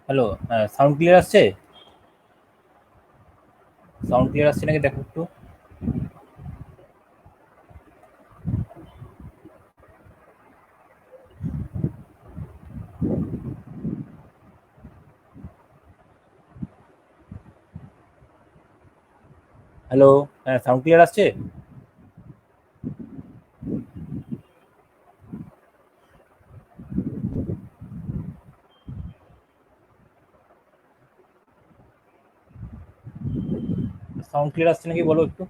Hello, sound clear আসছে? Sound clear আসছে নাকি দেখো একটু। হ্যালো, হ্যাঁ সাউন্ড ক্লিয়ার আসছে? সাউন্ড ক্লিয়ার আসছে নাকি বলো একটু।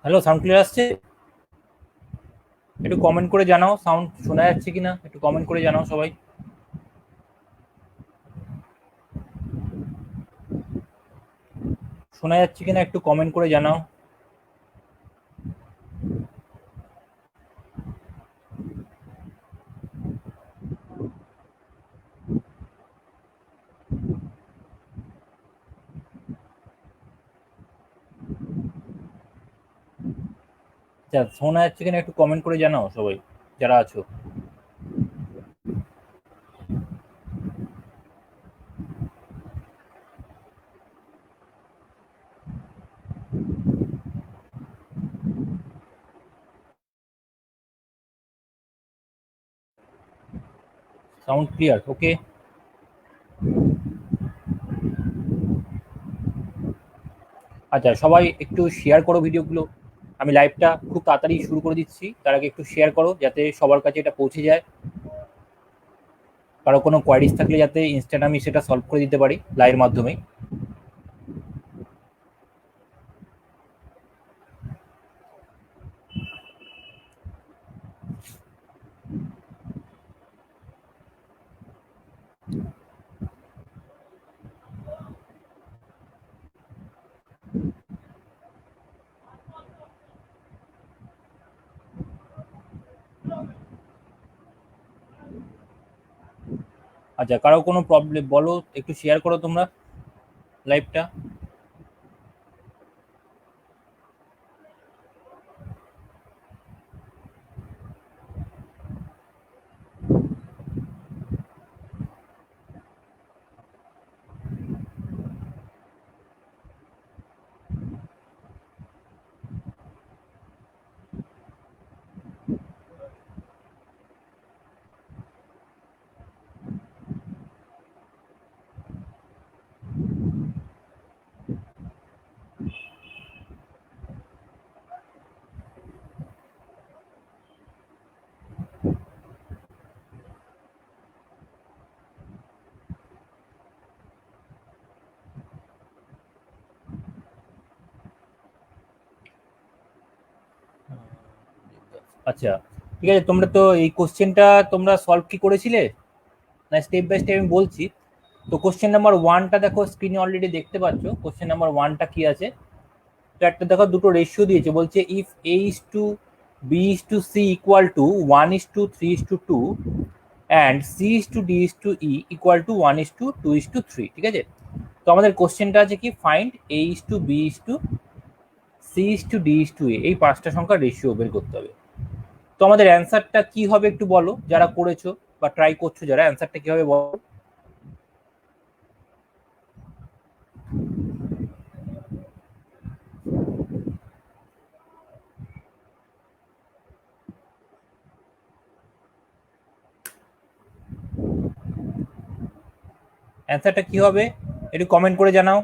হ্যালো, সাউন্ড ক্লিয়ার আসছে? একটু কমেন্ট করে জানাও সাউন্ড শোনা যাচ্ছে কিনা, একটু কমেন্ট করে জানাও সবাই। শোনা যাচ্ছে কিনা একটু কমেন্ট করে জানাও। আচ্ছা, শোনা যাচ্ছে কিনা একটু কমেন্ট করে জানাও সবাই যারা আছো। সাউন্ড ক্লিয়ার, ওকে। আচ্ছা, সবাই একটু শেয়ার করো ভিডিওগুলো। আমি লাইভটা খুব তাড়াতাড়ি শুরু করে দিচ্ছি, তার আগে একটু শেয়ার করো যাতে সবার কাছে এটা পৌঁছে যায়। কারো কোনো কোয়ারিজ থাকলে যাতে ইনস্ট্যান্ট আমি সেটা সলভ করে দিতে পারি লাইভের মাধ্যমে। আচ্ছা, কারো কোনো প্রবলেম বলো, একটু শেয়ার করো তোমরা লাইভটা। আচ্ছা, ঠিক আছে। তোমরা তো এই কোশ্চেনটা তোমরা সলভ কি করেছিলে না? স্টেপ বাই স্টেপ আমি বলছি। তো কোশ্চেন নাম্বার ওয়ানটা দেখো, স্ক্রিনে অলরেডি দেখতে পাচ্ছ। কোশ্চেন নাম্বার ওয়ানটা কি আছে? তো একটা দেখো, দুটো রেশিও দিয়েছে, বলছে if A is to B is to C equal to 1:3:2 and C is to D is to E equal to 1:2:3। ঠিক আছে? তো আমাদের কোশ্চেনটা আছে কি, find A is to B is to C is to D is to A, এই পাঁচটা সংখ্যার রেশিও বের করতে হবে। তো আমাদের অ্যান্সারটা কি হবে একটু বলো, যারা করেছো বা ট্রাই করছো যারা, অ্যান্সারটা কি হবে বলো। অ্যান্সারটা কি হবে একটু কমেন্ট করে জানাও।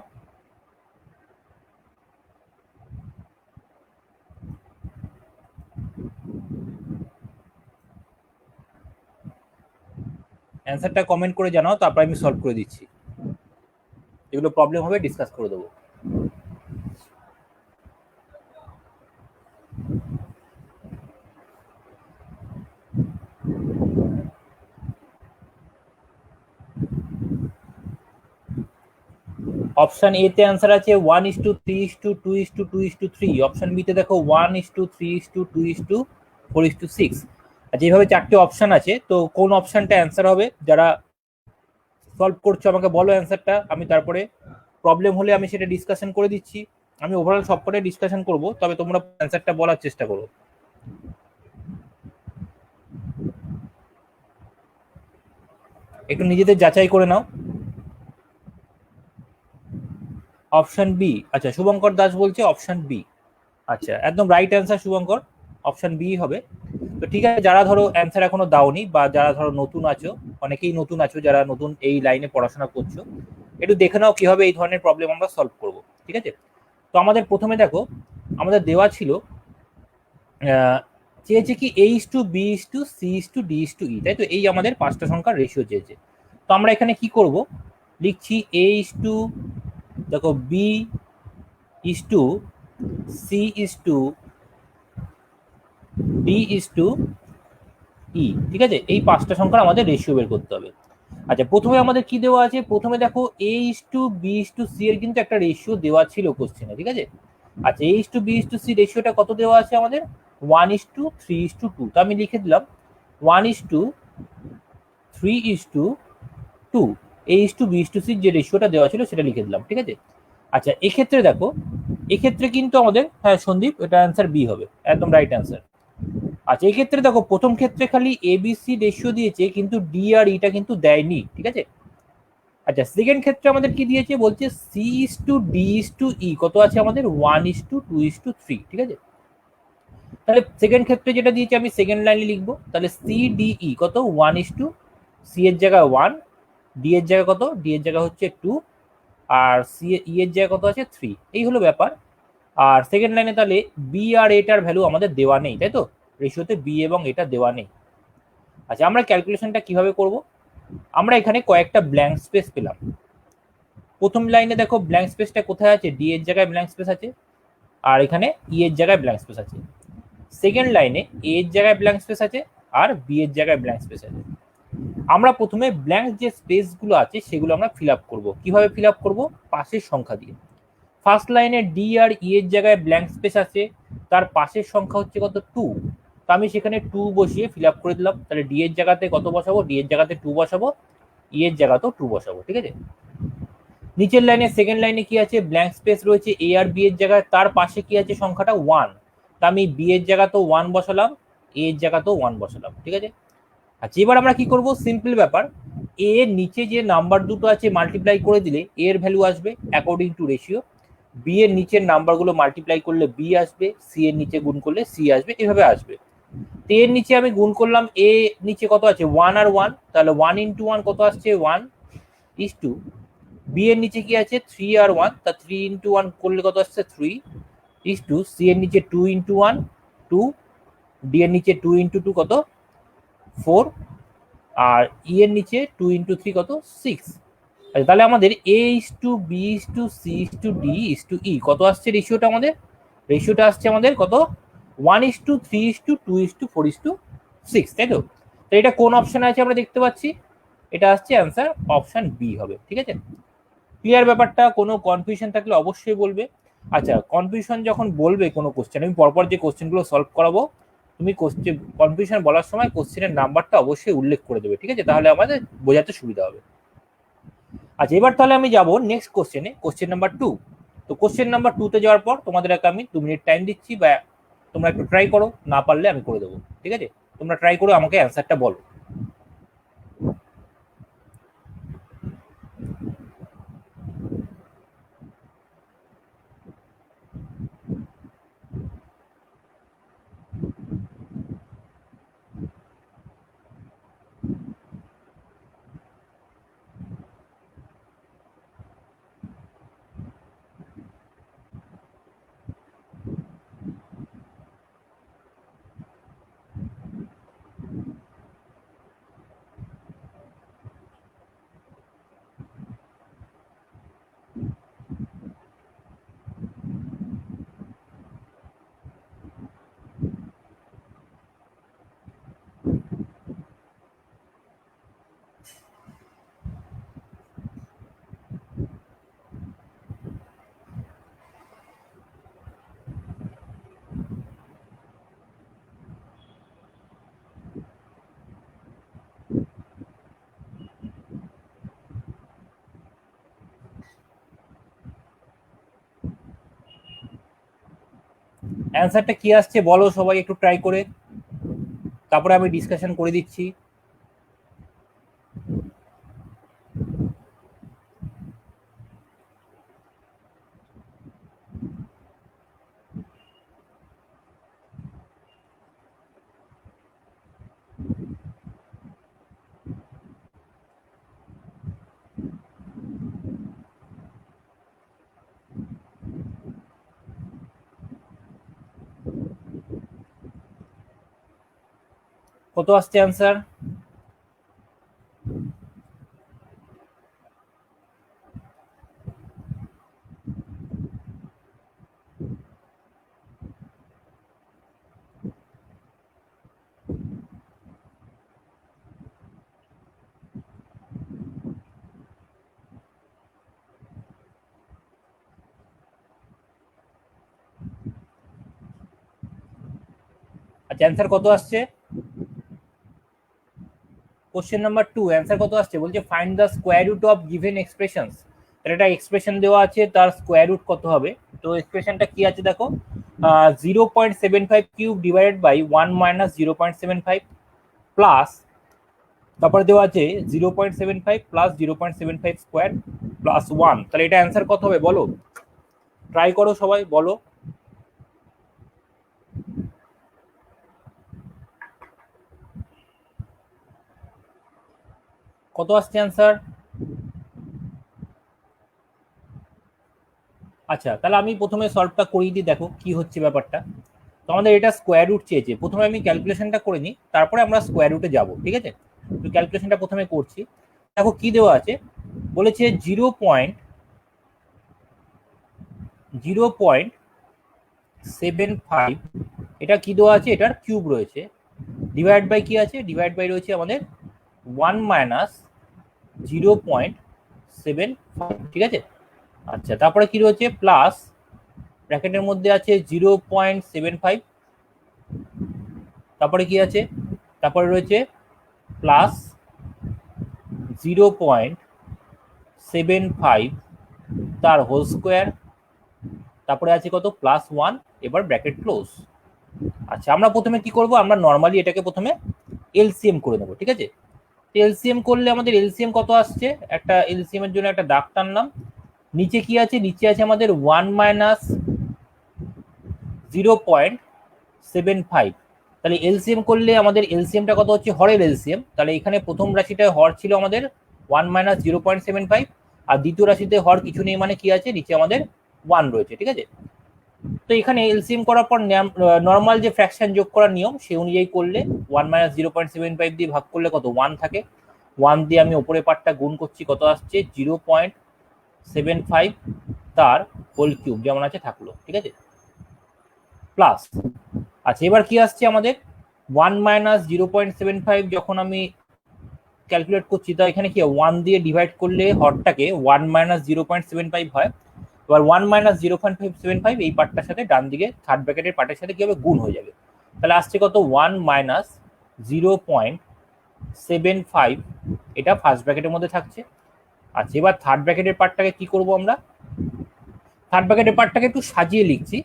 অ্যান্সারটা কমেন্ট করে জানাও, তারপর আমি সলভ করে দিচ্ছি। যেগুলো প্রবলেম হবে ডিসকাস করে দেবো। অপশন এ তে অ্যান্সার আছে 1:3:2:2:2:3, অপশন বি তে দেখো 1:3:2:2:4:6। আচ্ছা এইভাবে চারটে অপশন আছে, তো কোন অপশনটা অ্যান্সার হবে? যারা সলভ করছো আমাকে বলো অ্যান্সারটা, আমি তারপরে প্রবলেম হলে আমি সেটা ডিসকাশন করে দিচ্ছি। আমি ওভারঅল সবকটাই ডিসকাশন করব, তবে তোমরা অ্যান্সারটা বলার চেষ্টা করো। একটু নিজেদের যাচাই করে নাও। অপশন বি, আচ্ছা শুভঙ্কর দাস বলছে অপশন বি। আচ্ছা একদম right answer Shubhankar, option B হবে। তো ঠিক আছে, যারা ধরো অ্যান্সার এখনো দাওনি বা যারা ধরো নতুন আছো, অনেকেই নতুন আছো যারা নতুন এই লাইনে পড়াশোনা করছো, একটু দেখে নাও কিভাবে এই ধরনের প্রবলেম আমরা সলভ করব। ঠিক আছে, তো আমাদের প্রথমে দেখো আমাদের দেওয়া ছিল চেয়েছে কি A:B:C:D:E, তাই তো? এই আমাদের পাঁচটা সংখ্যার রেশিও চেয়েছে। তো আমরা এখানে কি করব, লিখছি A: দেখো B:C:D:E, ঠিক আছে? এই পাঁচটা সংখ্যার আমাদের রেশিও বের করতে হবে। আচ্ছা প্রথমে আমাদের কি দেওয়া আছে, প্রথমে দেখো A:B:C এর কিন্তু একটা রেশিও দেওয়া ছিল কোশ্চেনে, ঠিক আছে? আচ্ছা A:B:C রেশিওটা কত দেওয়া আছে আমাদের? 1:3:2। তো আমি লিখে দিলাম 1:3:2। A:B:C যে রেশিওটা দেওয়া ছিল সেটা লিখে দিলাম, ঠিক আছে? আচ্ছা এক্ষেত্রে দেখো, এক্ষেত্রে কিন্তু আমাদের, হ্যাঁ সন্দীপ, এটা অ্যান্সার বি হবে, একদম রাইট অ্যান্সার। আচ্ছা এই ক্ষেত্রে দেখো প্রথম ক্ষেত্রে খালি ABC রেশিও দিয়েছে, কিন্তু ডি আর ইটা কিন্তু দেয়নি, ঠিক আছে? আচ্ছা সেকেন্ড ক্ষেত্রে আমাদের কি দিয়েছে, বলছে C:D:E কত আছে আমাদের? 1:2:3, ঠিক আছে? তাহলে সেকেন্ড ক্ষেত্রে যেটা দিয়েছে আমি সেকেন্ড লাইনে লিখবো, তাহলে CDE কত? 1:, C এর জায়গায় 1, ডি এর জায়গায় কত? ডি এর জায়গায় হচ্ছে 2, আর ই এর জায়গায় কত আছে? 3। এই হলো ব্যাপার। আর সেকেন্ড লাইনে তাহলে বি আর এটার ভ্যালু আমাদের দেওয়া নেই, তাই তো? রেশিওতে বি এবং এটা দেওয়া নেই। আচ্ছা আমরা ক্যালকুলেশনটা কিভাবে করব? আমরা এখানে কয়েকটা ব্ল্যাঙ্ক স্পেস পেলাম। প্রথম লাইনে দেখো ব্ল্যাঙ্ক স্পেসটা কোথায় আছে? ডি এর জায়গায় ব্ল্যাঙ্ক স্পেস আছে, আর এখানে ই এর জায়গায় ব্ল্যাঙ্ক স্পেস আছে। সেকেন্ড লাইনে এ এর জায়গায় ব্ল্যাঙ্ক স্পেস আছে, আর বি এর জায়গায় ব্ল্যাঙ্ক স্পেস আছে। আমরা প্রথমে ব্ল্যাঙ্ক যে স্পেসগুলো আছে সেগুলো আমরা ফিল আপ করবো। কিভাবে ফিল আপ করবো? পাশের সংখ্যা দিয়ে। ফার্স্ট লাইনে ডি আর ই এর জায়গায় ব্ল্যাঙ্ক স্পেস আছে, তার পাশের সংখ্যা হচ্ছে কত? 2। তো আমি সেখানে 2 বসিয়ে ফিল আপ করে দিলাম। তাহলে ডি এর জায়গাতে কত বসাবো? ডি এর জায়গাতে 2 বসাবো, ই এর জায়গাতেও 2 বসাবো, ঠিক আছে? নিচের লাইনে সেকেন্ড লাইনে কি আছে? ব্ল্যাঙ্ক স্পেস রয়েছে এ আর বি এর জায়গায়, তার পাশে কি আছে? সংখ্যাটা 1। তা আমি বি এর জায়গাতেও 1 বসালাম, এ এর জায়গাতেও 1 বসালাম, ঠিক আছে? আচ্ছা এবার আমরা কি করব, সিম্পল ব্যাপার। এ এর নিচে যে নাম্বার দুটো আছে মাল্টিপ্লাই করে দিলে এ এর ভ্যালু আসবে অ্যাকর্ডিং টু রেশিও। বি এর নিচের নাম্বারগুলো মাল্টিপ্লাই করলে বি আসবে, সি এর নিচে গুণ করলে সি আসবে, এভাবে আসবে। তো এর নিচে আমি গুণ করলাম, এ নিচে কত আছে? 1 আর 1, তাহলে 1 × 1 কত আসছে? 1:2। বি এর নিচে কি আছে? 3 আর 1, তা 3 × 1 করলে কত আসছে? 3:2। সি এর নিচে 2 × 1 2, ডি এর নিচে 2 × 2 কত? 4, আর ই এর নিচে 2 × 3 কত? 6। আচ্ছা তাহলে আমাদের A:B:C:D:E কত আসছে রেশিওটা আমাদের? রেশিওটা আসছে আমাদের কত? 1:3:2:4:6, তাই তো? তো এটা কোন অপশনে আছে আমরা দেখতে পাচ্ছি? এটা আসছে অ্যান্সার অপশন বি হবে, ঠিক আছে? ক্লিয়ার ব্যাপারটা? কোনো কনফিউশন থাকলে অবশ্যই বলবে। আচ্ছা কনফিউশন যখন বলবে কোনো কোশ্চেন, আমি পরপর যে কোশ্চেনগুলো সলভ করাবো, তুমি কোশ্চেন কনফিউশন বলার সময় কোশ্চেনের নাম্বারটা অবশ্যই উল্লেখ করে দেবে, ঠিক আছে? তাহলে আমাদের বোঝাতে সুবিধা হবে। আচ্ছা এবার তাহলে আমি যাব নেক্সট কোশ্চেনে, কোশ্চেন নাম্বার 2। তো কোশ্চেন নাম্বার 2 তে যাওয়ার পর তোমাদের আমি 2 মিনিট টাইম দিচ্ছি, বা তোমরা একটু ট্রাই করো, না পারলে আমি করে দেবো, ঠিক আছে? তোমরা ট্রাই করে আমাকে অ্যান্সারটা বলো। অ্যান্সারটা কি আসছে বলো সবাই একটু ট্রাই করে, তারপরে আমি ডিসকাশন করে দিচ্ছি। কত আসছে অ্যান্সার? আচ্ছা অ্যান্সার কত আসছে? কোশ্চেন নাম্বার 2 অ্যান্সার কত আসছে বলছে find the square root of given expressions. তাহলে একটা এক্সপ্রেশন দেওয়া আছে, তার স্কোয়ার রুট কত হবে? তো এক্সপ্রেশনটা কি আছে দেখো, 0.75 cube divided by 1 minus 0.75 plus, তারপরে দেওয়া আছে 0.75 প্লাস 0.75 স্কোয়ার প্লাস 1। তাহলে এটা অ্যান্সার কত হবে বলো, ট্রাই করো সবাই বলো। কত আসছে অ্যান্সার? আচ্ছা তাহলে আমি প্রথমে সলভটা করিয়ে দিই, দেখো কি হচ্ছে ব্যাপারটা। তো আমাদের এটা স্কোয়ার রুট চেয়েছে, প্রথমে আমি ক্যালকুলেশনটা করে নিই, তারপরে আমরা স্কোয়ার রুটে যাব, ঠিক আছে। তো ক্যালকুলেশনটা প্রথমে করছি। দেখো কি দেওয়া আছে, বলেছে 0.75, এটা কি দেওয়া আছে, এটার কিউব রয়েছে, ডিভাইড বাই কি আছে, ডিভাইড বাই রয়েছে আমাদের 1 মাইনাস 0.75, ঠিক আছে। আচ্ছা তারপরে কি রয়েছে, প্লাস ব্র্যাকেটের মধ্যে আছে 0.75, তারপরে কি আছে, তারপরে রয়েছে প্লাস 0.75 তার হোল স্কোয়ার, তারপরে আছে কত, প্লাস 1, এবার ব্র্যাকেট ক্লোজ। আচ্ছা আমরা প্রথমে কি করব, আমরা নর্মালি এটাকে প্রথমে এলসিএম করে নেবো, ঠিক আছে। এলসিএম করলে আমাদের এলসিএম কত আসছে, একটা এলসিএম এর জন্য একটা দাগ টানলাম। নিচে কি আছে, নিচে আছে আমাদের 1 মাইনাস 0.75। তাহলে এলসিএম করলে আমাদের এলসিএমটা কত হচ্ছে, হরের এলসিএম। তাহলে এখানে প্রথম রাশিটা হর ছিল আমাদের 1 মাইনাস 0.75, আর দ্বিতীয় রাশিতে হর কিছু নেই, মানে কি আছে, নিচে আমাদের 1 রয়েছে, ঠিক আছে। তো এখানে এলসিএম করার পর নর্মাল যে ফ্র্যাকশন যোগ করার নিয়ম সেই অনুযায়ী করলে 1 মাইনাস 0.75 দিয়ে ভাগ করলে কত, 1 থাকে। 1 দিয়ে আমি উপরের পার্টটা গুণ করছি, কত আসছে, 0.75 তার হোল কিউব যেমন আছে থাকলো, ঠিক আছে, প্লাস। আচ্ছা এবার কি আসছে আমাদের, 1 মাইনাস 0.75 যখন আমি ক্যালকুলেট করছি, তো এখানে কি 1 দিয়ে ডিভাইড করলে হরটাকে 1 মাইনাস 0.75 হয়। এবার 1 মাইনাস 0.75 এই পার্টটার সাথে ডান দিকে থার্ড ব্র্যাকেটের পার্টের সাথে কি হবে, গুণ হয়ে যাবে। তাহলে আসছে কত, 1 মাইনাস 0.75, এটা ফার্স্ট ব্র্যাকেটের মধ্যে থাকছে। আচ্ছা এবার থার্ড ব্র্যাকেটের পার্টটাকে কি করব আমরা, থার্ড ব্র্যাকেটের পার্টটাকে একটু সাজিয়ে লিখছি।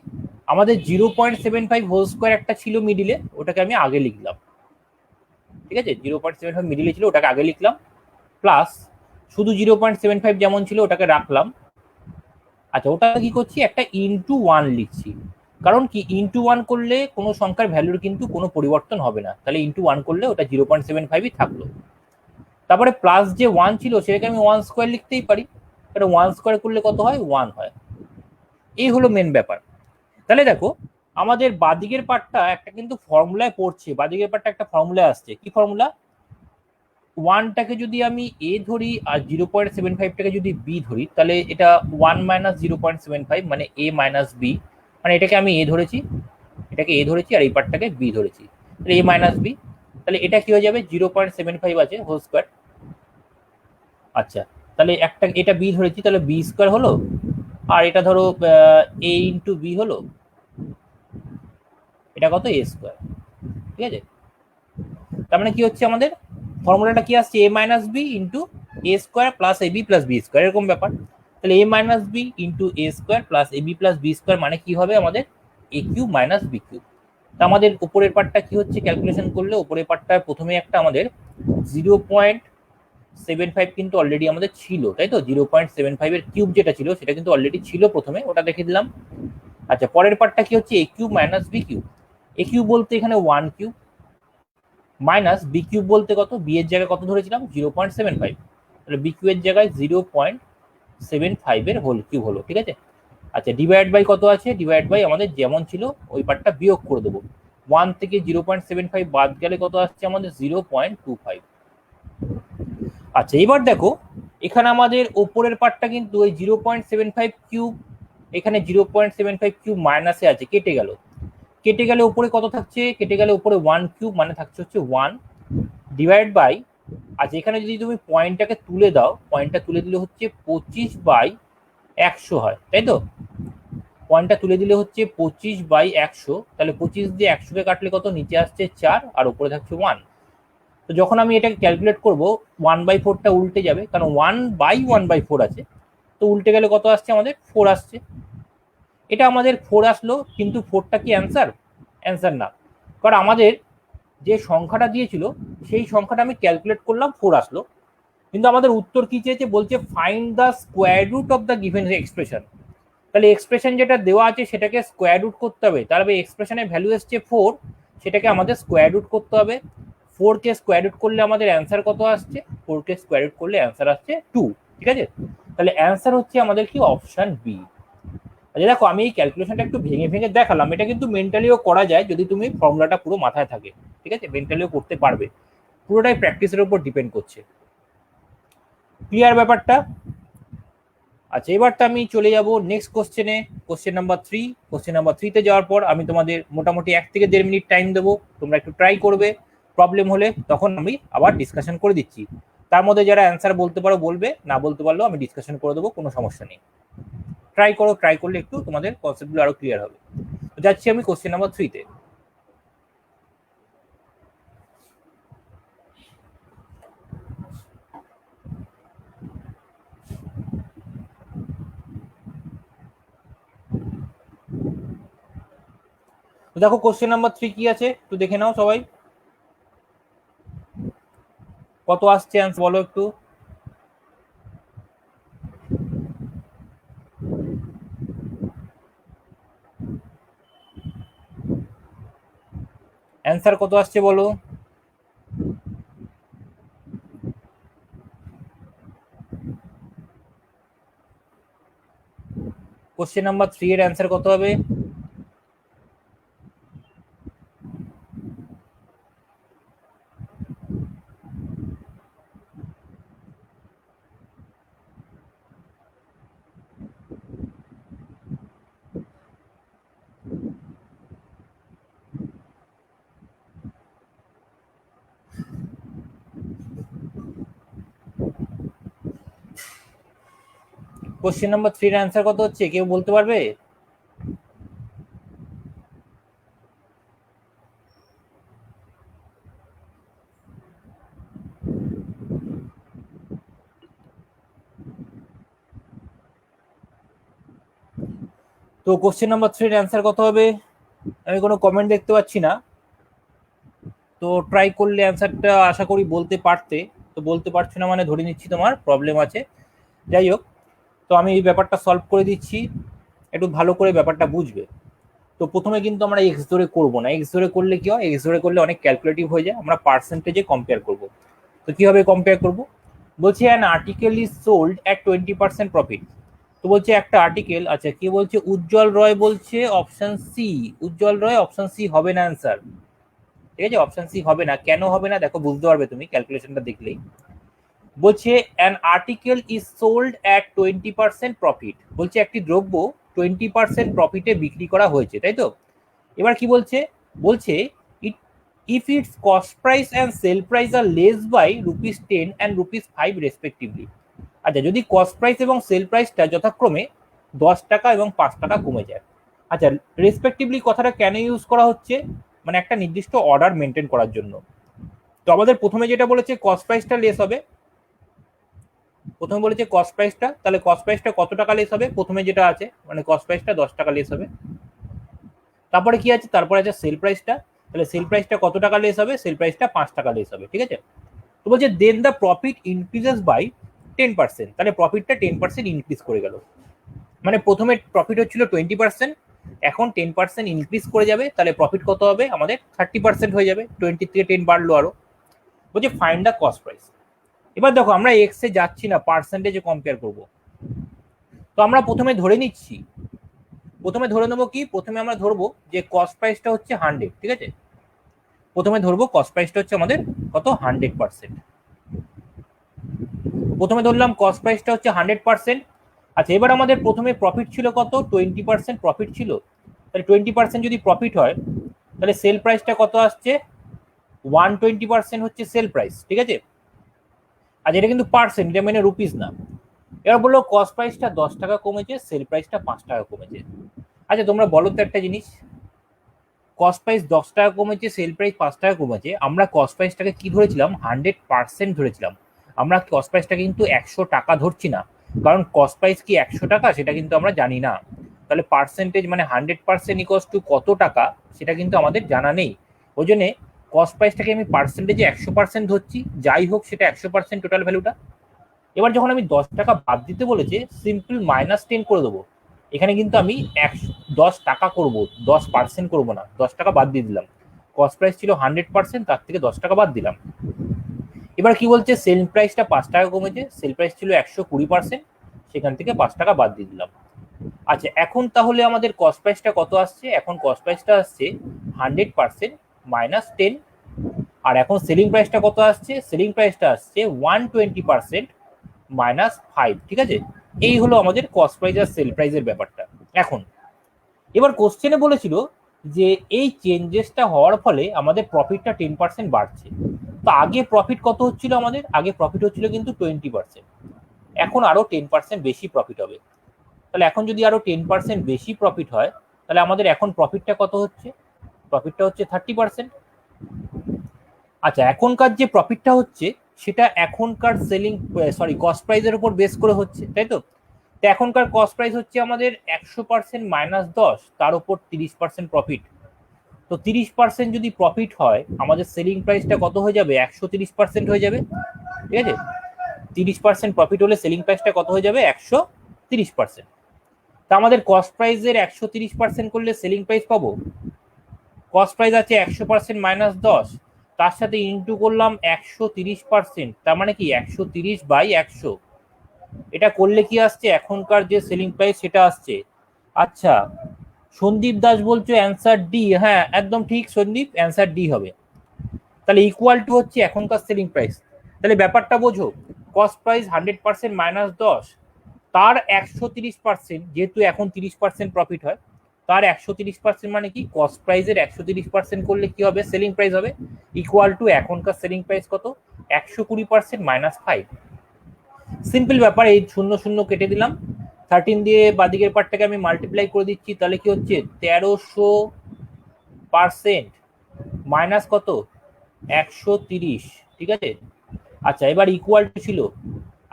আমাদের 0.75 হোল স্কোয়ার একটা ছিল মিডিলে, ওটাকে আমি আগে লিখলাম, ঠিক আছে। 0.75 মিডিলে ছিল, ওটাকে আগে লিখলাম, প্লাস শুধু 0.75 যেমন ছিল ওটাকে রাখলাম। আচ্ছা ওটা কি করছি, একটা ইনটু 1 লিখছি, কারণ কি ইনটু 1 করলে কোনো সংখ্যার ভ্যালুর কিন্তু কোনো পরিবর্তন হবে না, তাহলে ইনটু 1 করলে ওটা 0.75ই থাকলো। তারপরে প্লাস যে 1 ছিল সেটাকে আমি 1 স্কোয়ার লিখতেই পারি, কারণ 1 স্কোয়ার করলে কত হয়, 1 হয়। এই হলো মেন ব্যাপার। তাহলে দেখো আমাদের বাদিকের পার্টটা একটা কিন্তু ফর্মুলায় পড়ছে, বাদিকের পার্টটা একটা ফর্মুলায় আসছে, কি ফর্মুলা, 1টাকে যদি আমি এ ধরি আর 0.75টাকে যদি বি ধরি, তাহলে এটা 1 মাইনাস 0.75 মানে এ মাইনাস বি, মানে এটাকে আমি এ ধরেছি, এটাকে এ ধরেছি আর এই পার্টটাকে বি ধরেছি, তাহলে এ মাইনাস বি। তাহলে এটা কি হয়ে যাবে, 0.75 আছে হোল স্কোয়ার। আচ্ছা তাহলে একটা এটা বি ধরেছি, তাহলে বি স্কোয়ার হলো, আর এটা ধরো এ ইন্টু বি হলো, এটা কত, এ স্কোয়ার, ঠিক আছে। তার মানে কি হচ্ছে, আমাদের ফর্মুলাটা কি আসছে, এ minus B into A square plus A B plus B square, এরকম ব্যাপার। তাহলে এ minus B into A square plus A B plus B square মানে কি হবে আমাদের, এ কিউব মাইনাস বি কিউব। তা আমাদের উপরের পার্টটা কি হচ্ছে ক্যালকুলেশন করলে, উপরের পার্টটা প্রথমে একটা আমাদের 0.75 কিন্তু অলরেডি আমাদের ছিল, তাই তো? 0.75 এর কিউব যেটা ছিল সেটা কিন্তু অলরেডি ছিল প্রথমে, ওটা দেখে দিলাম। আচ্ছা, পরের পার্টটা কি হচ্ছে এ কিউব মাইনাস বি কিউব। এ কিউব বলতে এখানে 1 কিউব, মাইনাস বি কিউব বলতে কত, বি এর জায়গায় কত ধরেছিলাম 0.75, তাহলে বি কিউ এর জায়গায় 0.75 এর হোল কিউব হলো, ঠিক আছে। আচ্ছা, ডিভাইড বাই কত আছে, ডিভাইড বাই আমাদের যেমন ছিল ওই পার্টটা বিয়োগ করে দেবো। 1 থেকে 0.75 বাদ গেলে কত আসছে আমাদের 0.25। আচ্ছা, এবার দেখো এখানে আমাদের ওপরের পার্টটা কিন্তু ওই 0.75 কিউব, এখানে 0.75 কিউব মাইনাসে আছে, কেটে গেল। কেটে গেলে উপরে কত থাকছে, কেটে গেলে উপরে 1 কিউব মানে থাকছে হচ্ছে 1 ডিভাইড বাই, আচ্ছা এখানে যদি তুমি পয়েন্টটাকে তুলে দাও, পয়েন্টটা তুলে দিলে হচ্ছে 25/100 হয়, তাই তো? পয়েন্টটা তুলে দিলে হচ্ছে 25/100, তাহলে 25 দিয়ে 100 কে কাটলে কত, নিচে আসছে 4 আর উপরে থাকছে 1। তো যখন আমি এটাকে ক্যালকুলেট করব 1/4টা উল্টে যাবে, কারণ 1/1/4 আছে, তো উল্টে গেলে কত আসছে আমাদের 4 আসছে। এটা আমাদের 4 আসলো, কিন্তু 4টা কি অ্যান্সার? অ্যান্সার না, কারণ আমাদের যে সংখ্যাটা দিয়েছিল সেই সংখ্যাটা আমি ক্যালকুলেট করলাম 4 আসলো, কিন্তু আমাদের উত্তর কি চেয়েছে, বলছে find the square root of the given expression. তাহলে এক্সপ্রেশন যেটা দেওয়া আছে সেটাকে স্কোয়ার রুট করতে হবে, তাহলে এক্সপ্রেশনের ভ্যালু এসছে 4, সেটাকে আমাদের স্কোয়ার রুট করতে হবে। 4 কে স্কোয়ার রুট করলে আমাদের অ্যান্সার কত আসছে, 4 কে স্কোয়ার রুট করলে অ্যান্সার আসছে 2, ঠিক আছে। তাহলে অ্যান্সার হচ্ছে আমাদের কি অপশন বি। আচ্ছা দেখো, আমি এই ক্যালকুলেশনটা একটু ভেঙে ভেঙে দেখালাম, এটা কিন্তু মেন্টালিও করা যায় যদি তুমি ফর্মুলাটা পুরো মাথায় থাকে, ঠিক আছে, মেন্টালিও করতে পারবে, পুরোটাই প্র্যাকটিসের উপর ডিপেন্ড করছে। ক্লিয়ার ব্যাপারটা? আচ্ছা, এবার তো আমি চলে যাব নেক্সট কোশ্চেনে, কোশ্চেন নাম্বার 3। কোশ্চেন নাম্বার 3 তে যাওয়ার পর আমি তোমাদের মোটামুটি 1 থেকে 1.5 মিনিট টাইম দেবো, তোমরা একটু ট্রাই করবে, প্রবলেম হলে তখন আমি আবার ডিসকাশন করে দিচ্ছি। তার মধ্যে যারা অ্যান্সার বলতে পারো বলবে, না বলতে পারলেও আমি ডিসকাশন করে দেবো, কোনো সমস্যা নেই। ট্রাই করো, ট্রাই করলে একটু তোমাদের কনসেপ্টগুলো আরো ক্লিয়ার হবে। তো যাচ্ছি আমি কোশ্চেন নাম্বার 3 তে। তো দেখো কোশ্চেন নাম্বার 3 কি আছে একটু দেখে নাও সবাই, কত আসছে অ্যান্সার বলো একটু। অ্যান্সার কত আসছে বলো। কোশ্চেন নাম্বার 3 এর অ্যান্সার কত হবে? কোশ্চেন নাম্বার 3 এর অ্যান্সার কত হচ্ছে কেউ বলতে পারবে? তো কোশ্চেন নাম্বার 3 এর অ্যান্সার কত হবে? আমি কোনো কমেন্ট দেখতে পাচ্ছি না, তো ট্রাই করলে অ্যান্সারটা আশা করি বলতে পারতে। তো বলতে পারছো না মানে ধরে নিচ্ছি তোমার প্রবলেম আছে। যাই হোক, তো আমি এই ব্যাপারটা সলভ করে দিচ্ছি, একটু ভালো করে ব্যাপারটা বুঝবে। তো প্রথমে কিন্তু আমরা এক্স ধরে করবো না, এক্স ধরে করলে কি হয়, এক্স ধরে করলে অনেক ক্যালকুলেটিভ হয়ে যায়, আমরা পার্সেন্টেজে কম্পেয়ার করব। তো কিভাবে কম্পেয়ার করব, বলছি an article is sold at 20% profit. তো বলছে একটা আর্টিকেল, আচ্ছা কি বলছে, উজ্জ্বল রয় বলছে অপশন সি, উজ্জ্বল রয় অপশন সি হবে না অ্যান্সার, ঠিক আছে, অপশন সি হবে না। কেন হবে না দেখো, বুঝতে পারবে তুমি ক্যালকুলেশনটা দেখলেই। বলছে an article is sold at 20% profit, বলছে একটি দ্রব্য 20% প্রফিটে বিক্রি করা হয়েছে, তাই তো। এবার কি বলছে, বলছে it if its cost price and sell price are less by ₹10 and ₹5 respectively. আচ্ছা, যদি কস্ট প্রাইস এবং সেল প্রাইসটা যথাক্রমে 10 টাকা এবং 5 টাকা কমে যায়। আচ্ছা, রেসপেক্টিভলি কথাটা কেন ইউজ করা হচ্ছে, মানে একটা নির্দিষ্ট অর্ডার মেনটেন করার জন্য। তো আমাদের প্রথমে যেটা বলেছে কস্ট প্রাইসটা লেস হবে, প্রথমে বলেছে কস্ট প্রাইসটা, তাহলে কস্ট প্রাইসটা কত টাকা লেস হবে, প্রথমে যেটা আছে মানে কস্ট প্রাইসটা 10 টাকা লেস হবে। তারপরে কি আছে, তারপরে আছে সেল প্রাইসটা। তাহলে সেল প্রাইসটা কত টাকা লেস হবে, সেল প্রাইসটা 5 টাকা লেস হবে, ঠিক আছে। তো বলছে দেন দ্য প্রফিট ইনক্রিজেস বাই 10%, তাহলে প্রফিটটা 10% ইনক্রিজ করে গেল। মানে প্রথমে প্রফিট হচ্ছিল 20%, এখন 10% ইনক্রিজ করে যাবে, তাহলে প্রফিট কত হবে আমাদের 30% হয়ে যাবে, 20 থেকে 10 বাড়লো আরো। বলছে ফাইন্ড দ্য কস্ট প্রাইস। এবার দেখো আমরা এক্স এ যাচ্ছি না, পার্সেন্টেজে কম্পেয়ার করব। তো আমরা প্রথমে ধরে নিচ্ছি, প্রথমে ধরে নেবো কি, প্রথমে আমরা ধরবো যে কস্ট প্রাইসটা হচ্ছে 100, ঠিক আছে। প্রথমে ধরবো কস্ট প্রাইসটা হচ্ছে আমাদের কত, 100%। প্রথমে ধরলাম কস্ট প্রাইসটা হচ্ছে 100%। আচ্ছা, এবার আমাদের প্রথমে প্রফিট ছিল কত, 20% প্রফিট ছিল। তাহলে 20% যদি প্রফিট হয়, তাহলে সেল প্রাইসটা কত আসছে, 120% হচ্ছে সেল প্রাইস, ঠিক আছে। আচ্ছা, এটা কিন্তু পার্সেন্ট, এটা মানে রুপিস না। এবার বললো কস্ট প্রাইসটা 10 টাকা কমেছে, সেল প্রাইসটা 5 টাকা কমেছে। আচ্ছা তোমরা বলো তো একটা জিনিস, কস্ট প্রাইস 10 টাকা কমেছে, সেল প্রাইস 5 টাকা কমেছে, আমরা কস্ট প্রাইসটাকে কি ধরেছিলাম, 100% ধরেছিলাম। আমরা কস্ট প্রাইসটা কিন্তু 100 টাকা ধরছি না, কারণ কস্ট প্রাইস কি 100 টাকা সেটা কিন্তু আমরা জানি না। তাহলে পার্সেন্টেজ মানে 100% ইকুয়ালস টু কত টাকা সেটা কিন্তু আমাদের জানা নেই। ওই জন্যে কস্ট প্রাইসটাকে আমি পার্সেন্টেজে 100% ধরছি, যাই হোক সেটা 100% টোটাল ভ্যালুটা। এবার যখন আমি 10 টাকা বাদ দিতে বলেছে, সিম্পল -10 করে দেবো। এখানে কিন্তু আমি 10 টাকা করবো, 10% করবো না, 10 টাকা বাদ দিয়ে দিলাম। কস্ট প্রাইস ছিল 100%, তার থেকে 10 টাকা বাদ দিলাম। এবার কি বলছে, সেল প্রাইসটা 5 টাকা কমেছে, সেল প্রাইস ছিল 120%, সেখান থেকে 5 টাকা বাদ দিয়ে দিলাম। আচ্ছা, এখন তাহলে আমাদের কস্ট প্রাইসটা কত আসছে, এখন কস্ট প্রাইসটা আসছে 100% -10। আর এখন সেলিং প্রাইসটা কত আসছে, সেলিং প্রাইসটা আসছে 120% -5, ঠিক আছে। এই হলো আমাদের কস্ট প্রাইস আর সেল প্রাইসের ব্যাপারটা। এখন এবার কোশ্চেনে বলেছিল যে এই চেঞ্জেসটা হওয়ার ফলে আমাদের প্রফিটটা 10% বাড়ছে। তো আগে প্রফিট কত হচ্ছিল আমাদের, আগে প্রফিট হচ্ছিল কিন্তু 20%, এখন আরো 10% বেশি প্রফিট হবে। তাহলে এখন যদি আরো 10% বেশি প্রফিট হয়, তাহলে আমাদের এখন প্রফিটটা কত হচ্ছে, প্রফিটটা হচ্ছে 30%। আচ্ছা, এখনকার যে প্রফিটটা হচ্ছে সেটা এখনকার সেলিং কস্ট প্রাইসের উপর বেস করে হচ্ছে, তাই তো। তো এখনকার কস্ট প্রাইস হচ্ছে আমাদের 100% -10, তার উপর 30% প্রফিট। তো 30% যদি প্রফিট হয়, আমাদের সেলিং প্রাইসটা কত হয়ে যাবে, 130% হয়ে যাবে, ঠিক আছে। 30% প্রফিট হলে সেলিং প্রাইসটা কত হয়ে যাবে, 130%। তা আমাদের কস্ট প্রাইসের 130% করলে সেলিং প্রাইস পাবো, কস্ট প্রাইস আছে 100% -10, তার সাথে ইন্টু করলাম 130%, তার মানে কি 130/100। এটা করলে কি আসছে, এখনকার যে সেলিং প্রাইস সেটা আসছে। আচ্ছা, সন্দীপ দাস বলছো অ্যান্সার ডি, হ্যাঁ একদম ঠিক সন্দীপ, অ্যান্সার ডি হবে। তাহলে ইকুয়াল টু হচ্ছে এখনকার সেলিং প্রাইস। তাহলে ব্যাপারটা বোঝো, কস্ট প্রাইস 100% -10, তার 130%, যেহেতু এখন 30% প্রফিট হয়, তার 130% মানে কি, কস্ট প্রাইসের 130% করলে কি হবে, সেলিং প্রাইস হবে, ইকুয়াল টু এখনকার সেলিং প্রাইস কত, 120% -5। সিম্পল ব্যাপার, এই 0 0 কেটে দিলাম, 13 দিয়ে বাদিকের পার্টটাকে আমি মাল্টিপ্লাই করে দিচ্ছি, তাহলে কি হচ্ছে 1300% মাইনাস কত, 130, ঠিক আছে। আচ্ছা, এবার ইকুয়াল টু ছিল,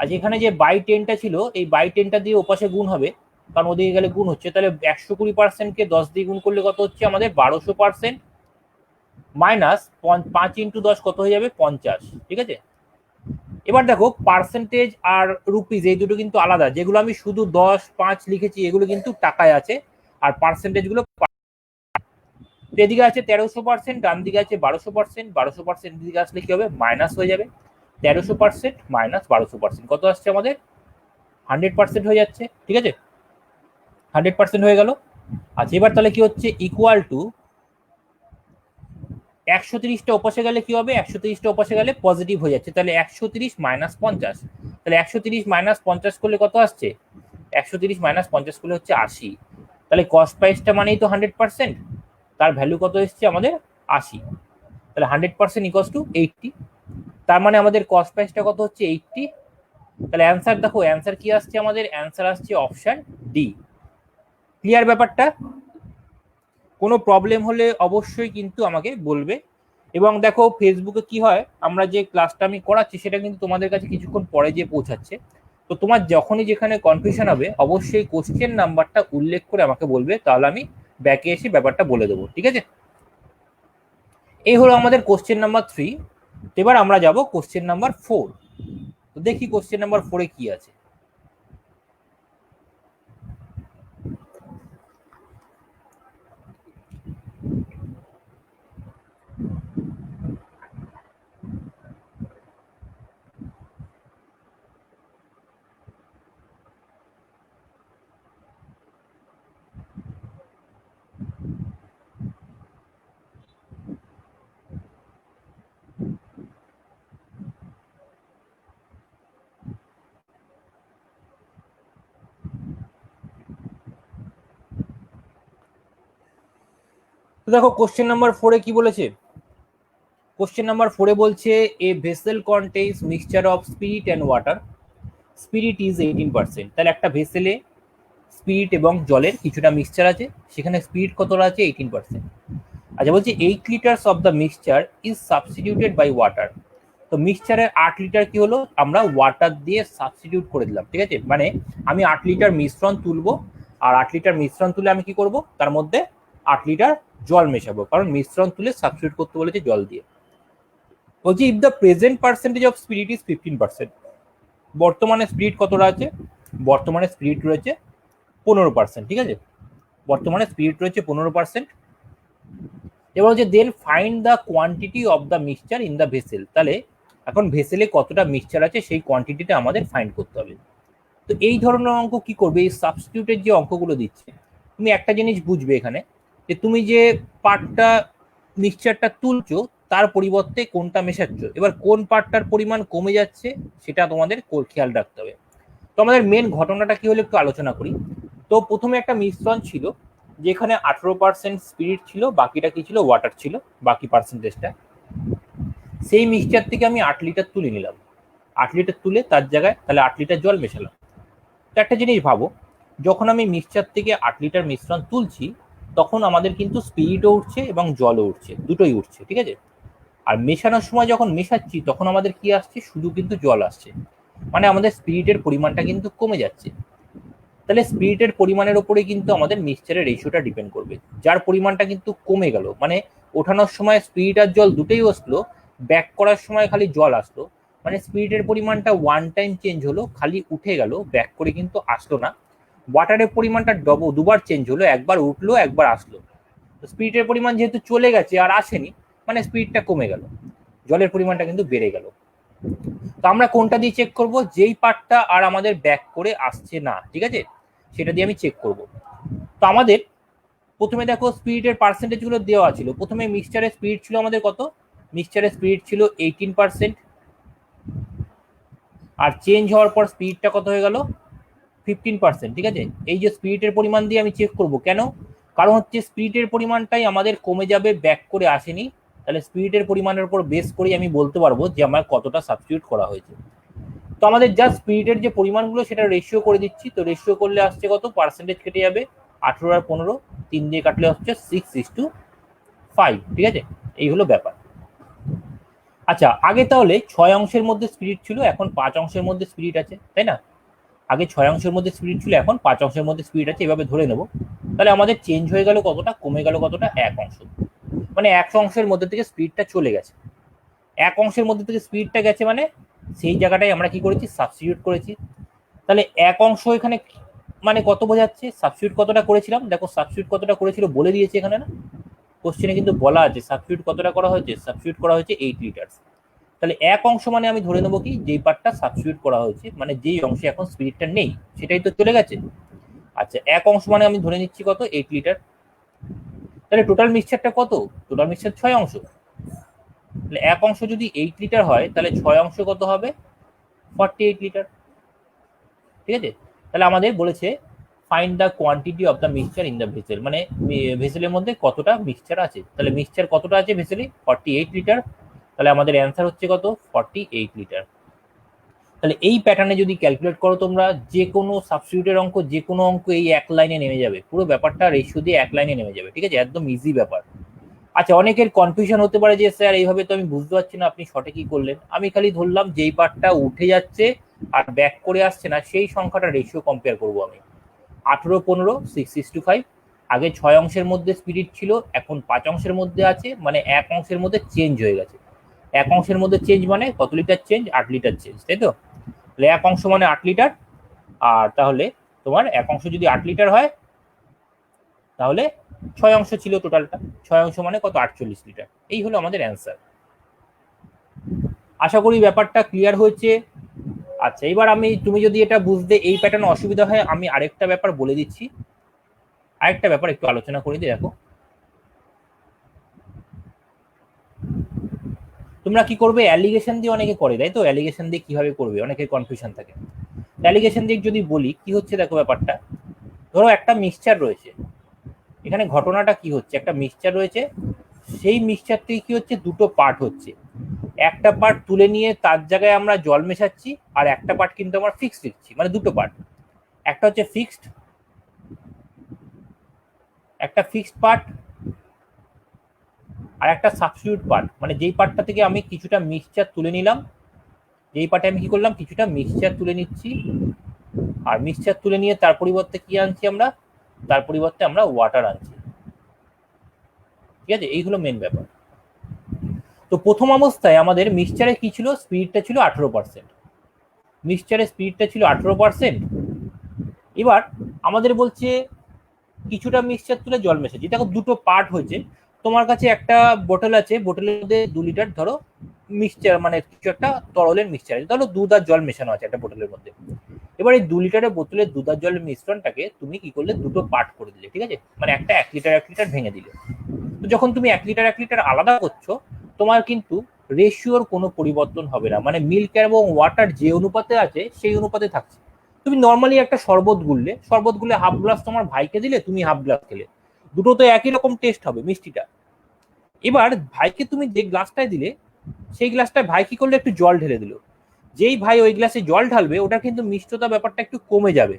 আজ এখানে যে বাই 10টা ছিল, এই বাই 10টা দিয়ে ওপাশে গুণ হবে, কারণ ওদিকে গেলে গুণ হচ্ছে। তাহলে 120%কে 10 দিয়ে গুণ করলে কত হচ্ছে আমাদের, 1200%, মাইনাস 5 × 10 কত হয়ে যাবে, 50, ঠিক আছে। এবার দেখো পার্সেন্টেজ আর রুপিস এই দুটো কিন্তু আলাদা, যেগুলো আমি শুধু 10 5 লিখেছি এগুলো কিন্তু টাকায় আছে, আর পার্সেন্টেজ গুলো এদিকে আছে 1300%, ডান দিকে আছে 1200%, 1200% দিকে আসলে কি হবে, মাইনাস হয়ে যাবে। 1300% -1200% কত আসছে আমাদের, 100% হয়ে যাচ্ছে, ঠিক আছে, 100% হয়ে গেল। আচ্ছা, এবার তাহলে কি হচ্ছে, ইকুয়াল টু 130টা ওপাশে গেলে কি হবে, 130টা ওপাশে গেলে পজিটিভ হয়ে যাচ্ছে, তাহলে 130 -50, তাহলে 130 -50 করলে কত আসছে, 130 -50 করলে হচ্ছে 80। তাহলে কস্ট প্রাইসটা মানেই তো 100%, তার ভ্যালু কত এসছে আমাদের, 80। তাহলে 100% ইকুয়ালস টু 80, তার মানে আমাদের কস্ট প্রাইসটা কত হচ্ছে, 80। তাহলে অ্যান্সার দেখো, অ্যান্সার কি আসছে আমাদের, অ্যান্সার আসছে অপশন ডি। ক্লিয়ার ব্যাপারটা? কোনো প্রবলেম হলে অবশ্যই কিন্তু আমাকে বলবে। এবং দেখো ফেসবুকে কি হয়, আমরা যে ক্লাসটা আমি করাচ্ছি সেটা কিন্তু তোমাদের কাছে কিছুক্ষণ পরে গিয়ে পৌঁছাচ্ছে। তো তোমার যখনই যেখানে কনফিউশন হবে, অবশ্যই কোশ্চেন নাম্বারটা উল্লেখ করে আমাকে বলবে, তাহলে আমি ব্যাকে এসে ব্যাপারটা বলে দেবো, ঠিক আছে? এই হলো আমাদের কোশ্চেন নাম্বার 3। এবার আমরা যাব কোশ্চেন নাম্বার 4। তো দেখি কোশ্চেন নাম্বার 4-এ কি আছে। তো দেখো কোশ্চেন নাম্বার 4-এ কি বলেছে। কোশ্চেন নাম্বার 4-এ বলছে a vessel contains mixture of spirit and water, spirit is 18%। তাহলে একটা ভেসেলে স্পিরিট এবং জলের কিছুটা মিক্সচার আছে, সেখানে স্পিরিট কতটা আছে? 18%। আচ্ছা, বলছি 8 litres of the mixture is substituted by water. তো মিক্সচারের 8 লিটার কি হলো? আমরা ওয়াটার দিয়ে সাবস্টিটিউট করে দিলাম, ঠিক আছে? মানে আমি 8 লিটার মিশ্রণ তুলবো, আর 8 লিটার মিশ্রণ তুলে আমি কি করব? তার মধ্যে 8 লিটার জল মেশাবো, কারণ মিশ্রণ তুলে সাবস্টিটিউট করতে বলেছে জল দিয়ে। বলছি if the present percentage of spirit is 15%। বর্তমানে স্পিরিট কতটা আছে? বর্তমানে স্পিরিট রয়েছে 15%, ঠিক আছে? বর্তমানে স্পিরিট রয়েছে 15%। এবার হচ্ছে then find the quantity of the mixture in the vessel. তাহলে এখন ভেসেলে কতটা মিক্সচার আছে সেই কোয়ান্টিটিটা আমাদের ফাইন্ড করতে হবে। তো এই ধরনের অঙ্ক কি করবে? এই সাবস্টিটিউটের যে অঙ্কগুলো দিচ্ছে, তুমি একটা জিনিস বুঝবে এখানে, যে তুমি যে পার্টটা মিক্সচারটা তুলছো তার পরিবর্তে কোনটা মেশাচ্ছ, এবার কোন পার্টটার পরিমাণ কমে যাচ্ছে সেটা তোমাদের খেয়াল রাখতে হবে। তো আমাদের মেন ঘটনাটা কি হলো একটু আলোচনা করি। তো প্রথমে একটা মিশ্রণ ছিল যেখানে 18% স্পিরিট ছিল, বাকিটা কি ছিল? ওয়াটার ছিল, বাকি পার্সেন্টেজটা। সেই মিক্সচার থেকে আমি 8 লিটার তুলে নিলাম, 8 লিটার তুলে তার জায়গায় তাহলে 8 লিটার জল মেশালাম। তো একটা জিনিস ভাবো, যখন আমি মিক্সচার থেকে 8 লিটার মিশ্রণ তুলছি তখন আমাদের কিন্তু স্পিরিটও উঠছে এবং জলও উঠছে, দুটোই উঠছে, ঠিক আছে? আর মেশানোর সময় যখন মেশাচ্ছি তখন আমাদের কি আসছে? শুধু কিন্তু জল আসছে, মানে আমাদের স্পিরিটের পরিমাণটা কিন্তু কমে যাচ্ছে। তাহলে স্পিরিটের পরিমাণের উপরে কিন্তু আমাদের মিক্সচারের রেশিওটা ডিপেন্ড করবে। যার পরিমাণটা কিন্তু কমে গেল, মানে ওঠানোর সময় স্পিরিট আর জল দুটোই আসলো, ব্যাক করার সময় খালি জল আসলো, মানে স্পিরিটের পরিমাণটা ওয়ান টাইম চেঞ্জ হলো, খালি উঠে গেল, ব্যাক করে কিন্তু আসলো না। ওয়াটারের পরিমাণটা দুবার চেঞ্জ হলো, একবার উঠলো একবার আসলো। স্পিরিটের পরিমাণ যেহেতু চলে গেছে আর আসেনি, মানে স্পিরিটটা কমে গেল, জলের পরিমাণটা কিন্তু বেড়ে গেল। তো আমরা কোনটা দিয়ে চেক করব? যেই পার্টটা আর আমাদের ব্যাক করে আসছে না, ঠিক আছে, সেটা দিয়ে আমি চেক করব। তো আমাদের প্রথমে দেখো স্পিরিটের পার্সেন্টেজ গুলো দেওয়া ছিল। প্রথমে মিক্সচারের স্পিরিট ছিল আমাদের কত? মিক্সচারের স্পিরিট ছিল 18%, আর চেঞ্জ হওয়ার পর স্পিরিটটা কত হয়ে গেল? 15%, ঠিক আছে? এই যে স্পিরিটের পরিমাণ দিয়ে আমি চেক করব, কেন? কারণ হচ্ছে স্পিরিটের পরিমাণটাই আমাদের কমে যাবে, ব্যাক করে আসেনি। তাহলে স্পিরিটের পরিমাণের উপর বেস করে আমি বলতে পারবো যে আমার কতটা সাবস্টিটিউট করা হয়েছে। তো আমাদের জাস্ট স্পিরিটের যে পরিমাণগুলো সেটা রেশিও করে দিচ্ছি। তো রেশিও করলে আসছে কত? পার্সেন্টেজ কেটে যাবে 18 আর 15, 3 দিয়ে কাটলে হচ্ছে 6:5, ঠিক আছে? এই হলো ব্যাপার। আচ্ছা, আগে তাহলে 6 অংশের মধ্যে স্পিরিট ছিল, এখন 5 অংশের মধ্যে স্পিরিট আছে, তাই না? আগে 6 অংশের মধ্যে স্পিরিট ছিল, এখন 5 অংশের মধ্যে স্পিরিট আছে, এভাবে ধরে নেব। তাহলে আমাদের চেঞ্জ হয়ে গেল কতটা? কমে গেল কতটা? 1 অংশ। মানে 1 অংশের মধ্যে থেকে স্পিরিটটা চলে গেছে। 1 অংশের মধ্যে থেকে স্পিরিটটা গেছে, মানে সেই জায়গাটায় আমরা কি করেছি? সাবস্টিটিউট করেছি। তাহলে 1 অংশ এখানে মানে কত বোঝাচ্ছে? সাবস্টিটিউট কতটা করেছিলাম, দেখো সাবস্টিটিউট কতটা করেছিল বলে দিয়েছে এখানে, না? কোশ্চেনে কিন্তু বলা আছে সাবস্টিটিউট কতটা করা হয়েছে। সাবস্টিটিউট করা হয়েছে 8 লিটার। তাহলে 1 অংশ মানে আমি ধরে নেবো কি? যেই পার্টটা সাবস্টিটিউট করা হয়েছে, মানে যেই অংশে এখন স্পিরিটটা নেই সেটাই তো চলে গেছে। আচ্ছা, 1 অংশ মানে আমি ধরে নিচ্ছি কত? 8 লিটার। তাহলে টোটাল মিক্সচারটা কত? টোটাল মিক্সচার 6 অংশ। তাহলে 1 অংশ যদি 8 লিটার হয় তাহলে 6 অংশ কত হবে? 48 লিটার, ঠিক আছে? তাহলে আমাদের বলেছে find the quantity of the mixture in the vessel, মানে ভেসেলের মধ্যে কতটা মিক্সচার আছে। তাহলে মিক্সচার কতটা আছে ভেসেলে? 48 লিটার। তাহলে আমাদের অ্যান্সার হচ্ছে কত? 48 লিটার। তাহলে এই প্যাটার্নে যদি ক্যালকুলেট করো তোমরা, যে কোনো সাবস্টিটিউটের অঙ্ক, যে কোনো অঙ্ক এই এক লাইনে নেমে যাবে, পুরো ব্যাপারটা রেশিও দিয়ে এক লাইনে নেমে যাবে, ঠিক আছে? একদম ইজি ব্যাপার। আচ্ছা, অনেকের কনফিউশন হতে পারে যে স্যার এইভাবে তো আমি বুঝতে পারছি না, আপনি শর্টে কি করলেন? আমি খালি ধরলাম যেই পার্টটা উঠে যাচ্ছে আর ব্যাক করে আসছে না সেই সংখ্যাটা রেশিও কম্পেয়ার করবো আমি। 18, 15, 6:5, আগে 6 অংশের মধ্যে স্পিরিট ছিল, এখন 5 অংশের মধ্যে আছে, মানে 1 অংশের মধ্যে চেঞ্জ হয়ে গেছে। 1 অংশের মধ্যে চেঞ্জ মানে কত লিটার চেঞ্জ? 8 লিটার চেঞ্জ, তাই তো? তাহলে 1 অংশ মানে 8 লিটার, আর তাহলে তোমার 1 অংশ যদি 8 লিটার হয় তাহলে 6 অংশ ছিল টোটালটা, 6 অংশ মানে কত? 48 লিটার। এই হলো আমাদের অ্যান্সার। আশা করি ব্যাপারটা ক্লিয়ার হয়েছে। আচ্ছা, এবার তুমি যদি এটা বুঝতে এই প্যাটার্ন অসুবিধা হয়, আমি আরেকটা ব্যাপার বলে দিচ্ছি, আরেকটা ব্যাপার একটু আলোচনা করে দিই। দেখো, তোমরা কি করবে? অ্যালিগেশন দিয়ে অনেকে করে, তাই তো? অ্যালিগেশন দিয়ে কিভাবে করবে অনেকের কনফিউশন থাকে। অ্যালিগেশন দিয়ে যদি বলি কি হচ্ছে, দেখো ব্যাপারটা, ধরো একটা মিক্সচার রয়েছে, এখানে ঘটনাটা কি হচ্ছে, একটা মিক্সচার রয়েছে, সেই মিক্সচার থেকে কি হচ্ছে, দুটো পার্ট হচ্ছে। একটা পার্ট তুলে নিয়ে তার জায়গায় আমরা জল মেশাচ্ছি, আর একটা পার্ট কিন্তু আমরা ফিক্সড দিচ্ছি, মানে দুটো পার্ট, একটা হচ্ছে ফিক্সড, একটা ফিক্সড পার্ট, আর একটা সাবস্টিটিউট পার্ট, মানে যেই পার্টটা থেকে আমি কিছুটা মিক্সচার তুলে নিলাম, যেই পার্টে আমি কি করলাম, কিছুটা মিক্সচার তুলে নিচ্ছি, আর মিক্সচার তুলে নিয়ে তার পরিবর্তে কি আনছি আমরা? তার পরিবর্তে আমরা ওয়াটার আনছি। ঠিক আছে, এই হলো মেন ব্যাপার। তো প্রথম অবস্থায় আমাদের মিক্সচারে কি ছিল? স্পিরিটটা ছিল 18%। মিক্সচারের স্পিরিটটা ছিল 18%। এবার আমাদের বলছে কিছুটা মিক্সচার তুলে জল মেশাচ্ছি, দেখো দুটো পার্ট হয়েছে। তোমার কাছে একটা বোতল আছে, বোতলের মধ্যে 2 লিটার ধরো মিক্সচার, মানে কিছু একটা তরলের মিক্সচার আছে, ধরো দুধ আর জল মেশানো আছে একটা বোতলের মধ্যে। এবার এই 2 লিটারের বোতলের দুধ আর জলের মিশ্রণটাকে তুমি কি করলে? দুটো পার্ট করে দিলে, ঠিক আছে? মানে একটা 1 লিটার 1 লিটার ভেঙে দিলে। তো যখন তুমি 1 লিটার 1 লিটার আলাদা করছো, তোমার কিন্তু রেশিওর কোনো পরিবর্তন হবে না, মানে মিল্ক এবং ওয়াটার যে অনুপাতে আছে সেই অনুপাতে থাকছে। তুমি নর্মালি একটা শরবত গুলে হাফ গ্লাস তোমার ভাইকে দিলে, তুমি হাফ গ্লাস খেলে, দুটো তো একই রকম টেস্ট হবে মিষ্টিটা। এবার ভাইকে তুমি যে গ্লাসটায় দিলে, সেই গ্লাসটায় ভাই কি করলে? একটু জল ঢেলে দিল। যেই ভাই ওই গ্লাসে জল ঢালবে, ওটা কিন্তু মিষ্টতা ব্যাপারটা একটু কমে যাবে।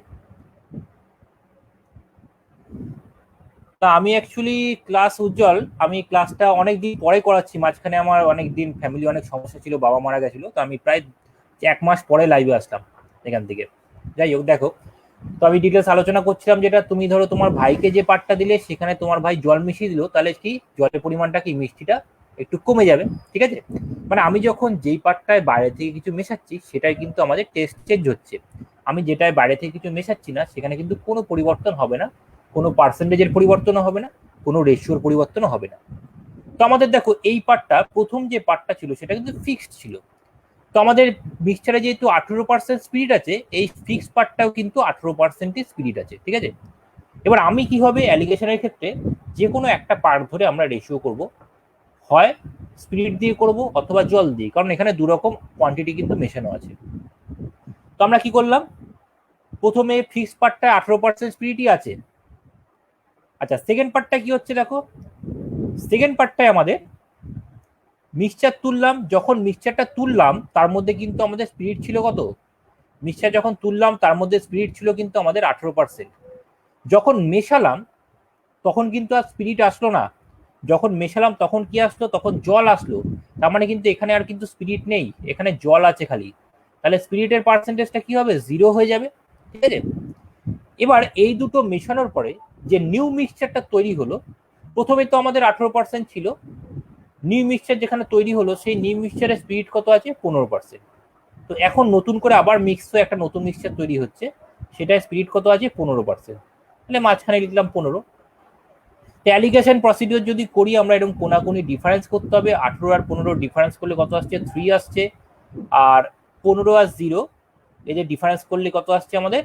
তা আমি অ্যাকচুয়ালি ক্লাস উজ্জ্বল, আমি ক্লাসটা অনেক দিন পরে করাচ্ছি, মাঝখানে আমার অনেক দিন ফ্যামিলি অনেক সমস্যা ছিল, বাবা মারা গেছিল, তো আমি প্রায় 1 মাস পরে লাইভে আসলাম এখান থেকে। যাই হোক, দেখো, তো আমি ডিটেলস আলোচনা করছিলাম, যেটা তুমি ধরো তোমার ভাইকে যে পার্টটা দিলে, সেখানে তোমার ভাই জল মিশিয়ে দিল, তাহলে কি জলের পরিমাণটা কি, মিষ্টিটা একটু কমে যাবে। ঠিক আছে, মানে আমি যখন যেই পার্টটায় বাইরে থেকে কিছু মেশাচ্ছি, সেটাই কিন্তু আমাদের টেস্ট চেঞ্জ হচ্ছে। আমি যেটায় বাইরে থেকে কিছু মেশাচ্ছি না, সেখানে কিন্তু কোনো পরিবর্তন হবে না, কোনো পার্সেন্টেজের পরিবর্তনও হবে না, কোনো রেশিওর পরিবর্তনও হবে না। তো আমাদের দেখো এই পার্টটা, প্রথম যে পার্টটা ছিল সেটা কিন্তু ফিক্সড ছিল। তো আমাদের মিক্সচারে যেহেতু 18% স্পিরিট আছে, এই ফিক্সড পার্টটাও কিন্তু 18%ই স্পিরিট আছে। ঠিক আছে, এবার আমি কি হবে অ্যালিগেশনের ক্ষেত্রে, যে কোনো একটা পার্ট ধরে আমরা রেশিও করব, হয় স্পিরিট দিয়ে করব অথবা জল দিয়ে, কারণ এখানে দুরকম কোয়ান্টিটি কিন্তু মেশানো আছে। তো আমরা কি করলাম? প্রথমে ফিক্সড পার্টটায় 18% স্পিরিটই আছে। আচ্ছা, সেকেন্ড পার্টটা কি হচ্ছে দেখো, সেকেন্ড পার্টটায় আমাদের মিক্সচার তুললাম, যখন মিক্সচারটা তুললাম তার মধ্যে কিন্তু আমাদের স্পিরিট ছিল কত? মিক্সচার যখন তুললাম তার মধ্যে স্পিরিট ছিল কিন্তু আমাদের 18%। যখন মেশালাম তখন কিন্তু আর স্পিরিট আসলো না, যখন মেশালাম তখন কি আসলো? তখন জল আসলো। তার মানে কিন্তু এখানে আর কিন্তু স্পিরিট নেই, এখানে জল আছে খালি। তাহলে স্পিরিটের পার্সেন্টেজটা কি হবে? 0 হয়ে যাবে। ঠিক আছে, এবার এই দুটো মেশানোর পরে যে নিউ মিক্সচারটা তৈরি হলো, প্রথমে তো আমাদের 18% ছিল, নিউ মিক্সচার যেখানে তৈরি হলো, সেই নিউ মিক্সচারের স্পিরিট কত আছে? 15%। তো এখন নতুন করে আবার মিক্স হয়ে একটা নতুন মিক্সচার তৈরি হচ্ছে, সেটার স্পিরিট কত আছে? 15%। তাহলে মাঝখানে লিখলাম 15। অ্যালিগেশন প্রসিডিওর যদি করি আমরা, এরকম কোনাকুনি ডিফারেন্স করতে হবে। 18 আর 15 ডিফারেন্স করলে কত আসছে? 3 আসছে। আর 15 আর 0 এই যে ডিফারেন্স করলে কত আসছে আমাদের?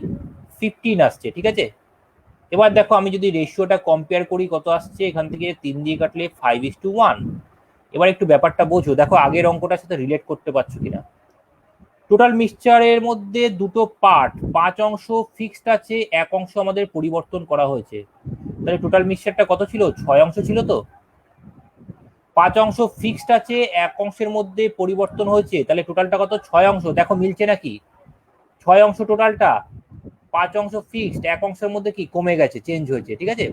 15 আসছে। ঠিক আছে, এবার দেখো আমি যদি রেশিওটা কম্পেয়ার করি, কত আসছে? এখান থেকে 3 দিয়ে কাটলে 5:1। এবার একটু ব্যাপারটা বোঝো, দেখো আগের অঙ্কটার সাথে রিলেট করতে পারছো কিনা। টোটাল মিক্সচারের মধ্যে দুটো পার্ট, 5 অংশ ফিক্সড আছে, 1 অংশ আমাদের পরিবর্তন করা হয়েছে। তাহলে টোটাল মিক্সচারটা কত ছিল? 6 অংশ ছিল। তো 5 অংশ ফিক্সড আছে, 1 অংশের মধ্যে পরিবর্তন হয়েছে, তাহলে টোটালটা কত? 6 অংশ। দেখো মিলছে নাকি? 6 অংশ টোটালটা, 5 অংশ ফিক্সড, 1 অংশের মধ্যে কি কমে গেছে, চেঞ্জ হয়েছে। ঠিক আছে,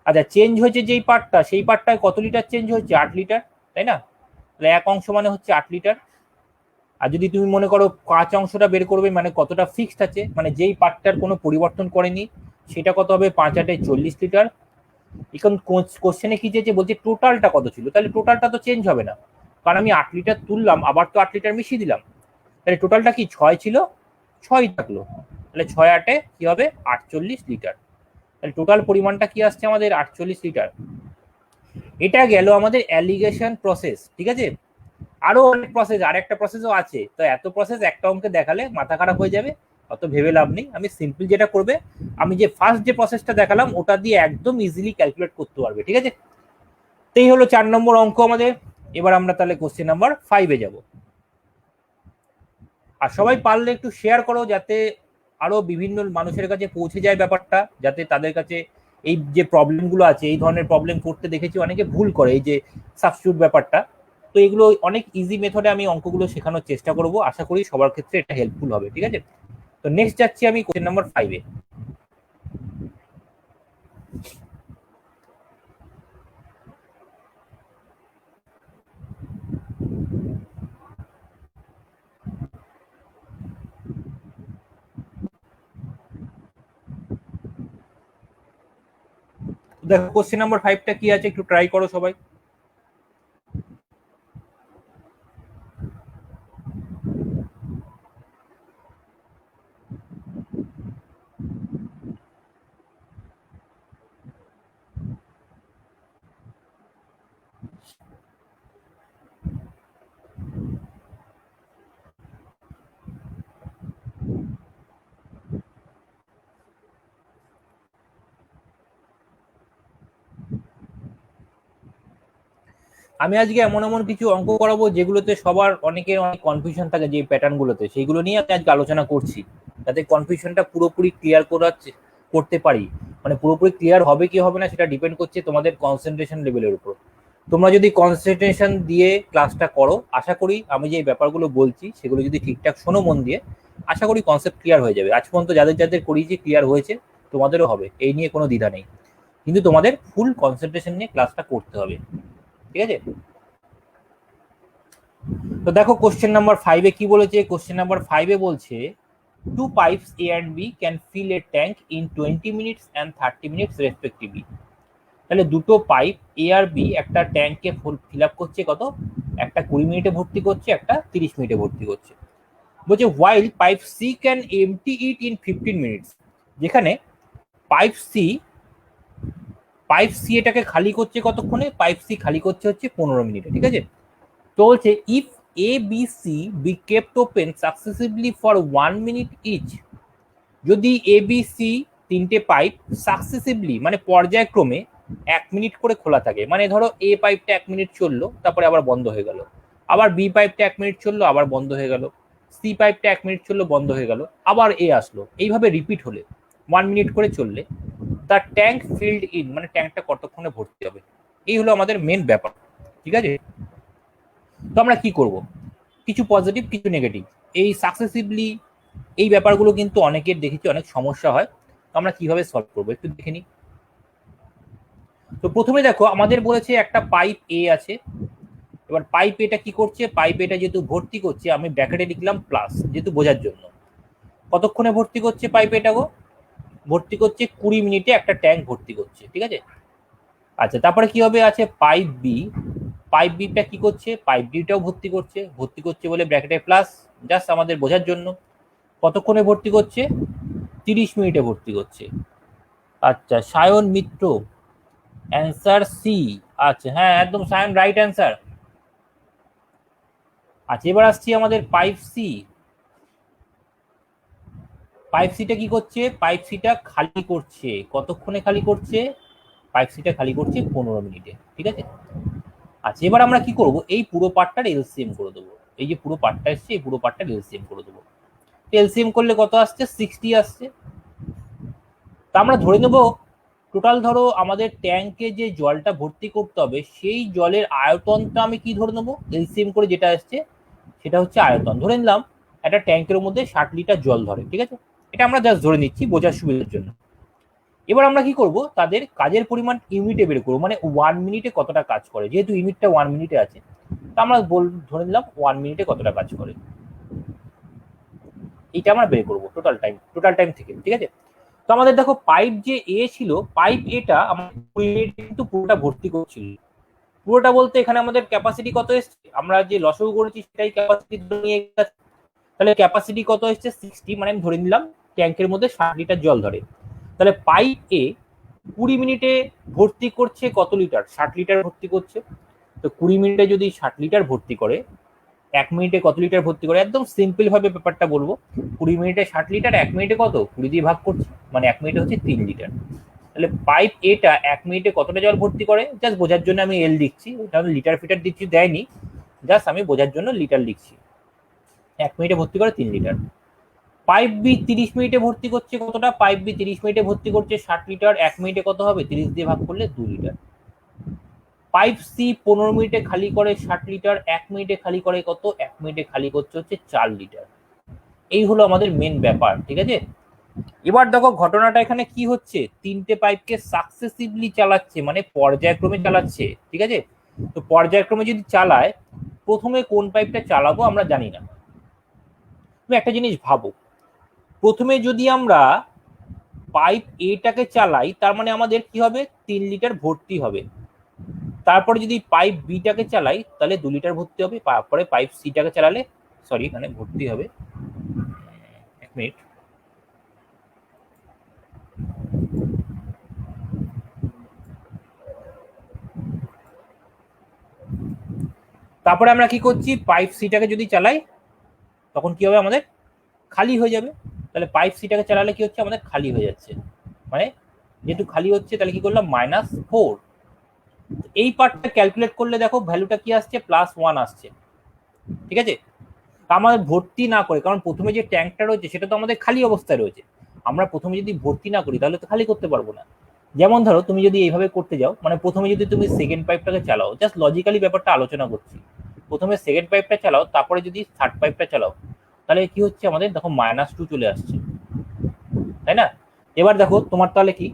আচ্ছা, চেঞ্জ হয়েছে যেই পার্টটা, সেই পার্টটায় কত লিটার চেঞ্জ হয়েছে? 8 লিটার, তাই না? তাহলে 1 অংশ মানে হচ্ছে 8 লিটার। আর যদি তুমি মনে করো 5 অংশটা বের করবে, মানে কতটা ফিক্সড আছে, মানে যেই পার্টটার কোনো পরিবর্তন করেনি, সেটা কত হবে? 5 8 40 লিটার। এখন কোশ্চেনে কি চেয়েছে, বলছে টোটালটা কত ছিল, তাহলে টোটালটা তো চেঞ্জ হবে না, কারণ আমি 8 লিটার তুললাম, আবার তো 8 লিটার মিশিয়ে দিলাম, তাহলে টোটালটা কি 6 ছিল, 6 থাকলো, তাহলে 6 8 কি হবে 48 লিটার, তাহলে টোটাল পরিমাণটা কি আসছে আমাদের 48 লিটার। এটা গেল আমাদের অ্যালিগেশন প্রসেস, ঠিক আছে। আরো অনেক প্রসেস, আর একটা প্রসেসও আছে, তো এত প্রসেস একটা অঙ্কে দেখালে মাথা খারাপ হয়ে যাবে, অত ভেবে লাভ নেই। আমি সিম্পল যেটা করবে, আমি যে ফার্স্ট যে প্রসেসটা দেখালাম ওটা দিয়ে একদম ইজিলি ক্যালকুলেট করতে পারবে, ঠিক আছে। তো এই হলো 4 নম্বর অঙ্ক আমাদের। এবার আমরা তাহলে কোশ্চেন নাম্বার 5-এ যাব। আর সবাই পারলে একটু শেয়ার করো, যাতে আরো বিভিন্ন মানুষের কাছে পৌঁছে যায় ব্যাপারটা, যাতে তাদের কাছে এই যে প্রবলেমগুলো আছে, এই ধরনের প্রবলেম করতে দেখেছি অনেকে ভুল করে, এই যে সাবস্টিটিউট ব্যাপারটা, তো এগুলো অনেক ইজি মেথডে আমি অঙ্কগুলো শেখানোর চেষ্টা করব, আশা করি সবার ক্ষেত্রে এটা হেল্পফুল হবে, ঠিক আছে। তো নেক্সট যাচ্ছি আমি কোশ্চেন নাম্বার 5-এ। দেখো কোশ্চেন নাম্বার 5টা কি আছে, একটু ট্রাই করো সবাই। আমি আজকে এমন এমন কিছু অঙ্ক করাবো যেগুলোতে সবার অনেকের অনেক কনফিউশন থাকে, যে প্যাটার্ন গুলোতে, সেইগুলো নিয়ে আমি আজকে আলোচনা করছি, যাতে কনফিউশনটা পুরোপুরি ক্লিয়ার করতে পারি। মানে পুরোপুরি ক্লিয়ার হবে কি হবে না সেটা ডিপেন্ড করছে তোমাদের কনসেন্ট্রেশন লেভেলের উপর। তোমরা যদি কনসেন্ট্রেশন দিয়ে ক্লাসটা করো, আশা করি আমি যে ব্যাপারগুলো বলছি সেগুলো যদি ঠিকঠাক শোনো মন দিয়ে, আশা করি কনসেপ্ট ক্লিয়ার হয়ে যাবে। আজ পর্যন্ত যাদের যাদের করিয়েছি ক্লিয়ার হয়েছে, তোমাদেরও হবে, এই নিয়ে কোনো দ্বিধা নেই। কিন্তু তোমাদের ফুল কনসেন্ট্রেশন নিয়ে ক্লাসটা করতে হবে, ঠিক আছে। তো দেখো কোশ্চেন নাম্বার 5-এ কি বলেছে, কোশ্চেন নাম্বার 5-এ বলছে two pipes A and B can fill a tank in 20 minutes and 30 minutes respectively. তাহলে দুটো পাইপ এ আর বি একটা ট্যাঙ্কে ফিল আপ করছে কত, একটা 20 মিনিটে ভর্তি করছে, একটা 30 মিনিটে ভর্তি করছে। বলছে while pipe C can empty it in 15 minutes, যেখানে পাইপ সি এটাকে খালি করছে কতক্ষণে, পাইপ সি খালি করছে হচ্ছে 15 মিনিটে, ঠিক আছে। তো বলছে if A B C be kept open successively for 1 minute each, যদি এ বি সি তিনটে পাইপ সাকসেসিভলি মানে পর্যায়ক্রমে 1 মিনিট করে খোলা থাকে, মানে ধরো এ পাইপটা 1 মিনিট চললো, তারপরে আবার বন্ধ হয়ে গেল, আবার বি পাইপটা 1 মিনিট চললো, আবার বন্ধ হয়ে গেল, সি পাইপটা 1 মিনিট চললো, বন্ধ হয়ে গেল, আবার এ আসলো, এইভাবে রিপিট হলে 1 মিনিট করে চললে দ্য ট্যাঙ্ক ফিল্ড ইন, মানে ট্যাঙ্কটা কতক্ষণে ভর্তি হবে। এই হলো আমাদের মেন ব্যাপার, ঠিক আছে। তো আমরা কি করব, কিছু পজিটিভ কিছু নেগেটিভ, এই সাকসেসিভলি এই ব্যাপারগুলো কিন্তু অনেকের দেখেছি অনেক সমস্যা হয়, তো আমরা কিভাবে সলভ করবো একটু দেখে নিই। তো প্রথমে দেখো আমাদের বলেছে একটা পাইপ এ আছে, এবার পাইপ এটা কি করছে, পাইপ এটা যেহেতু ভর্তি করছে, আমি ব্র্যাকেটে লিখলাম প্লাস যেহেতু বোঝার জন্য, কতক্ষণে ভর্তি করছে পাইপ এটাকে, ভর্তি করছে 20 মিনিটে একটা ট্যাঙ্ক ভর্তি করছে, ঠিক আছে। আচ্ছা তারপরে কি হবে, আছে পাইপ বি, পাইপ বিটা কি করছে, পাইপ বিটাও ভর্তি করছে বলে ব্র্যাকেটে প্লাস, জাস্ট আমাদের বোঝার জন্য, কতক্ষণে ভর্তি করছে, 30 মিনিটে ভর্তি করছে। আচ্ছা সায়ন মিত্র, অ্যান্সার সি। আচ্ছা হ্যাঁ একদম সায়ন, রাইট অ্যান্সার। আচ্ছা এবার আসছি আমাদের পাইপ সি, পাইপ সিটা কি করছে, পাইপ সিটা খালি করছে, কতক্ষণে খালি করছে, পাইপ সিটা খালি করছে 15 মিনিটে, ঠিক আছে। আচ্ছা এবার আমরা কি করব, এই পুরো পার্টটার এলসিএম করে দেবো, এই যে পুরো পার্টটা এসছে এই পুরো পার্টটার এলসিএম করে দেবো। এলসিএম করলে কত আসছে, 60 আসছে। তা আমরা ধরে নেব টোটাল, ধরো আমাদের ট্যাঙ্কে যে জলটা ভর্তি করতে হবে সেই জলের আয়তনটা আমি কি ধরে নেবো, এলসিএম করে যেটা আসছে সেটা হচ্ছে আয়তন ধরে নিলাম, একটা ট্যাঙ্কের মধ্যে 60 লিটার জল ধরে, ঠিক আছে। এটা আমরা জাস্ট ধরে নিচ্ছি বোঝার সুবিধার জন্য। এবার আমরা কি করব, তাদের কাজের পরিমাণ ইউনিটে বের করবো, মানে 1 মিনিটে কতটা কাজ করে, যেহেতু ইউনিটটা 1 মিনিটে আছে, তা আমরা ধরে নিলাম 1 মিনিটে কতটা কাজ করে, এটা আমরা বের করবো টোটাল টাইম থেকে, ঠিক আছে। তো আমাদের দেখো পাইপ যে এ ছিল, পাইপ এটা আমাদের 20 মিনিটে কিন্তু পুরোটা ভর্তি করছিল। পুরোটা বলতে এখানে আমাদের ক্যাপাসিটি কত এসছে, আমরা যে লসও করেছি সেটাই ক্যাপাসিটি নিয়ে গেছে। তাহলে ক্যাপাসিটি কত এসছে 60, মানে আমি ধরে নিলাম ট্যাঙ্কের মধ্যে 60 লিটার জল ধরে। তাহলে পাইপ এ 20 মিনিটে ভর্তি করছে কত লিটার, 60 লিটার ভর্তি করছে। তো 20 মিনিটে যদি 60 লিটার ভর্তি করে, 1 মিনিটে কত লিটার ভর্তি করে, একদম সিম্পল ভাবে ব্যাপারটা বলবো। 20 মিনিটে 60 লিটার, 1 মিনিটে কত, 20 দিয়ে ভাগ করছে, মানে 1 মিনিটে হচ্ছে 3 লিটার। তাহলে পাইপ এটা 1 মিনিটে কতটা জল ভর্তি করে, জাস্ট বোঝার জন্য আমি এল দিচ্ছি, তাহলে লিটার ফিটার দিচ্ছি দেয়নি, জাস্ট আমি বোঝার জন্য লিটার লিখছি। 1 মিনিটে ভর্তি করে 3 লিটার। পাইপ বি 30 মিনিটে ভর্তি করছে কতটা, পাইপ বি 30 মিনিটে ভর্তি করছে 60 লিটার, 1 মিনিটে কত হবে, 30 দিয়ে ভাগ করলে 2 লিটার। পাইপ সি 15 মিনিটে খালি করে 60 লিটার, 1 মিনিটে খালি করে কত, 1 মিনিটে খালি করছে হচ্ছে 4 লিটার। এই হলো আমাদের মেন ব্যাপার, ঠিক আছে। এবার দেখো ঘটনাটা এখানে কি হচ্ছে, তিনটে পাইপকে সাকসেসিভলি চালাচ্ছে, মানে পর্যায়ক্রমে চালাচ্ছে, ঠিক আছে। তো পর্যায়ক্রমে যদি চালায়, প্রথমে কোন পাইপটা চালাবো আমরা জানি না। তুমি একটা জিনিস ভাবো, প্রথমে যদি আমরা পাইপ এটাকে চালাই, তার মানে আমাদের কি হবে, 3 লিটার ভর্তি হবে। তারপরে যদি পাইপ বিটাকে চালাই তাহলে 2 লিটার ভর্তি হবে। তারপরে পাইপ সিটাকে চালালে, সরি এখানে ভর্তি হবে, 1 মিনিট, তারপরে আমরা কি করছি, পাইপ সিটাকে যদি চালাই তখন কি হবে, আমাদের খালি হয়ে যাবে। তাহলে পাইপ সিটাকে চালালে কি হচ্ছে, আমাদের খালি হয়ে যাচ্ছে, মানে যেহেতু খালি হচ্ছে তাহলে কি করলাম, -4। এই পার্টটা ক্যালকুলেট করলে দেখো ভ্যালুটা কি আসছে, +1 আসছে, ঠিক আছে। আমাদের ভর্তি না করে, কারণ প্রথমে যে ট্যাঙ্কটা রয়েছে সেটা তো আমাদের খালি অবস্থায় রয়েছে, আমরা প্রথমে যদি ভর্তি না করি তাহলে তো খালি করতে পারবো না। যেমন ধরো তুমি যদি এইভাবে করতে যাও, মানে প্রথমে যদি তুমি সেকেন্ড পাইপটাকে চালাও, জাস্ট লজিক্যালি ব্যাপারটা আলোচনা করছি, প্রথমে সেকেন্ড পাইপটা চালাও, তারপরে যদি থার্ড পাইপটা চালাও, তাহলে কি হচ্ছে, আমাদের দেখো -2 চলে আসছে, তাই না। এবার দেখো তোমার তাহলে কি,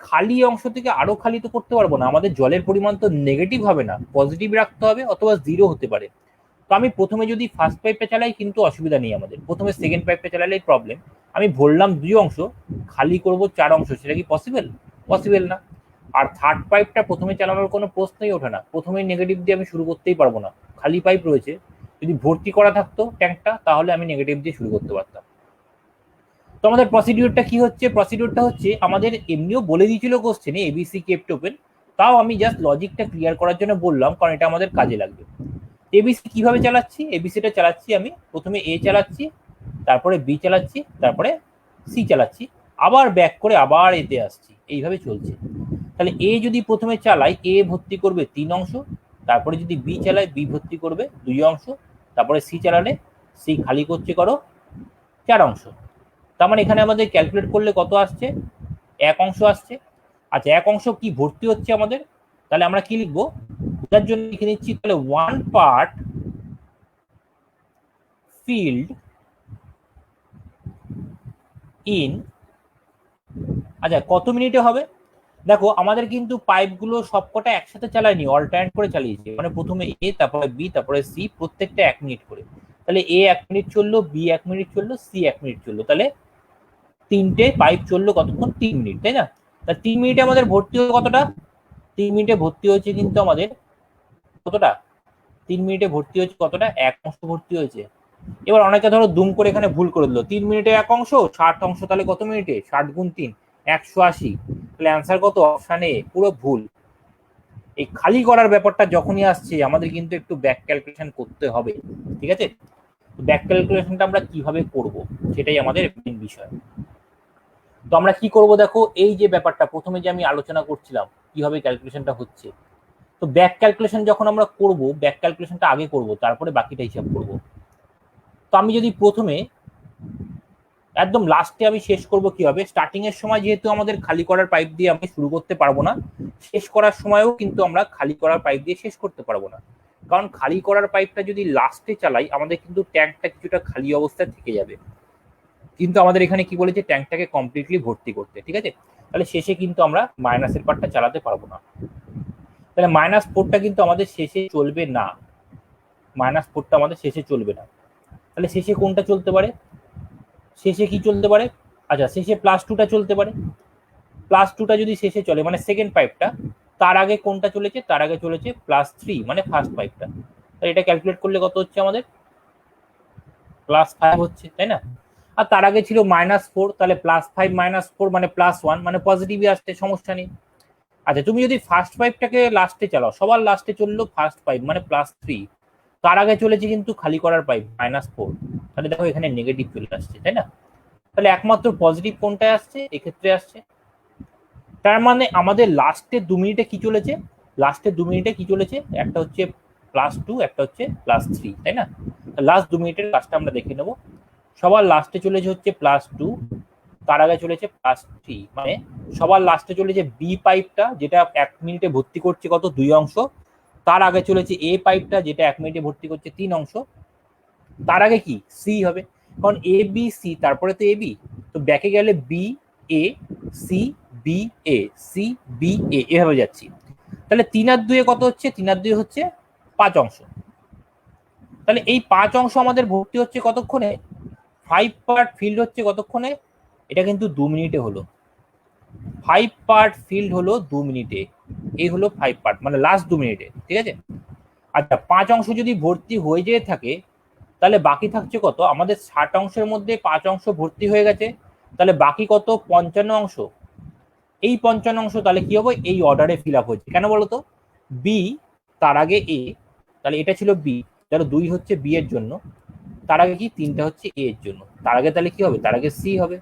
খালি অংশ থেকে আরো খালি তো করতে পারবো না, আমাদের জলের পরিমাণ তো নেগেটিভ হবে না, পজিটিভ রাখতে হবে, অথবা 0 হতে পারে। তো আমি প্রথমে যদি ফার্স্ট পাইপটা চালাই কিন্তু অসুবিধা নেই, আমাদের প্রথমে সেকেন্ড পাইপটা চালালে প্রবলেম। আমি ভরলাম 2 অংশ, খালি করব 4 অংশ, সেটা কি পসিবল, পসিবল না। আর থার্ড পাইপটা প্রথমে চালানোর কোনো প্রশ্নই ওঠে না, প্রথমে নেগেটিভ দিয়ে আমি শুরু করতেই পারবো না, খালি পাইপ রয়েছে। যদি ভর্তি করা থাকতো ট্যাঙ্কটা তাহলে আমি নেগেটিভ দিয়ে শুরু করতে পারতাম। তো আমাদের প্রসিডিউরটা কি হচ্ছে, প্রসিডিউরটা হচ্ছে আমাদের এমনিও বলে দিয়েছিল কোশ্চেনে এবিসি কেপ্ট ওপেন, তাও আমি জাস্ট লজিকটা ক্লিয়ার করার জন্য বললাম, কারণ এটা আমাদের কাজে লাগবে। এবিসি কিভাবে চালাচ্ছি, এবিসিটা চালাচ্ছি আমি প্রথমে এ চালাচ্ছি, তারপরে বি চালাচ্ছি, তারপরে সি চালাচ্ছি, আবার ব্যাক করে আবার এতে আসছি, এইভাবে চলছে। তাহলে এ যদি প্রথমে চালাই, এ ভর্তি করবে 3 অংশ, তারপরে যদি বি চালায় বি ভর্তি করবে 2 অংশ, তারপরে সি চালালে সি খালি করছে করো 4 অংশ। তার মানে এখানে আমাদের ক্যালকুলেট করলে কত আসছে, 1 অংশ আসছে। আচ্ছা 1 অংশ কি ভর্তি হচ্ছে আমাদের, তাহলে আমরা কি লিখবো, বোঝার জন্য লিখে নিচ্ছি, তাহলে 1 পার্ট ফিল্ড ইন, আচ্ছা কত মিনিটে হবে। দেখো আমাদের কিন্তু পাইপগুলো সবকটা একসাথে চালায়নি, অল্টারনেট করে চালিয়েছি, মানে প্রথমে এ, তারপরে বি, তারপরে সি, প্রত্যেকটা 1 মিনিট করে। তাহলে এ 1 মিনিট চললো, বি 1 মিনিট চললো, সি 1 মিনিট চললো, তাহলে তিনটে পাইপ চললো কতক্ষণ, 3 মিনিট, তাই না। তা 3 মিনিটে আমাদের ভর্তি হলো কতটা, 3 মিনিটে ভর্তি হয়েছে কিন্তু আমাদের কতটা, 3 মিনিটে ভর্তি হয়েছে কতটা, 1 অংশ ভর্তি হয়েছে। এবার অনেকে ধরো দুম করে এখানে ভুল করে দিল, 3 মিনিটে 1 অংশ, 60 অংশ তাহলে কত মিনিটে, 60 গুণ 3 180, তাহলে অ্যান্সার কত, অপশানে পুরো ভুল। এই খালি করার ব্যাপারটা যখনই আসছে আমাদের কিন্তু একটু ব্যাক ক্যালকুলেশন করতে হবে, ঠিক আছে। ব্যাক ক্যালকুলেশনটা আমরা কিভাবে করব সেটাই আমাদের মেইন বিষয়। তো আমরা কি করব, দেখো এই যে ব্যাপারটা প্রথমে যে আমি আলোচনা করছিলাম কিভাবে ক্যালকুলেশনটা হচ্ছে, তো ব্যাক ক্যালকুলেশন যখন আমরা করব, ব্যাক ক্যালকুলেশনটা আগে করব, তারপরে বাকিটা হিসাব করব। তো আমি যদি প্রথমে একদম লাস্টে আমি শেষ করব কিভাবে, স্টার্টিং এর সময় যেহেতু আমাদের খালি করার পাইপ দিয়ে আমি শুরু করতে পারবো না, শেষ করার সময়ও কিন্তু আমরা খালি করার পাইপ দিয়ে শেষ করতে পারবো না, কারণ খালি করার পাইপটা যদি লাস্টে চালাই আমাদের কিন্তু ট্যাঙ্কটা কিছুটা খালি অবস্থায় থেকে যাবে, কিন্তু আমাদের এখানে কি বলেছে, ট্যাঙ্কটাকে কমপ্লিটলি ভর্তি করতে, ঠিক আছে। তাহলে শেষে কিন্তু আমরা মাইনাসের পার্টটা চালাতে পারবো না, তাহলে -4টা কিন্তু আমাদের শেষে চলবে না, -4টা আমাদের শেষে চলবে না। তাহলে শেষে কোনটা চলতে পারে, শেষে কি চলতে পারে, আচ্ছা, শেষে +2টা চলতে পারে। +2টা যদি শেষে চলে মানে সেকেন্ড পাইপটা, তার আগে কোনটা চলেছে? তার আগে চলেছে +3 মানে ফার্স্ট পাইপটা। তাহলে এটা ক্যালকুলেট করলে কত হচ্ছে আমাদের? +5 হচ্ছে, তাই না? আর তার আগে ছিল -4, তাহলে +5 -4 মানে +1 মানে পজিটিভই আসছে, সমস্যা নেই। আচ্ছা, তুমি যদি ফার্স্ট পাইপটাকে লাস্টে চালাও, সবার লাস্টে চললো ফার্স্ট পাইপ মানে +3, তার আগে চলেছে কিন্তু খালি করার পাইপ -4, তাহলে দেখো এখানে নেগেটিভ চলে আসছে, তাই না? তাহলে একমাত্র পজিটিভ কোনটায় আসছে? এক্ষেত্রে আসছে। তার মানে আমাদের লাস্টের 2 মিনিটে কি চলেছে? লাস্টের 2 মিনিটে কি চলেছে? একটা হচ্ছে +2, একটা হচ্ছে +3, তাই না? লাস্ট 2 মিনিটের কাজটা আমরা দেখে নেব। সবার লাস্টে চলেছে হচ্ছে +2, তার আগে চলেছে +3, মানে সবার লাস্টে চলেছে বি পাইপটা, যেটা 1 মিনিটে ভর্তি করছে কত? 2 অংশ। তার আগে চলেছে এ পাইপটা, যেটা 1 মিনিটে ভর্তি করছে 3 অংশ। তার আগে কি? সি হবে, কারণ এ বি সি, তারপরে তো এ বি। তো ব্যাকে গেলে B A C B A C B A, এভাবে যাচ্ছি। তাহলে 3 আর 2 কত হচ্ছে? 3 আর 2 হচ্ছে 5 অংশ। তাহলে এই 5 অংশ আমাদের ভর্তি হচ্ছে কতক্ষণে? 5 পার্ট ফিল্ড হচ্ছে কতক্ষণে? এটা কিন্তু 2 মিনিটে হলো। 5 পার্ট ফিল্ড হলো 2 মিনিটে। এই হলো 5 পার্ট মানে লাস্ট 2 মিনিটে, ঠিক আছে? আচ্ছা, 5 অংশ যদি ভর্তি হয়ে যেয়ে থাকে, তাহলে বাকি থাকছে কত? আমাদের 60 অংশের মধ্যে 5 অংশ ভর্তি হয়ে গেছে, তাহলে বাকি কত? 55 অংশ। এই 55 অংশ তাহলে কি হবে? এই অর্ডারে ফিল আপ হচ্ছে। কেন বলতো? বি, তার আগে এ, তাহলে এটা ছিল বি, তাহলে 2 হচ্ছে বি এর জন্য, তার আগে কি? 3টা হচ্ছে এ এর জন্য, তার আগে তাহলে কি হবে? তার আগে সি হবে,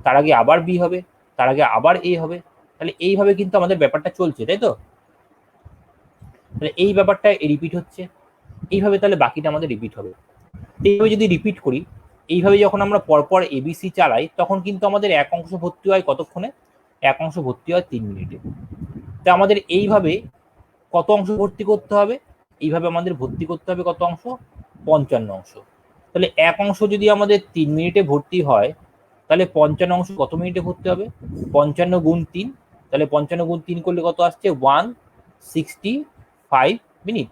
তার আগে আবার বি হবে, তার আগে আবার এ হবে। তাহলে এইভাবে কিন্তু আমাদের ব্যাপারটা চলছে, তাই তো? তাহলে এই ব্যাপারটা রিপিট হচ্ছে এইভাবে, তাহলে বাকিটা আমাদের রিপিট হবে। এইভাবে যদি রিপিট করি, এইভাবে যখন আমরা পরপর এবিসি চালাই, তখন কিন্তু আমাদের এক অংশ ভর্তি হয় কতক্ষণে? এক অংশ ভর্তি হয় 3 মিনিটে। তো আমাদের এইভাবে কত অংশ ভর্তি করতে হবে? এইভাবে আমাদের ভর্তি করতে হবে কত অংশ? 55 অংশ। তাহলে এক অংশ যদি আমাদের 3 মিনিটে ভর্তি হয়, তাহলে 55 অংশ কত মিনিটে ভর্তি হবে? 55 গুণ 3, তাহলে 55 গুণ 3 করলে কত আসছে? 165 মিনিট।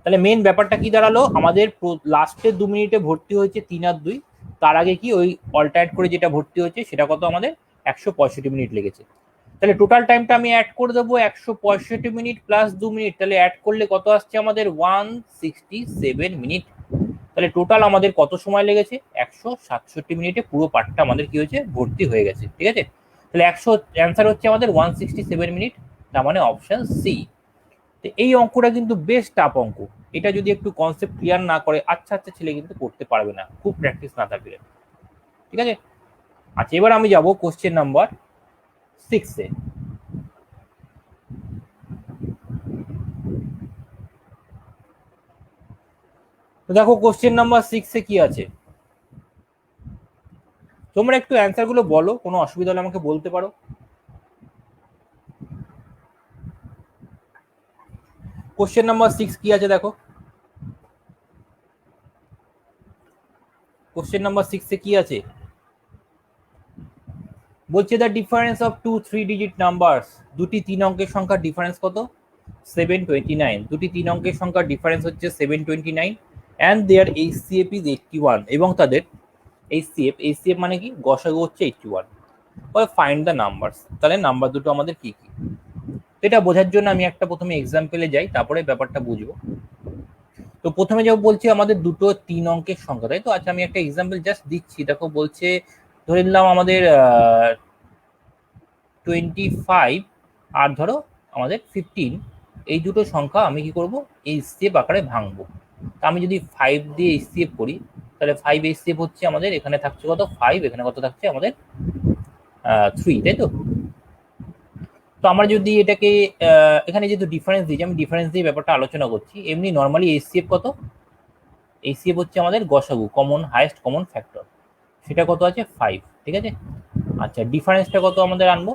তাহলে মেন ব্যাপারটা কি দাঁড়ালো? আমাদের লাস্টের 2 মিনিটে ভর্তি হয়েছে 3 আর 2, তার আগে কি ওই অল্টারনেট করে যেটা ভর্তি হয়েছে সেটা কত? আমাদের 165 মিনিট লেগেছে। তাহলে টোটাল টাইমটা আমি অ্যাড করে দেবো 165 মিনিট প্লাস 2 মিনিট, তাহলে অ্যাড করলে কত আসছে আমাদের? 167 মিনিট। তাহলে টোটাল আমাদের কত সময় লেগেছে? 167 মিনিটে পুরো পার্টটা আমাদের কি হয়েছে? ভর্তি হয়ে গেছে, ঠিক আছে? তাহলে অ্যান্সার হচ্ছে আমাদের 167 মিনিট, তার মানে অপশন সি। তো এই অঙ্কটা কিন্তু বেশ টাফ অঙ্ক। এটা যদি একটু কনসেপ্ট ক্লিয়ার না করে, আচ্ছা আচ্ছা ছেলে কিন্তু করতে পারবে না, খুব প্র্যাকটিস না থাকলে, ঠিক আছে? আচ্ছা, এবার আমি যাব কোশ্চেন নাম্বার 6-এ। তো দেখো কোশ্চেন নাম্বার 6-এ কি আছে। তোমরা একটু অ্যান্সার গুলো বলো, কোনো অসুবিধা হলে আমাকে বলতে পারো। কোশ্চেন নাম্বার 6 কি আছে দেখো। কোশ্চেন নাম্বার 6-এ কি আছে? বলছে the difference of 2 3 digit numbers, দুটি 3 অঙ্কের সংখ্যার ডিফারেন্স কত? 729। দুটি 3 অঙ্কের সংখ্যার ডিফারেন্স হচ্ছে 729, অ্যান্ড দেয়ার এইচসিএফ ইজ 81, এবং তাদের এইচসিএফ মানে কি? গসাগু হচ্ছে 81। ফাইন্ড দ্য নাম্বারস, তাহলে নাম্বার দুটো আমাদের কি কি? এটা বোঝার জন্য আমি একটা প্রথমে এক্সাম্পলে যাই, তারপরে ব্যাপারটা বুঝবো। তো প্রথমে যা বলছে আমাদের দুটো 3 অঙ্কের সংখ্যা, তাই তো? আচ্ছা, আমি একটা এক্সাম্পল জাস্ট দিচ্ছি। দেখো বলছে, ধরে নিলাম আমাদের 25 আর ধরো আমাদের 15, এই দুটো সংখ্যা আমি কি করব? এইচসিএফ আকারে ভাঙবো। তা আমি যদি 5 দিয়ে এইচসিএফ করি, তাহলে 5 এইচসিএফ হচ্ছে আমাদের, এখানে থাকছে কত? 5, এখানে কত থাকছে আমাদের? 3, তাই তো? তো আমরা যদি এটাকে এখানে যেহেতু ডিফারেন্স দিয়েছি, আমি ডিফারেন্স দিয়ে ব্যাপারটা আলোচনা করছি। এমনি নর্মালি এইচসিএফ কত? এইচসিএফ হচ্ছে আমাদের গসাগু, কমন হাইয়েস্ট কমন ফ্যাক্টর, সেটা কত আছে? 5, ঠিক আছে? আচ্ছা, ডিফারেন্সটা কত আমাদের আনবো?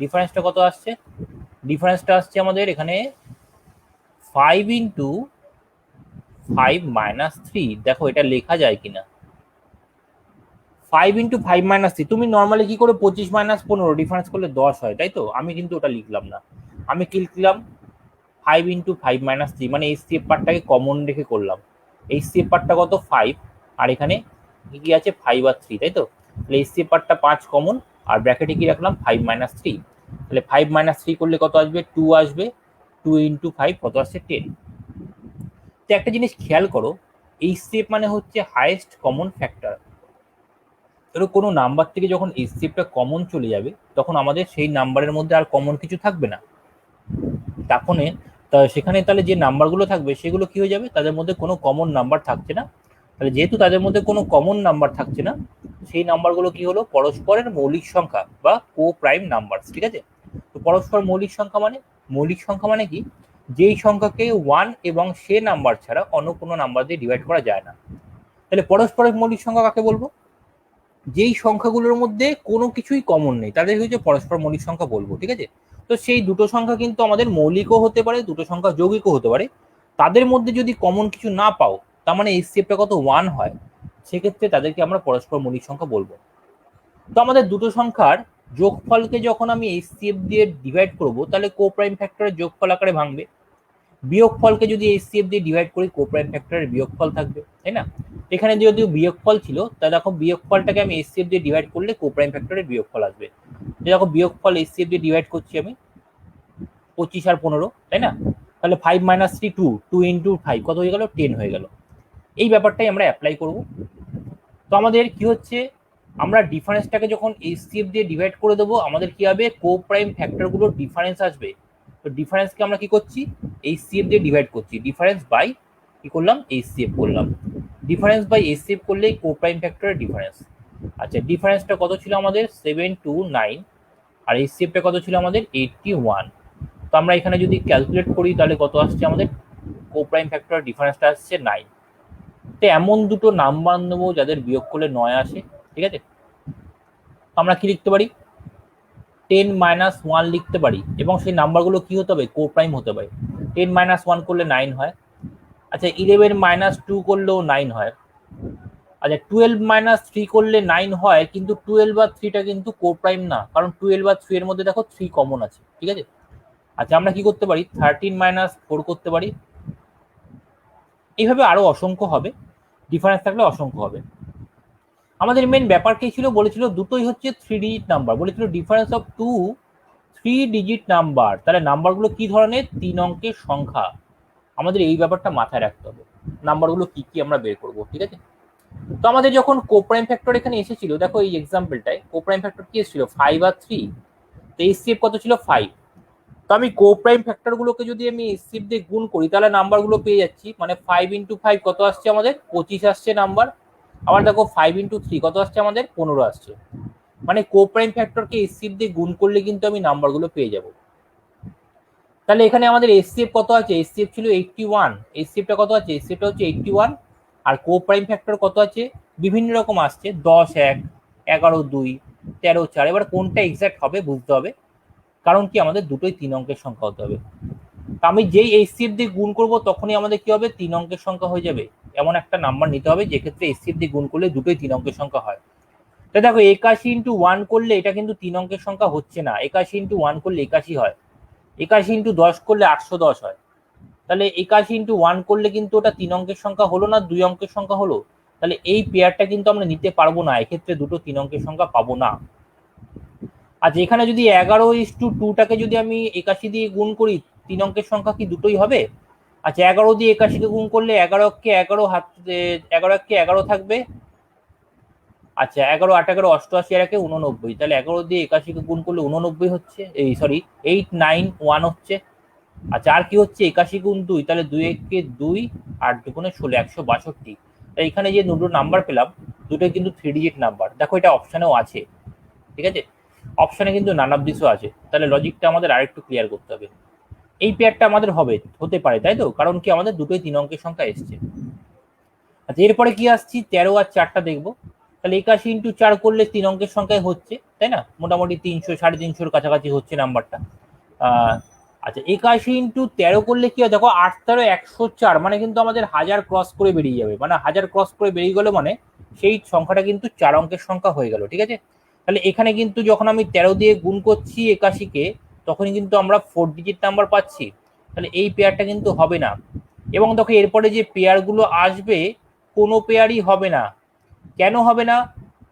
ডিফারেন্সটা কত আসছে? ডিফারেন্সটা আসছে আমাদের এখানে 5 ইন্টু 5 মাইনাস 3। দেখো এটা লেখা যায় কিনা। 5 ইন্টু 5 মাইনাস 3, তুমি নর্মালি কি করে 25 মাইনাস 15 ডিফারেন্স করলে 10 হয়, তাই তো? আমি কিন্তু ওটা লিখলাম না, আমি কি লিখলাম? 5 ইন্টু 5 মাইনাস 3, মানে এইচসিএফ পার্টটাকে কমন রেখে করলাম। এইচসিএফ পার্টটা কত? 5, আর এখানে কি কি আছে 5 আর 3, তাই তো? তাহলে এসসিএফ পার্টটা 5 কমন, আর ব্র্যাকেটে কি রাখলাম 5 - 3। তাহলে 5 - 3 করলে কত আসবে? 2 আসবে। 2 × 5 কত আসছে? 10। তো একটা জিনিস খেয়াল করো, এইচসিএফ মানে হচ্ছে হাইয়েস্ট কমন ফ্যাক্টর। ধরো কোনো নাম্বার থেকে যখন এইচসিএফটা কমন চলে যাবে, তখন আমাদের সেই নাম্বারের মধ্যে আর কমন কিছু থাকবে না। তখন সেখানে তাহলে যে নাম্বারগুলো থাকবে সেগুলো কি হয়ে যাবে? তাদের মধ্যে কোনো কমন নাম্বার থাকছে না। তাহলে যেহেতু তাদের মধ্যে কোনো কমন নাম্বার থাকছে না, সেই নাম্বারগুলো কি হলো? পরস্পরের মৌলিক সংখ্যা বা কো প্রাইম নাম্বার। ঠিক আছে? তো পরস্পর মৌলিক সংখ্যা মানে কি? যেই সংখ্যাকে 1 এবং সে নাম্বার ছাড়া অন্য কোনো নাম্বার দিয়ে ডিভাইড করা যায় না। তাহলে পরস্পরের মৌলিক সংখ্যা কাকে বলবো? যেই সংখ্যাগুলোর মধ্যে কোনো কিছুই কমন নেই, তাদের হচ্ছে পরস্পর মৌলিক সংখ্যা বলবো। ঠিক আছে? তো সেই দুটো সংখ্যা কিন্তু আমাদের মৌলিকও হতে পারে, দুটো সংখ্যা যৌগিকও হতে পারে। তাদের মধ্যে যদি কমন কিছু না পাও, তার মানে এইচসিএফটা কত? 1 হয়। সেক্ষেত্রে তাদেরকে আমরা পরস্পর মৌলিক সংখ্যা বলবো। তো আমাদের দুটো সংখ্যার যোগফলকে যখন আমি এইচসিএফ দিয়ে ডিভাইড করব, তাহলে কো প্রাইম ফ্যাক্টরের যোগফল আকারে ভাঙবে। বিয়োগফলকে যদি এইচসিএফ দিয়ে ডিভাইড করি, কো প্রাইম ফ্যাক্টরের বিয়োগফল থাকবে, তাই না? এখানে যদি বিয়োগফল ছিল, তাহলে দেখো বিয়োগফলটাকে আমি এইচসিএফ দিয়ে ডিভাইড করলে কো প্রাইম ফ্যাক্টরের বিয়োগফল আসবে। দেখো বিয়োগফল এইচসিএফ দিয়ে ডিভাইড করছি আমি, 25 আর 15, তাই না? তাহলে 5 - 3 2, 2 × 5 কত হয়ে গেল? 10 হয়ে গেল। এই ব্যাপারটাই আমরা অ্যাপ্লাই করব। তো আমাদের কি হচ্ছে, আমরা ডিফারেন্সটাকে যখন এইচসিএফ দিয়ে ডিভাইড করে দেবো, আমাদের কি হবে? কো প্রাইম ফ্যাক্টরগুলোর ডিফারেন্স আসবে। তো ডিফারেন্সকে আমরা কি করছি? এইচসিএফ দিয়ে ডিভাইড করছি। ডিফারেন্স বাই কি করলাম? এইচসিএফ করলাম। ডিফারেন্স বাই এইচসিএফ করলে কো প্রাইম ফ্যাক্টরের ডিফারেন্স। আচ্ছা, ডিফারেন্সটা কত ছিল আমাদের? 729, আর এইচসিএফটা কত ছিল আমাদের? 81। তো আমরা এখানে যদি ক্যালকুলেট করি, তাহলে কত আসছে আমাদের? কো প্রাইম ফ্যাক্টরের ডিফারেন্সটা আসছে 9। তো এমন দুটো নাম্বার নেবো যাদের বিয়োগ করলে 9 আসে। ঠিক আছে? আমরা কি লিখতে পারি? 10 - 1 লিখতে পারি, এবং সেই নাম্বারগুলো কি হতে হবে? কো প্রাইম হতে পারে। 10 - 1 করলে 9 হয়। আচ্ছা, 11 - 2 করলেও 9 হয়। আচ্ছা, 12 - 3 করলে 9 হয়, কিন্তু 12 আর 3টা কিন্তু কো প্রাইম না, কারণ 12 আর 3 এর মধ্যে দেখো 3 কমন আছে। ঠিক আছে? আচ্ছা, আমরা কি করতে পারি? 13 - 4 করতে পারি। এইভাবে আরো অসংখ্য হবে, ডিফারেন্স থাকলে অসংখ্য হবে। আমাদের মেন ব্যাপার কি ছিল? বলেছিল দুটোই হচ্ছে 3 ডিজিট নাম্বার, বলেছিল ডিফারেন্স অফ 2 3 ডিজিট নাম্বার। তাহলে নাম্বারগুলো কি ধরনের? 3 অঙ্কের সংখ্যা। আমাদের এই ব্যাপারটা মাথায় রাখতে হবে, নাম্বারগুলো কি কি আমরা বের করব। ঠিক আছে? তো আমাদের যখন কোপ্রাইম ফ্যাক্টর এখানে এসেছিল, দেখো এই এক্সাম্পলটায় কোপ্রাইম ফ্যাক্টর কি এসেছিল? 5 আর 3। তো এইচসিএফ কত ছিল? 5। তো আমি কোপ্রাইম ফ্যাক্টরগুলোকে যদি আমি এইচসিএফ দিয়ে গুণ করি, তাহলে নাম্বারগুলো পেয়ে যাচ্ছি। মানে 5 × 5 কত আসছে আমাদের? 25 আসছে নাম্বার। আবার দেখো 5 × 3 কত আসছে আমাদের? 15 আসছে। মানে কোপ্রাইম ফ্যাক্টরকে এইচসিএফ দিয়ে গুণ করলে কিন্তু আমি নাম্বারগুলো পেয়ে যাব। তাহলে এখানে আমাদের এইচসিএফ কত আছে? এইচসিএফ ছিল 81। এইচসিএফটা কত আছে? এইচসিএফটা হচ্ছে 81। আর কো প্রাইম ফ্যাক্টর কত আছে? বিভিন্ন রকম আসছে, 10 1, 11 2, 13 4। এবার কোনটা এক্সাক্ট হবে বুঝতে হবে, কারণ কি আমাদের দুটোই 3 অঙ্কের সংখ্যা হতে হবে। আমি যেই এইচসিএফ দিয়ে গুণ করব, তখনই আমাদের কি হবে? 3 অঙ্কের সংখ্যা হয়ে যাবে। এমন একটা নাম্বার নিতে হবে যে ক্ষেত্রে এইচসিএফ দিয়ে গুণ করলে দুটোই 3 অঙ্কের সংখ্যা হয়। তো দেখো 81 × 1 করলে এটা কিন্তু 3 অঙ্কের সংখ্যা হচ্ছে না। 81 × 1 করলে 81 হয়। 81 × 10 করলে 810 হয়। তাহলে 81 × 1 করলে কিন্তু ওটা 3 অঙ্কের সংখ্যা হলো না, 2 অঙ্কের সংখ্যা হলো। তাহলে এই পেয়ারটা কিন্তু আমরা নিতে পারবো না, এক্ষেত্রে দুটো 3 অঙ্কের সংখ্যা পাবো না। আচ্ছা, এখানে যদি 11:2টাকে যদি আমি 81 দিয়ে গুণ করি, 3 অঙ্কের সংখ্যা কি দুটোই হবে? আচ্ছা, 11 দিয়ে 81কে গুণ করলে 11 × 11 হাতে 11 × 11 থাকবে। আচ্ছা, 11 8 11 88 আর 89। তাহলে 11 দিয়ে 81কে গুণ করলে 89 হচ্ছে, এই সরি 8 9 1 হচ্ছে। আচ্ছা, আর কি হচ্ছে? 81 × 2, তাহলে 2 1 2, আর 2 × 16 162। তাই এখানে যে দুটো নাম্বার পেলাম, দুটোই কিন্তু 3 ডিজিট নাম্বার। দেখো এটা অপশনেও আছে। ঠিক আছে? অপশনে কিন্তু নান অফ দিসও আছে। তাহলে লজিকটা আমাদের আরেকটু ক্লিয়ার করতে হবে। এই পেয়ারটা আমাদের হতে পারে, তাই তো? কারণ কি আমাদের দুটোই 3 অঙ্কের সংখ্যা এসছে। আচ্ছা, এরপরে কি আসছি? 13 আর 4টা দেখবো। তাহলে 81 × 4 করলে 3 অঙ্কের সংখ্যায় হচ্ছে, তাই না? মোটামুটি 300 350-র কাছাকাছি হচ্ছে নাম্বারটা। আচ্ছা, 81 × 13 করলে কি হয়? দেখো 8 13 104, মানে কিন্তু আমাদের 1000 ক্রস করে বেরিয়ে যাবে। মানে 1000 ক্রস করে বেরিয়ে গেলে মানে সেই সংখ্যাটা কিন্তু 4 অঙ্কের সংখ্যা হয়ে গেল। ঠিক আছে? তাহলে এখানে কিন্তু যখন আমি 13 দিয়ে গুণ করছি 81কে, তখনই কিন্তু আমরা 4 ডিজিট নাম্বার পাচ্ছি। তাহলে এই পেয়ারটা কিন্তু হবে না। এবং দেখো এরপরে যে পেয়ারগুলো আসবে, কোনো পেয়ারই হবে না। কেন হবে না?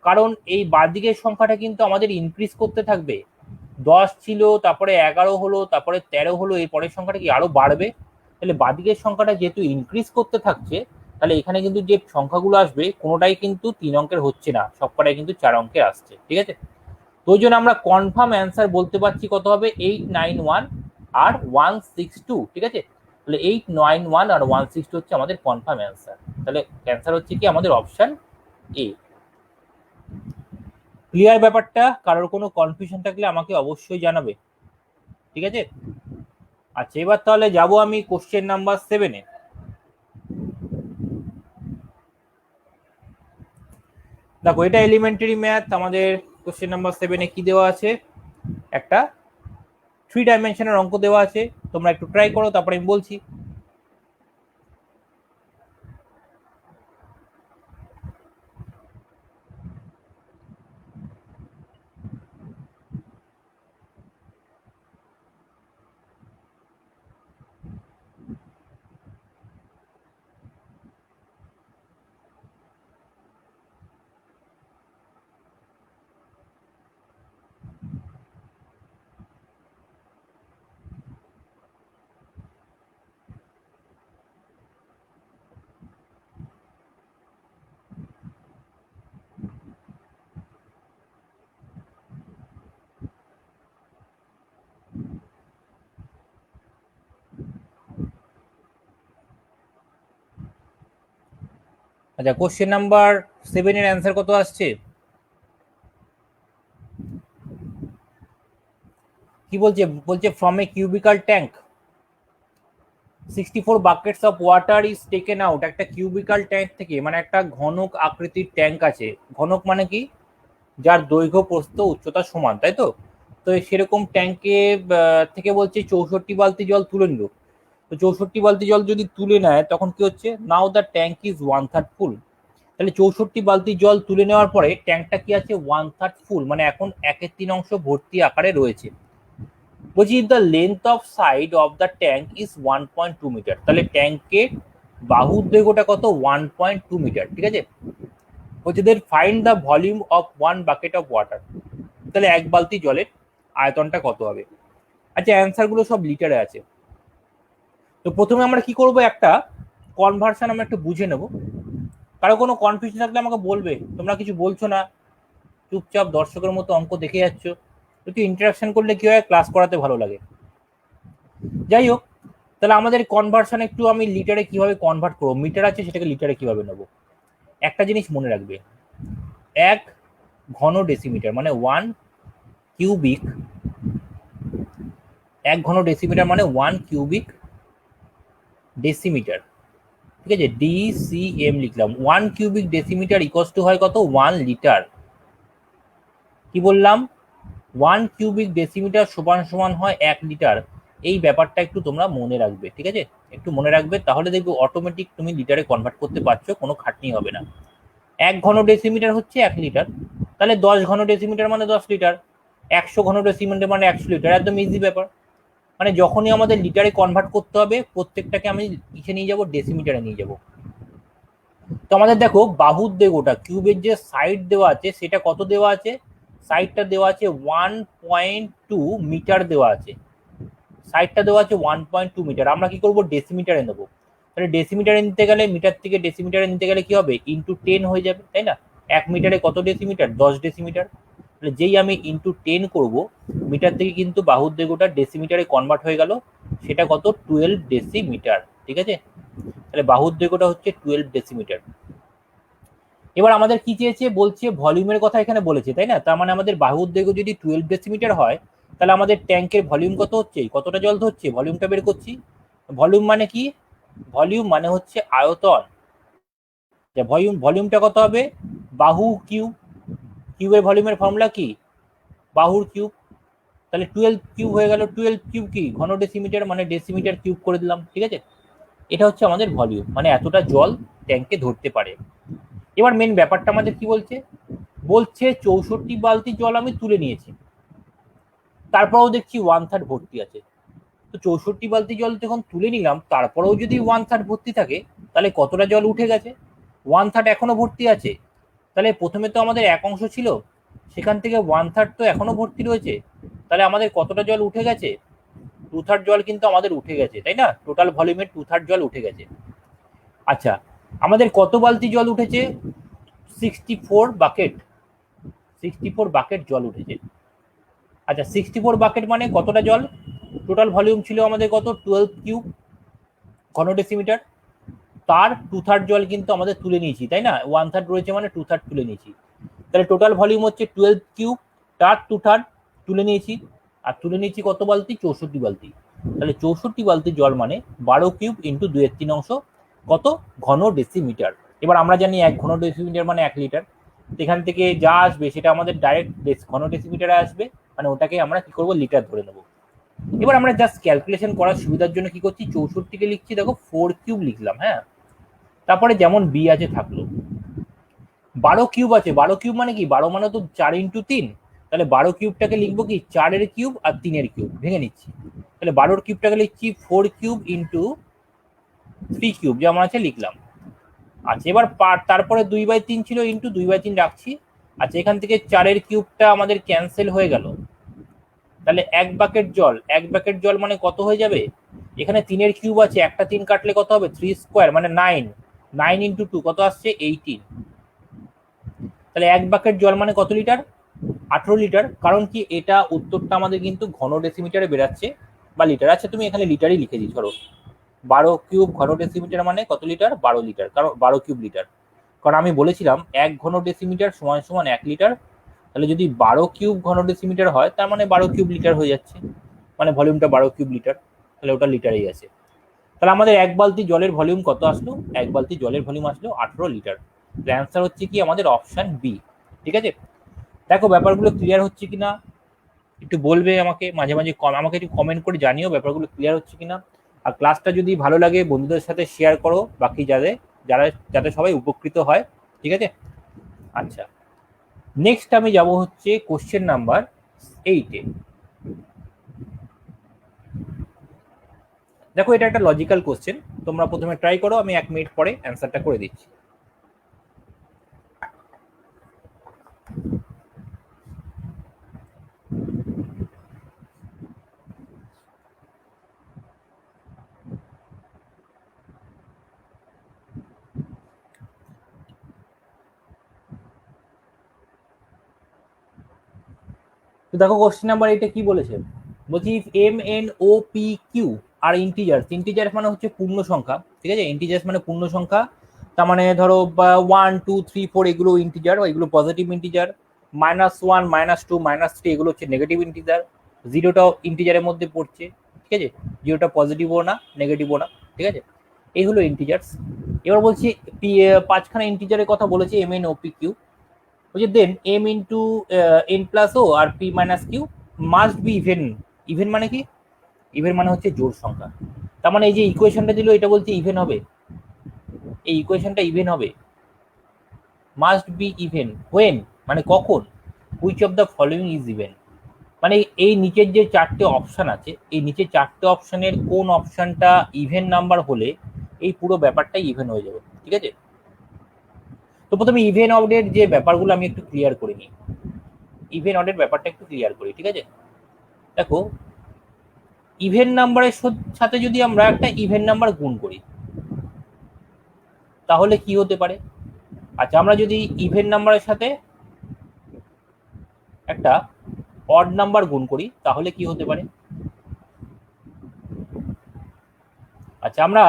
কারণ এই বাঁদিকের সংখ্যাটা কিন্তু আমাদের ইনক্রিজ করতে থাকবে। 10 ছিল, তারপরে 11 হলো, তারপরে 13 হলো, এই পরের সংখ্যাটা কি আরো বাড়বে? তাহলে বাঁদিকের সংখ্যাটা যেহেতু ইনক্রিজ করতে থাকছে, তাহলে এখানে কিন্তু যে সংখ্যাগুলো আসবে কোনোটাই কিন্তু 3 অঙ্কের হচ্ছে না, সবকটাই কিন্তু 4 অঙ্কের আসছে। ঠিক আছে, তো ওই জন্য আমরা কনফার্ম অ্যান্সার বলতে পারছি কত হবে, 891 আর 162। ঠিক আছে, তাহলে 891 আর 162 হচ্ছে আমাদের কনফার্ম অ্যান্সার। তাহলে অ্যান্সার হচ্ছে কি আমাদের অপশন এ। ক্লিয়ার ব্যাপারটা? কারোর কোনো কনফিউশন থাকলে আমাকে অবশ্যই জানাবে। ঠিক আছে, আচ্ছা এবার তাহলে যাব আমি কোশ্চেন নাম্বার 7-এ। দেখো এটা এলিমেন্টারি ম্যাথ। আমাদের কোশ্চেন নাম্বার 7-এ কি দেওয়া আছে, একটা 3 ডাইমেনশনের অঙ্ক দেওয়া আছে। তোমরা একটু ট্রাই করো, তারপরে আমি বলছি। আচ্ছা কোশ্চেন নাম্বার 7-এর অ্যান্সার কত আসছে? কি বলছে? বলছে from a cubical tank 64 buckets of water is taken out। একটা কিউবিক্যাল ট্যাঙ্ক থেকে, মানে একটা ঘনক আকৃতির ট্যাঙ্ক আছে। ঘনক মানে কি? যার দৈর্ঘ্য প্রস্থ উচ্চতা সমান, তাই তো? তো সেরকম ট্যাঙ্কে থেকে বলছে 64 বালতি জল তুলে নিল। তো 64 বালতি জল যদি তুলে নেয় তখন কি হচ্ছে, নাও দ্য ট্যাঙ্ক ইজ 1/3 ফুল। তাহলে 64 বালতি জল তুলে নেওয়ার পরে ট্যাঙ্কটা কি আছে, 1/3 ফুল, মানে এখন 1/3 ভর্তি আকারে রয়েছে। বলছি the length of side of the tank is 1.2 metre. তাহলে ট্যাঙ্কের বাহুর দৈর্ঘ্যটা কত, 1.2 মিটার। ঠিক আছে, বলছে there find the volume of 1 bucket of water. তাহলে এক বালতি জলের আয়তনটা কত হবে? আচ্ছা অ্যান্সার গুলো সব লিটারে আছে। তো প্রথমে আমরা কি করব, একটা কনভার্সন আমরা একটু বুঝে নেব। কারো কোনো কনফিউশন থাকলে আমাকে বলবে। তোমরা কিছু বলছো না, চুপচাপ দর্শকের মতো অঙ্ক দেখে যাচ্ছ। একটু ইন্টারাকশন করলে কি হয়, ক্লাস করাতে ভালো লাগে। যাই হোক, তাহলে আমাদের কনভার্সন একটু আমি লিটারে কিভাবে কনভার্ট করবো, মিটার আছে সেটাকে লিটারে কিভাবে নেবো। একটা জিনিস মনে রাখবে, এক ঘন ডেসিমিটার মানে 1 কিউবিক, 1 ঘন ডেসিমিটার মানে 1 কিউবিক ডেসিমিটার। ঠিক আছে, ডিসিএম লিখলাম। 1 কিউবিক ডেসিমিটার ইকুয়ালস টু হয় কত, 1 লিটার। কি বললাম, 1 কিউবিক ডেসিমিটার সমান সমান হয় 1 লিটার। এই ব্যাপারটা একটু তোমরা মনে রাখবে। ঠিক আছে, একটু মনে রাখবে, তাহলে দেখবে অটোমেটিক তুমি লিটারে কনভার্ট করতে পারছো, কোনো খাটনি হবে না। 1 ঘন ডেসিমিটার হচ্ছে 1 লিটার। তাহলে 10 ঘন ডেসিমিটার মানে 10 লিটার, 100 ঘন ডেসিমিটার মানে 100 লিটার। একদম ইজি ব্যাপার। মানে যখনই আমাদের লিটারে কনভার্ট করতে হবে, প্রত্যেকটাকে আমি কিসে নিয়ে যাব, ডেসিমিটারে নিয়ে যাব। তো আমাদের দেখো বাহুর দৈর্ঘ্যটা, কিউবের যে সাইড দেওয়া আছে সেটা কত দেওয়া আছে, সাইডটা দেওয়া আছে 1.2 মিটার দেওয়া আছে। সাইডটা দেওয়া আছে 1.2 মিটার। আমরা কি করব, ডেসিমিটারে নেবো। তাহলে ডেসিমিটারে নিতে গেলে, মিটার থেকে ডেসিমিটারে নিতে গেলে কি হবে, ইন্টু 10 হয়ে যাবে, তাই না? 1 মিটারে কত ডেসিমিটার, 10 ডেসিমিটার। তাহলে যেই আমি ইন্টু 10 করব, মিটার থেকে কিন্তু বাহুর দৈর্ঘ্যটা ডেসিমিটারে কনভার্ট হয়ে গেল। সেটা কত, 12 ডেসিমিটার। ঠিক আছে, তাহলে বাহুর দৈর্ঘ্যটা হচ্ছে 12 ডেসিমিটার। এবার আমাদের কি চেয়েছে, বলছে ভলিউমের কথা এখানে বলেছে, তাই না? তার মানে আমাদের বাহুর দৈর্ঘ্য যদি 12 ডেসিমিটার হয়, তাহলে আমাদের ট্যাঙ্কের ভলিউম কত হচ্ছে, কতটা জল ধরছে, ভলিউমটা বের করছি। ভলিউম মানে কি, ভলিউম মানে হচ্ছে আয়তন। ভলিউমটা কত হবে, বাহু কিউব। কিউবের ভলিউমের ফর্মুলা কি, বাহুর কিউব। তাহলে 12 কিউব হয়ে গেল। 12 কিউব কি, ঘন ডেসিমিটার, মানে ডেসিমিটার কিউব করে দিলাম। ঠিক আছে, এটা হচ্ছে আমাদের ভলিউম, মানে এতটা জল ট্যাঙ্কে ধরতে পারে। এবার মেন ব্যাপারটা আমাদের কি বলছে, বলছে 64 বালতি জল আমি তুলে নিয়েছি, তারপরেও দেখছি 1/3 ভর্তি আছে। তো 64 বালতি জল যখন তুলে নিলাম, তারপরেও যদি 1/3 ভর্তি থাকে, তাহলে কতটা জল উঠে গেছে, 1/3 এখনো ভর্তি আছে। তাহলে প্রথমে তো আমাদের এক অংশ ছিল, সেখান থেকে 1/3 তো এখনো ভর্তি রয়েছে। তাহলে আমাদের কতটা জল উঠে গেছে? 2/3 জল কিন্তু আমাদের উঠে গেছে, তাই না? টোটাল ভলিউমের 2/3 জল উঠে গেছে। আচ্ছা, আমাদের কত বালতি জল উঠেছে? 64 বাকেট। 64 বাকেট জল উঠেছে। আচ্ছা, 64 বাকেট মানে কতটা জল? টোটাল ভলিউম ছিল আমাদের কত? 12 কিউব ঘন ডেসিমিটার। তার 2/3 জল কিন্তু আমাদের তুলে নিয়েছি, তাই না? 1/3 রয়েছে মানে 2/3 তুলে নিয়েছি। তাহলে টোটাল ভলিউম হচ্ছে 12 কিউব, তার 2/3 তুলে নিয়েছি। আর তুলে নিয়েছি কত বালতি? 64 বালতি। তাহলে 64 বালতি জল মানে 12 কিউব ইন্টু 2/3 কত? ঘন ডেসিমিটার। এবার আমরা জানি 1 ঘন ডেসিমিটার মানে 1 লিটার। এখান থেকে যা আসবে সেটা আমাদের ডাইরেক্ট ঘন ডেসিমিটারে আসবে, মানে ওটাকে আমরা কি করবো? লিটার ধরে নেবো। এবার আমরা জাস্ট ক্যালকুলেশন করার সুবিধার জন্য কি করছি? 64কে লিখছি, দেখো 4 কিউব লিখলাম, হ্যাঁ। তারপরে যেমন বি আছে থাকলো, 12 কিউব আছে। 12 কিউব মানে কি? 12 মানে তো 4 × 3। তাহলে 12 কিউবটাকে লিখবো কি? 4-এর কিউব আর 3-এর কিউব, ভেঙে নিচ্ছি। তাহলে 12-এর কিউবটাকে লিখছি 4 কিউব ইন্টু 3 কিউব, যেমন আছে লিখলাম। আচ্ছা, এবার তারপরে 2/3 ছিল ইন্টু 2/3 রাখছি। আচ্ছা, এখান থেকে 4-এর কিউবটা আমাদের ক্যান্সেল হয়ে গেল। তাহলে 1 বাকেট জল মানে কত হয়ে যাবে? এখানে 3-এর কিউব আছে, একটা 3 কাটলে কত হবে? 3 স্কোয়ার মানে 9। 9 × 2 কত আসছে? 18। তাহলে 1 বাকেট জল মানে কত লিটার? 18 লিটার। কারণ কি? এটা উত্তরটা আমাদের কিন্তু ঘন ডেসিমিটারে বেরাচ্ছে বা লিটার। আচ্ছা, তুমি এখানে লিটারই লিখে দিই, ধরো 12 কিউব ঘন ডেসিমিটার মানে কত লিটার? 12 লিটার, কারণ 12 কিউব লিটার। কারণ আমি বলেছিলাম 1 ঘন ডেসিমিটার সমান সমান 1 লিটার। তাহলে যদি 12 কিউব ঘন ডেসিমিটার হয়, তার মানে 12 কিউব লিটার হয়ে যাচ্ছে, মানে ভলিউমটা 12 কিউব লিটার। তাহলে ওটা লিটারেই আছে। তাহলে আমাদের 1 বালতি জলের ভলিউম কত আসলো? 1 বালতি জলের ভলিউম আসলো 18 লিটার। অ্যান্সার হচ্ছে কি আমাদের অপশন বি। ঠিক আছে, দেখো ব্যাপারগুলো ক্লিয়ার হচ্ছে কিনা একটু বলবে আমাকে, মাঝে মাঝে আমাকে একটু কমেন্ট করে জানিও ব্যাপারগুলো ক্লিয়ার হচ্ছে কিনা। আর ক্লাসটা যদি ভালো লাগে বন্ধুদের সাথে শেয়ার করো, বাকি যারা যাতে সবাই উপকৃত হয়। ঠিক আছে, আচ্ছা, নেক্সট আমি যাব হচ্ছে কোশ্চেন নাম্বার 8-এ। দেখো, এটা একটা লজিক্যাল কোশ্চেন, তোমরা প্রথমে ট্রাই করো, আমি 1 মিনিট পরে অ্যান্সারটা করে দিচ্ছি। তো দেখো, কোশ্চেন নাম্বার 8-এ কি বলেছে? বলছি if M N O P Q are integers. Integers মানে হচ্ছে পূর্ণ সংখ্যা, ঠিক আছে? ইন্টিজার্স মানে পূর্ণ সংখ্যা। তার মানে ধরো 1, 2, 3, 4 এগুলো ইন্টিজার, এগুলো পজিটিভ ইন্টিজার। -1, -2, -3 এগুলো হচ্ছে নেগেটিভ ইন্টিজার। জিরোটাও ইন্টিজারের মধ্যে পড়ছে, ঠিক আছে? জিরোটা পজিটিভও না, নেগেটিভও না, ঠিক আছে? এই হলো ইন্টিজার্স। এবার বলছি 5খানা ইন্টিজারের কথা বলেছে, M N O P Q. বলছে then M into N plus O or P minus Q must be even. Even মানে কি? ইভেন মানে হচ্ছে জোড় সংখ্যা। তার মানে এই যে ইকুয়েশনটা দিল, এটা বলছে ইভেন হবে। এই ইকুয়েশনটা ইভেন হবে, মাস্ট বি ইভেন হোয়েন মানে কখন? Which of the following is even, মানে এই নিচের যে 4টে অপশন আছে, এই নিচের 4টে অপশনের কোন অপশনটা ইভেন নাম্বার হলে এই পুরো ব্যাপারটাই ইভেন হয়ে যাবে, ঠিক আছে? তো প্রথমে ইভেন অডের যে ব্যাপারগুলো আমি একটু ক্লিয়ার করে নিই। ইভেন অডের ব্যাপারটা একটু ক্লিয়ার করি, ঠিক আছে? দেখো, ইভেন নাম্বারের সাথে যদি আমরা একটা ইভেন নাম্বার গুণ করি, তাহলে কি হতে পারে? আচ্ছা, আমরা যদি ইভেন নাম্বারের সাথে একটা অড নাম্বার গুণ করি, তাহলে কি হতে পারে? আচ্ছা, আমরা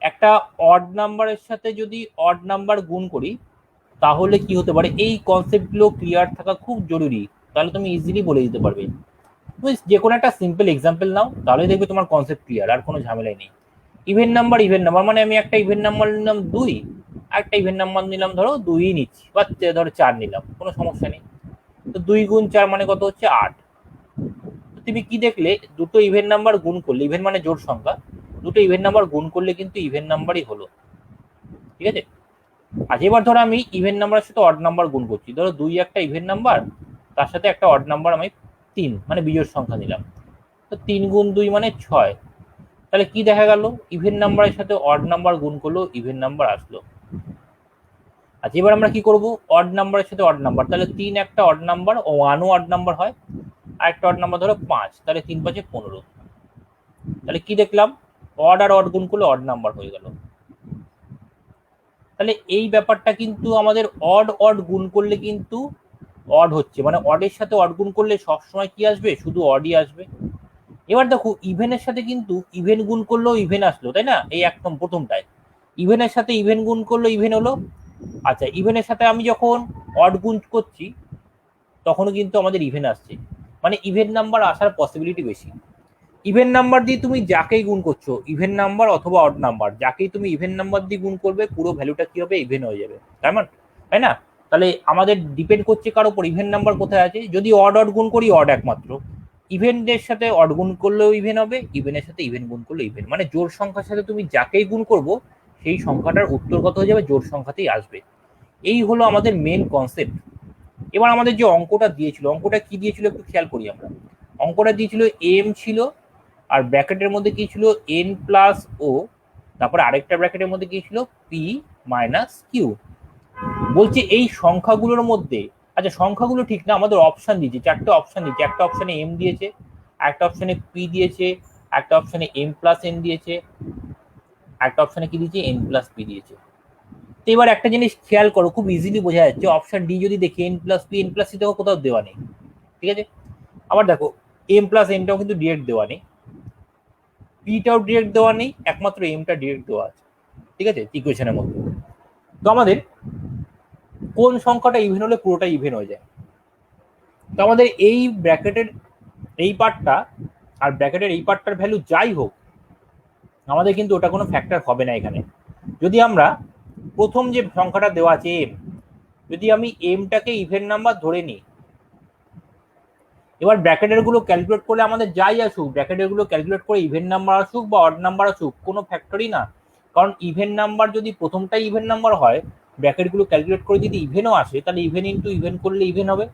একটা অড নাম্বারের সাথে যদি অড নাম্বার গুণ করি, তাহলে কি হতে পারে? এই কনসেপ্টগুলো ক্লিয়ার থাকা খুব জরুরি, তাহলে তুমি ইজিলি বলে দিতে পারবে। তুমি যে কোনো একটা সিম্পল এক্সাম্পল নাও, তাহলে দেখবে তোমার কনসেপ্ট ক্লিয়ার, আর কোনো ঝামেলাই নেই। ইভেন নাম্বার মানে আমি একটা ইভেন নাম্বার নিলাম 2, আর একটা ইভেন নাম্বার নিলাম ধরো 2ই নিচ্ছি, বা ধরো 4 নিলাম, কোনো সমস্যা নেই। তো 2 × 4 মানে কত হচ্ছে? 8। তুমি কি দেখলে? দুটো ইভেন নাম্বার গুণ করলে, ইভেন মানে জোড় সংখ্যা, দুটো ইভেন নাম্বার গুণ করলে কিন্তু ইভেন নাম্বারই হলো, ঠিক আছে? আচ্ছা, এবার ধরো আমি ইভেন নাম্বারের সাথে অড নাম্বার গুণ করছি, ধরো 2 একটা ইভেন নাম্বার, তার সাথে একটা অড নাম্বার আমি 3 মানে বিজোড় সংখ্যা নিলাম। তো 3 × 2 মানে 6। তাহলে কি দেখা গেল? ইভেন নাম্বারের সাথে অড নাম্বার গুণ করলেও ইভেন নাম্বার আসলো। আচ্ছা, এবার আমরা কি করব, অড নাম্বারের সাথে অড নাম্বার, তাহলে 3 একটা অড নাম্বার ও 1ও অড নাম্বার হয়, আর একটা অড নাম্বার ধরো 5, তাহলে 3 5 15। তাহলে কি দেখলাম, অড আর অড গুণ করলে অড নাম্বার হয়ে গেল। তাহলে এই ব্যাপারটা কিন্তু আমাদের অড অড গুণ করলে কিন্তু অড হচ্ছে, মানে অডের সাথে অড গুণ করলে সবসময় কি আসবে, শুধু অডই আসবে। এবার দেখো ইভেনের সাথে কিন্তু ইভেন গুণ করলেও ইভেন আসলো, তাই না, এই একদম প্রথমটায় ইভেনের সাথে ইভেন গুণ করলো ইভেন হলো। আচ্ছা, ইভেনের সাথে আমি যখন অড গুণ করছি তখনও কিন্তু আমাদের ইভেন আসছে, মানে ইভেন নাম্বার আসার পসিবিলিটি বেশি। ইভেন নাম্বার দিয়ে তুমি যাকেই গুণ করছো, ইভেন নাম্বার অথবা অড নাম্বার, যাকেই তুমি ইভেন নাম্বার দিয়ে গুণ করবে পুরো ভ্যালুটা কি হবে, ইভেন হয়ে যাবে, তাই না? তাহলে আমাদের ডিপেন্ড করছে কার উপর, ইভেন নাম্বার কোথায় আছে। যদি অড অড গুণ করি অড একমাত্র, ইভেনের সাথে অড গুণ করলেও ইভেন হবে, ইভেনের সাথে ইভেন গুণ করলে ইভেন, মানে জোড় সংখ্যার সাথে তুমি যাকেই গুণ করবো সেই সংখ্যাটার উত্তর কত হয়ে যাবে, জোড় সংখ্যাতেই আসবে। এই হলো আমাদের মেন কনসেপ্ট। এবার আমাদের যে অঙ্কটা দিয়েছিল, অঙ্কটা কি দিয়েছিল একটু খেয়াল করি আমরা। অঙ্কটা দিয়েছিল এম ছিল, আর ব্র্যাকেটের মধ্যে কি ছিল, এন প্লাস ও, তারপরে আরেকটা ব্র্যাকেটের মধ্যে কি ছিল, পি মাইনাস কিউ। বলছে এই সংখ্যাগুলোর মধ্যে, আচ্ছা সংখ্যাগুলো ঠিক না, আমাদের অপশন দিয়েছে, 4টে অপশন দিয়েছে, একটা অপশনে এম দিয়েছে, একটা অপশনে পি দিয়েছে, একটা অপশনে এম প্লাস এন দিয়েছে, একটা অপশনে কি দিয়েছে, এন প্লাস পি দিয়েছে। তো এবার একটা জিনিস খেয়াল করো, খুব ইজিলি বোঝা যাচ্ছে, অপশন ডি যদি দেখি N plus P, N plus C দেখো কোথাও দেওয়া নেই, ঠিক আছে। আবার দেখো এম প্লাস এনটাও কিন্তু ডিরেক্ট দেওয়া নেই, পিটাও ডিরেক্ট দেওয়া নেই, একমাত্র এমটা ডিরেক্ট দেওয়া আছে, ঠিক আছে, ইকুয়েশনের মধ্যে। তো আমাদের কোন সংখ্যাটা ইভেন হলে পুরোটা ইভেন হয়ে যায়। তো আমাদের এই ব্র্যাকেটের এই পার্টটা আর ব্র্যাকেটের এই পার্টটার ভ্যালু যাই হোক, আমাদের কিন্তু ওটা কোনো ফ্যাক্টর হবে না এখানে। যদি আমরা প্রথম যে সংখ্যাটা দেওয়া আছে এম, যদি আমি এমটাকে ইভেন নাম্বার ধরে নিই, এবার ব্র্যাকেটের গুলো ক্যালকুলেট করলে আমাদের যাই আসুক, ব্র্যাকেটের গুলো ক্যালকুলেট করে ইভেন নাম্বার আসুক বা অড নাম্বার আসুক, কোনো ফ্যাক্টরই না। কারণ ইভেন নাম্বার যদি প্রথমটাই ইভেন নাম্বার হয়, ব্র্যাকেট গুলো ক্যালকুলেট করে যদি ইভেনও আসে, তাহলে ইভেন ইন্টু ইভেন করলে ইভেন হবে।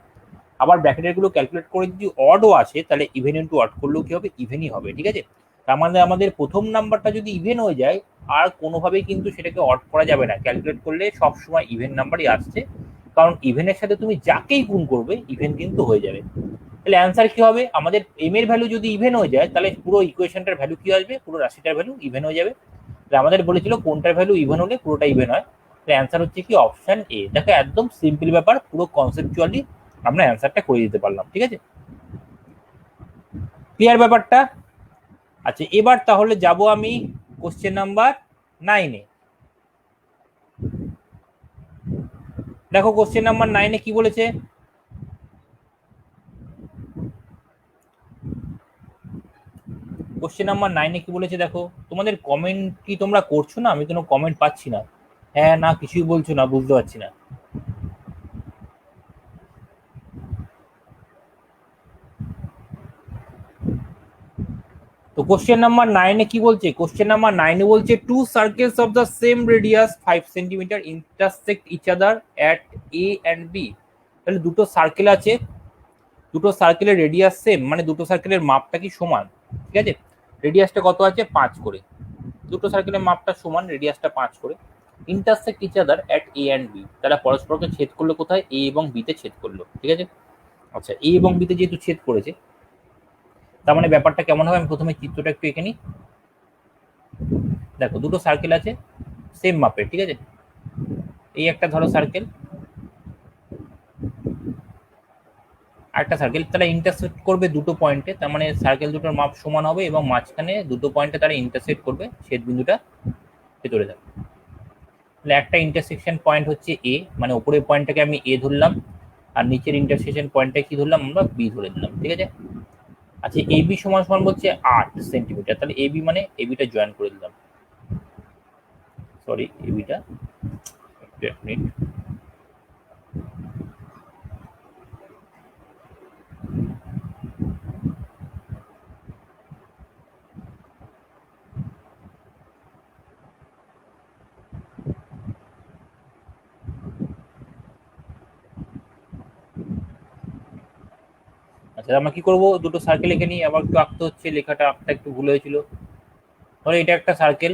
আবার ব্র্যাকেটের গুলো ক্যালকুলেট করে যদি অডও আসে, তাহলে ইভেন ইন্টু অড করলেও কি হবে, ইভেনই হবে, ঠিক আছে। তার মানে আমাদের প্রথম নাম্বারটা যদি ইভেন হয়ে যায়, আর কোনোভাবেই কিন্তু সেটাকে অড করা যাবে না, ক্যালকুলেট করলে সবসময় ইভেন নাম্বারই আসছে। কারণ ইভেনের সাথে তুমি যাকেই গুণ করবে ইভেন কিন্তু হয়ে যাবে। তাহলে অ্যান্সার কি হবে, আমাদের এম এর ভ্যালু যদি ইভেন হয়ে যায়, তাহলে পুরো ইকুয়েশনটার ভ্যালু কি আসবে, পুরো রাশিটার ভ্যালু ইভেন হয়ে যাবে। তাহলে আমাদের বলেছিল কোনটার ভ্যালু ইভেন হলে পুরোটা ইভেন হয়। তো অ্যান্সার হচ্ছে কি অপশন এ। দেখো একদম সিম্পল ব্যাপার, পুরো কনসেপচুয়ালি আমরা অ্যান্সারটা করে দিতে পারলাম, ঠিক আছে, ক্লিয়ার ব্যাপারটা। আচ্ছা, এবার তাহলে যাব আমি কোশ্চেন নাম্বার 9-এ। দেখো কোশ্চেন নাম্বার 9-এ কি বলেছে, কোশ্চেন নাম্বার 9-এ কি বলেছে দেখো। তোমাদের কমেন্ট কি তোমরা করছো না, আমি কোনো কমেন্ট পাচ্ছি না, হ্যাঁ না কিছুই বলছো না, বুঝতে পারছি না। তো কোশ্চেন নাম্বার 9-এ কি বলছে, কোশ্চেন নাম্বার 9-এ বলছে two circles of the same radius 5 centimetre intersect each other at A and B. তাহলে দুটো সার্কেল আছে, দুটো সার্কেলের রেডিয়াস সেম, মানে দুটো সার্কেলের মাপটা কি সমান, ঠিক আছে। রেডিয়াসটা কত আছে, 5 করে, দুটো সার্কেলের মাপটা সমান, রেডিয়াসটা 5 করে। Intersect each other at A and B, তারা পরস্পরকে ছেদ করলো কোথায়, এ এবং বি তে ছেদ করলো, ঠিক আছে। আচ্ছা, এ এবং বি তে যেহেতু ছেদ করেছে, তার মানে ব্যাপারটা কেমন হবে, আমি প্রথমে চিত্রটা একটু এঁকে নিই। দেখো দুটো সার্কেল আছে সেম মাপের, ঠিক আছে। এই একটা ধরো সার্কেল, আরেকটা সার্কেল, তারা ইন্টারসেক্ট করবে দুটো পয়েন্টে, তার মানে সার্কেল দুটোর মাপ সমান হবে এবং মাঝখানে দুটো পয়েন্টে তারা ইন্টারসেক্ট করবে, ছেদ বিন্দুটা ভেতরে যাবে। তাহলে একটা ইন্টারসেকশন পয়েন্ট হচ্ছে এ, মানে উপরের পয়েন্টটাকে আমি এ ধরলাম, আর নিচের ইন্টারসেকশন পয়েন্টটা কি ধরলাম, আমরা বি ধরে দিলাম, ঠিক আছে। আচ্ছা, এ বি সমান সমান বলছে 8 সেন্টিমিটার, তাহলে এ বি মানে এ বিটা জয়েন করে দিলাম, সরি এ বিটা, এক মিনিট। আচ্ছা, আমরা কি করবো, দুটো সার্কেল এঁকে নিই, আবার একটু আঁকতে হচ্ছে, লেখাটা আঁকতে একটু ভুল হয়েছিল। তাহলে এটা একটা সার্কেল,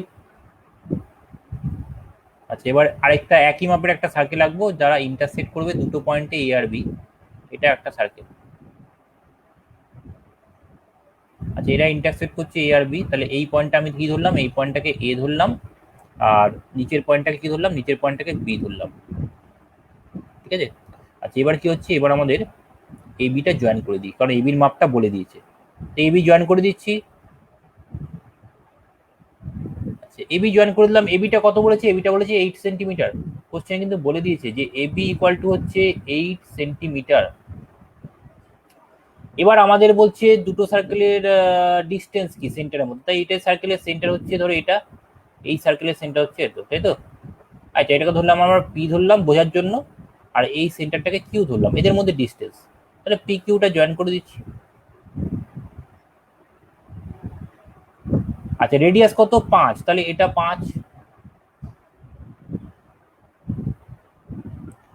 আচ্ছা, এবার আরেকটা একই মাপের একটা সার্কেল আঁকবো যারা ইন্টারসেক্ট করবে দুটো পয়েন্টে এ আর বি। এটা একটা সার্কেল। আচ্ছা, এরা ইন্টারসেক্ট করছে এ আর বি, তাহলে এই পয়েন্টটা আমি কি ধরলাম, এই পয়েন্টটাকে এ ধরলাম, আর নিচের পয়েন্টটাকে কি ধরলাম, নিচের পয়েন্টটাকে বি ধরলাম। ঠিক আছে। আচ্ছা, এবার কি হচ্ছে, এবার আমাদের এ বিটা জয়েন করে দিই, কারণ এ বির মাপটা বলে দিয়েছে। তো এ বি জয়েন করে দিচ্ছি। আচ্ছা, এ বি জয়েন করে দিলাম। এ বিটা কত বলেছে, এ বিটা বলেছে 8 সেন্টিমিটার। কোশ্চেন কিন্তু বলে দিয়েছে যে এ বি ইকুয়াল টু হচ্ছে 8 সেন্টিমিটার। এবার আমাদের বলছে দুটো সার্কেলের ডিস্টেন্স কি সেন্টারের মধ্যে, তাই এটা সার্কেলের সেন্টার হচ্ছে ধরো এটা, এই সার্কেলের সেন্টার হচ্ছে এত, তাই তো। আচ্ছা, এটাকে ধরলাম আমরা পি ধরলাম বোঝার জন্য, আর এই সেন্টারটাকে কিউ ধরলাম, এদের মধ্যে ডিস্টেন্স। তাহলে পি কিউটা জয়েন করে দিচ্ছি। আচ্ছা, রেডিয়াস কত, 5, তাহলে এটা 5।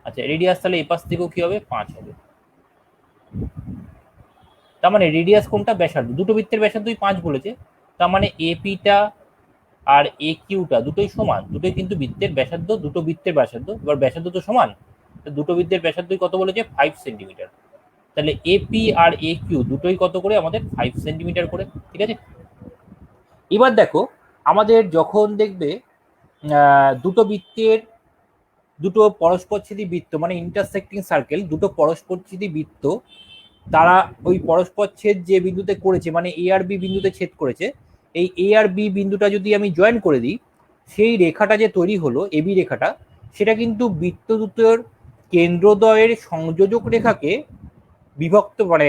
আচ্ছা, রেডিয়াস তাহলে এপাশ থেকেও কি হবে, 5 হবে। তার মানে রেডিয়াস কোনটা, ব্যাসার্ধ, দুটো বৃত্তের ব্যাসার্ধই 5 বলেছে। তার মানে এপিটা আর এ কিউটা দুটোই সমান, দুটোই কিন্তু বৃত্তের ব্যাসার্ধ, দুটো বৃত্তের ব্যাসার্ধ, এবার ব্যাসার্ধ তো সমান, তো দুটো বৃত্তের ব্যাসার্ধই কত বলেছে, 5 সেন্টিমিটার। তাহলে এপি আর এ কিউ দুটোই কত করে, আমাদের 5 সেন্টিমিটার করে। ঠিক আছে। এবার দেখো, আমাদের যখন দেখবে দুটো বৃত্তের, দুটো পরস্পরচ্ছেদী বৃত্ত মানে ইন্টারসেক্টিং সার্কেল, দুটো পরস্পরচ্ছেদী বৃত্ত, তারা ওই পরস্পরচ্ছেদ যে বিন্দুতে করেছে মানে এ আর বি বিন্দুতে ছেদ করেছে, এই এ আর বি বিন্দুটা যদি আমি জয়েন করে দিই, সেই রেখাটা যে তৈরি হলো এবি রেখাটা, সেটা কিন্তু বৃত্ত দুটোর কেন্দ্রদ্বয়ের সংযোজক রেখাকে বিভক্ত মানে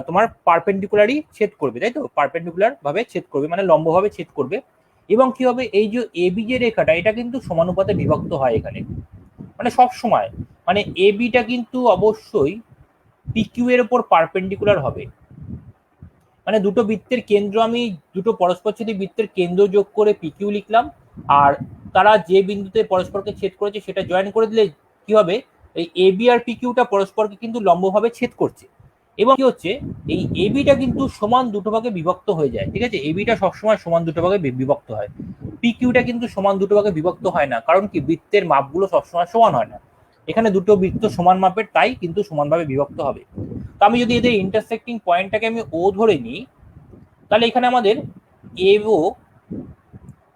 তোমার পারপেন্ডিকুলারই ছেদ করবে, তাই তো, পারপেন্ডিকুলার ভাবে ছেদ করবে মানে লম্বভাবে ছেদ করবে। এবং কি হবে, এই যে এবি যে রেখাটা এটা কিন্তু সমানুপাতে বিভক্ত হয় এখানে, মানে সব সময়, মানে এবিটা কিন্তু অবশ্যই পিকিউ এর উপর পারপেন্ডিকুলার হবে। মানে দুটো বৃত্তের কেন্দ্র, আমি দুটো পরস্পরচ্ছেদী বৃত্তের কেন্দ্র যোগ করে পিকিউ লিখলাম, আর তারা যে বিন্দুতে পরস্পরকে ছেদ করেছে সেটা জয়েন করে দিলে কি হবে, এই এবি আর পিকিউটা পরস্পরকে কিন্তু লম্বভাবে ছেদ করছে। এবং কি হচ্ছে, এই এবিটা কিন্তু সমান দুটো ভাগে বিভক্ত হয়ে যায়। ঠিক আছে, এবিটা সবসময় সমান দুটো ভাগে বিভক্ত হয়, পিকিউটা কিন্তু সমান দুটো ভাগে বিভক্ত হয় না, কারণ কি বৃত্তের মাপগুলো সবসময় সমান হয় না। এখানে দুটো বৃত্ত সমান মাপের, তাই কিন্তু সমানভাবে বিভক্ত হবে। তো আমি যদি এদের ইন্টারসেক্টিং পয়েন্টটাকে আমি ও ধরে নিই, তাহলে এখানে আমাদের এও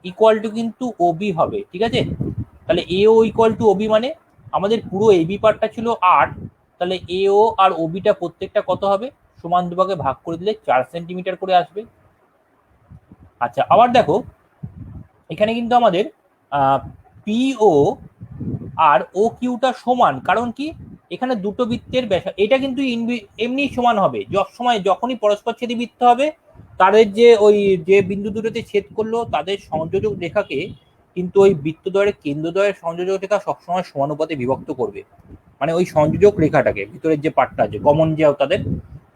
ইকুয়াল টু কিন্তু ওবি হবে। ঠিক আছে, তাহলে এও ইকুয়াল টু ওবি মানে আমাদের পুরো এবি পার্টটা ছিল 8, তাহলে এও আর ওবিটা প্রত্যেকটা কত হবে, সমান দুভাগে ভাগ করে দিলে 4 সেন্টিমিটার করে আসবে। আচ্ছা, আবার দেখো এখানে কিন্তু আমাদের পিও আর ও কিউটা সমান, কারণ কি এখানে দুটো বৃত্তের ব্যাস, এটা কিন্তু এমনি সমান হবে সব সময়, যখনই পরস্পরচ্ছেদী বৃত্ত হবে তাদের যে ওই যে বিন্দু দুটোতে ছেদ করলো তাদের সংযোজক রেখাকে কিন্তু ওই বৃত্তদ্বয়ের কেন্দ্রদ্বয়ের সংযোজক রেখা সবসময় সমানুপাতে বিভক্ত করবে। মানে ওই সংযোজক রেখাটাকে ভিতরের যে পার্টটা আছে কমন যে তাদের,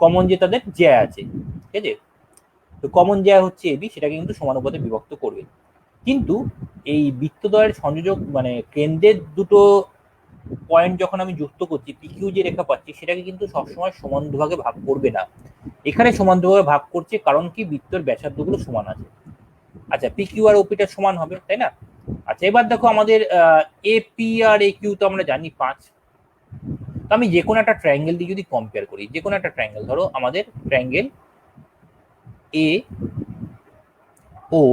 কমন যে তাদের জ্যা আছে, ঠিক আছে, তো কমন জ্যা হচ্ছে এবি, সেটাকে কিন্তু সমানুপাতে বিভক্ত করবে। কিন্তু এই বৃত্তদ্বয়ের সংযোজক মানে কেন্দ্রের দুটো পয়েন্ট যখন আমি যুক্ত করছি, পিকিউ যে রেখা পাচ্ছি সেটাকে কিন্তু সবসময় সমান দুভাগে ভাগ করবে না, এখানে সমান দুভাগে ভাগ করছে, কারণ কি বৃত্তের ব্যাসার্ধগুলো সমান আছে। আচ্ছা, পিকিউ আর ওপিটা সমান হবে, তাই না। আচ্ছা, এবার দেখো আমাদের এপি আর এ কিউ তো আমরা জানি 5। তো আমি যে কোনো একটা ট্রায়াঙ্গেল দিয়ে যদি কম্পেয়ার করি, যে কোনো একটা ট্রায়াঙ্গেল, ধরো আমাদের ট্রায়াঙ্গেল এ ও